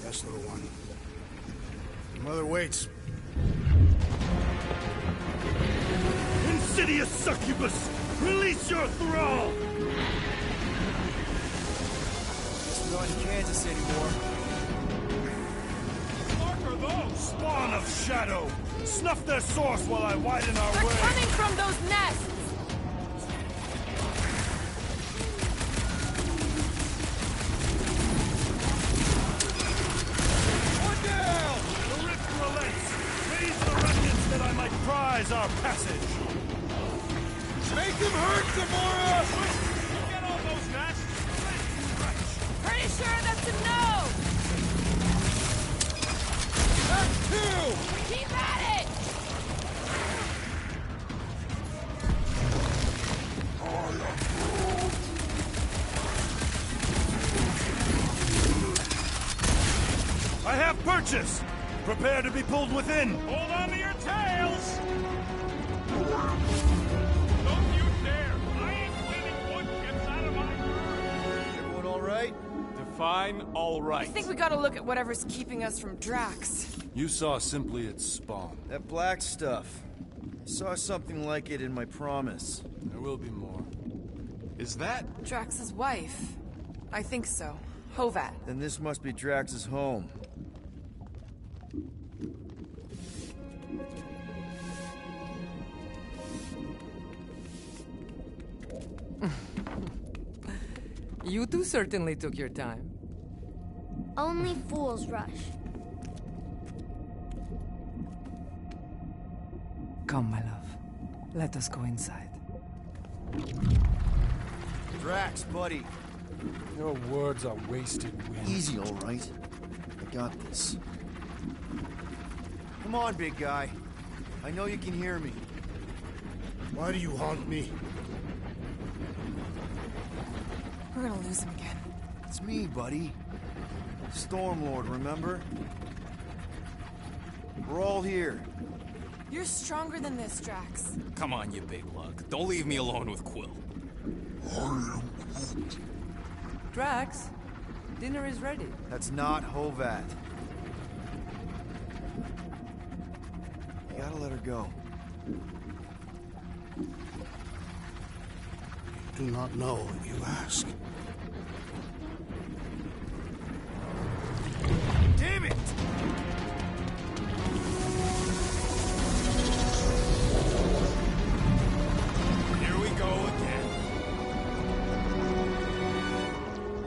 Yes, little one. Your mother waits. Insidious succubus! Release your thrall! Guess we're not in Kansas anymore. What are those? Spawn of shadow! Snuff their source while I widen our They're way! coming from those nests! One down! The rift relents! Raise the remnants that I might prize our passage! Make them hurt, Gamora! Get all those nests. Pretty sure that's a no! That's two! Keep at it! I have purchase! Prepare to be pulled within! Hold on to your tails! Don't you dare! I ain't cleaning wood chips out of my... Everyone all right? Fine, all right. I think we gotta look at whatever's keeping us from Drax. You saw simply its spawn. That black stuff. I saw something like it in my promise. There will be more. Is that... Drax's wife? I think so. Hovat. Then this must be Drax's home. You two certainly took your time. Only fools rush. Come, my love. Let us go inside. Drax, buddy. Your words are wasted wind. Easy, all right. I got this. Come on, big guy. I know you can hear me. Why do you haunt me? We're gonna lose him again. It's me, buddy. Stormlord, remember? We're all here. You're stronger than this, Drax. Come on, you big lug. Don't leave me alone with Quill. Drax, dinner is ready. That's not Hovat. You gotta let her go. Do not know what you ask. Damn it! Here we go again.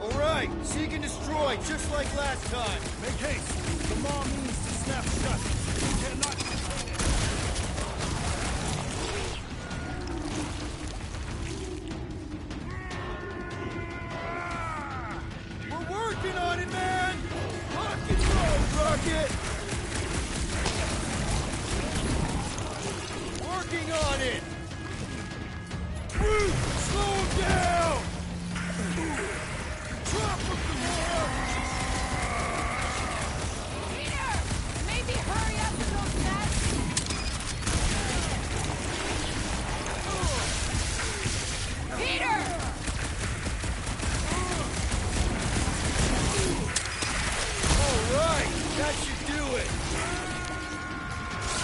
All right, seek and destroy, just like last time. Make haste. The maw means to snap shut. You cannot contain it. We're working on it, man! Rock and roll, Rocket! Working on it! Brute, slow him down! Drop him some more! Peter! Maybe hurry up with those stats! Peter! All right, that should do it.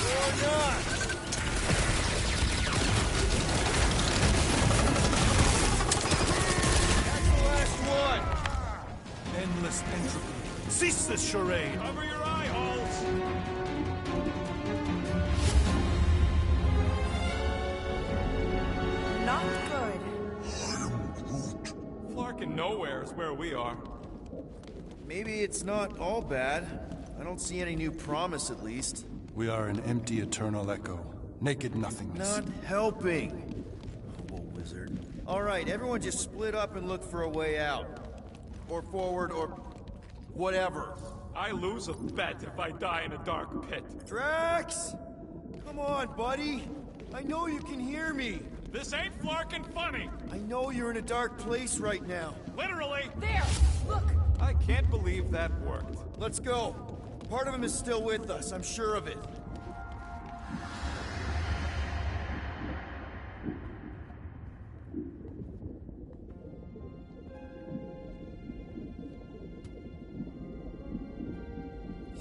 Or not. That's the last one. Endless entropy. Cease this charade. Cover your eye holes. Not good. Flarkin' nowhere is where we are. Maybe it's not all bad. I don't see any new promise, at least. We are an empty eternal echo. Naked nothingness. Not helping. Humble wizard. All right, everyone just split up and look for a way out. Or forward, or whatever. I lose a bet if I die in a dark pit. Drax! Come on, buddy. I know you can hear me. This ain't Flarkin' funny. I know you're in a dark place right now. Literally. There! Look! I can't believe that worked. Let's go. Part of him is still with us, I'm sure of it.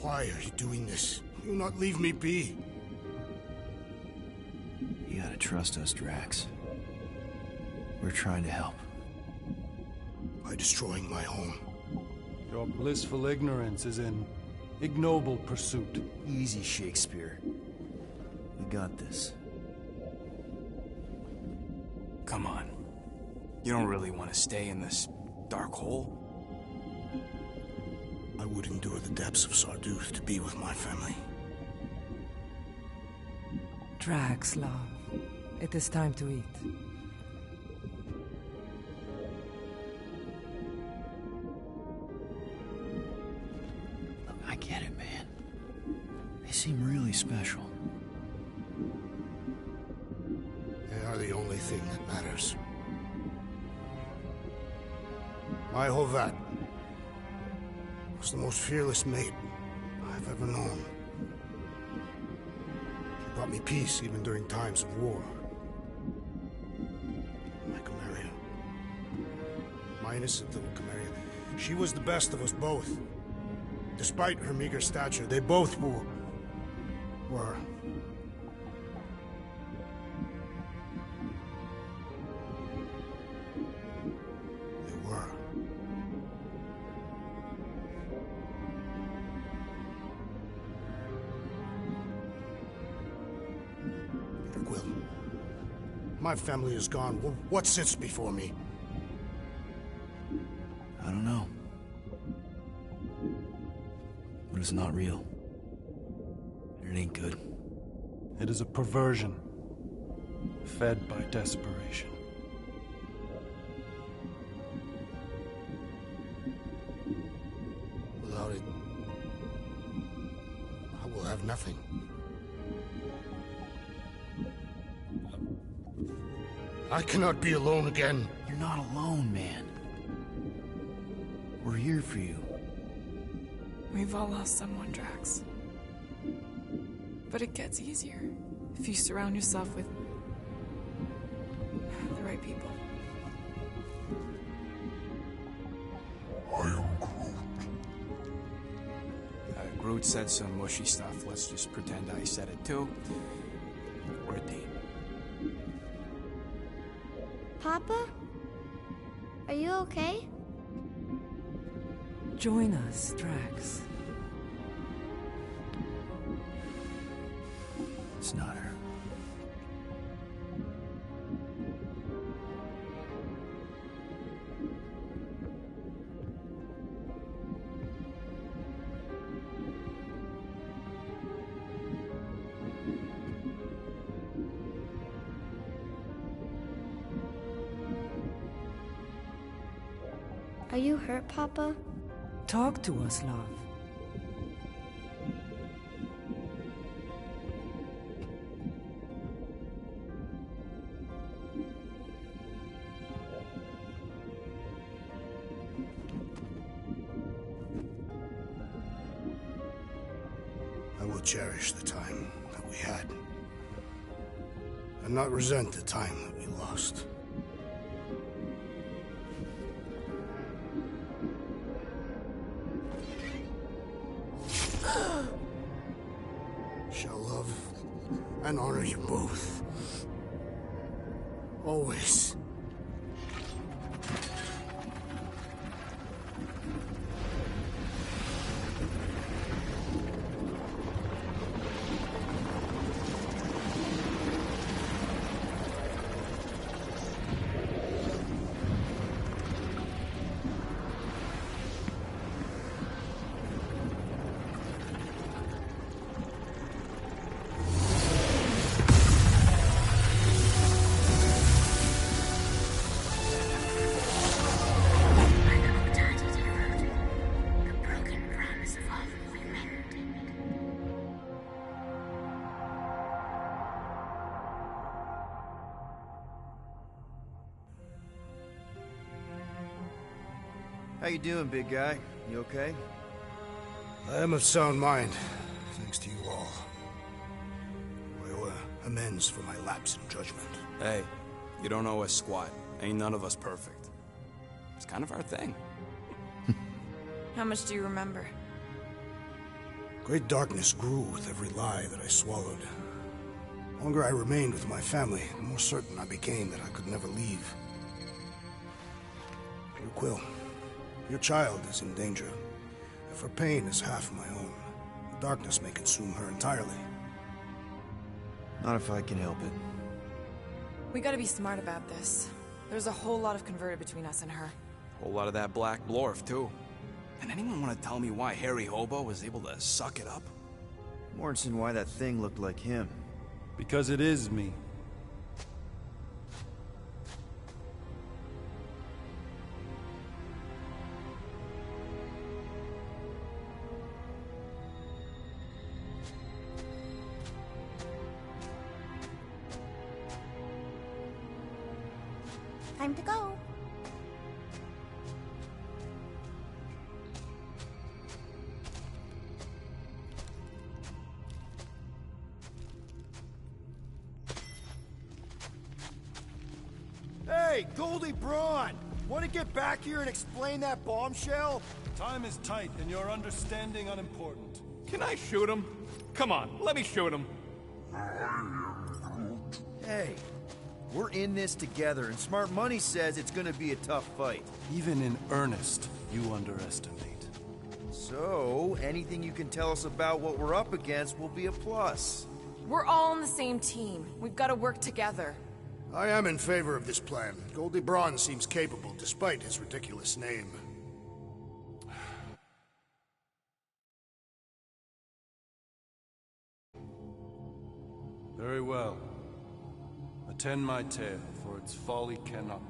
Why are you doing this? Will you not leave me be? You gotta trust us, Drax. We're trying to help. By destroying my home. Your blissful ignorance is an ignoble pursuit. Easy, Shakespeare. We got this. Come on. You don't really want to stay in this dark hole? I would endure the depths of Sarduth to be with my family. Drax, love. It is time to eat. I get it, man. They seem really special. They are the only thing that matters. My Hovat was the most fearless mate I've ever known. She brought me peace even during times of war. My Camarilla. My innocent little Camarilla. She was the best of us both. Despite her meager stature, they both were... My family is gone. What sits before me? I don't know. But it's not real. It ain't good. It is a perversion, fed by desperation. Without it, I will have nothing. I cannot be alone again. You're not alone, man. We're here for you. We've all lost someone, Drax. But it gets easier if you surround yourself with the right people. I am Groot. Groot said some mushy stuff. Let's just pretend I said it too. We're a team. Papa? Are you okay? Join us, Drax. It's not her. Are you hurt, Papa? Talk to us, love. I will cherish the time that we had, and not resent the time that we lost. Shall love and honor you both. Always. How you doing, big guy? You okay? I am of sound mind, thanks to you all. I owe amends for my lapse in judgment. Hey, you don't owe us squat. Ain't none of us perfect. It's kind of our thing. How much do you remember? Great darkness grew with every lie that I swallowed. The longer I remained with my family, the more certain I became that I could never leave. Dear Quill, your child is in danger. If her pain is half my own, the darkness may consume her entirely. Not if I can help it. We gotta be smart about this. There's a whole lot of converted between us and her. Whole lot of that black blorf, too. And anyone want to tell me why Harry Hobo was able to suck it up? Morrison, why that thing looked like him. Because it is me. Time to go. Hey, Goldie Braun! Want to get back here and explain that bombshell? Time is tight, and your understanding unimportant. Can I shoot him? Come on, let me shoot him. Hey, we're in this together, and Smart Money says it's gonna be a tough fight. Even in earnest, you underestimate. So, anything you can tell us about what we're up against will be a plus. We're all on the same team. We've got to work together. I am in favor of this plan. Goldie Braun seems capable, despite his ridiculous name. Very well. Attend my tale, for its folly cannot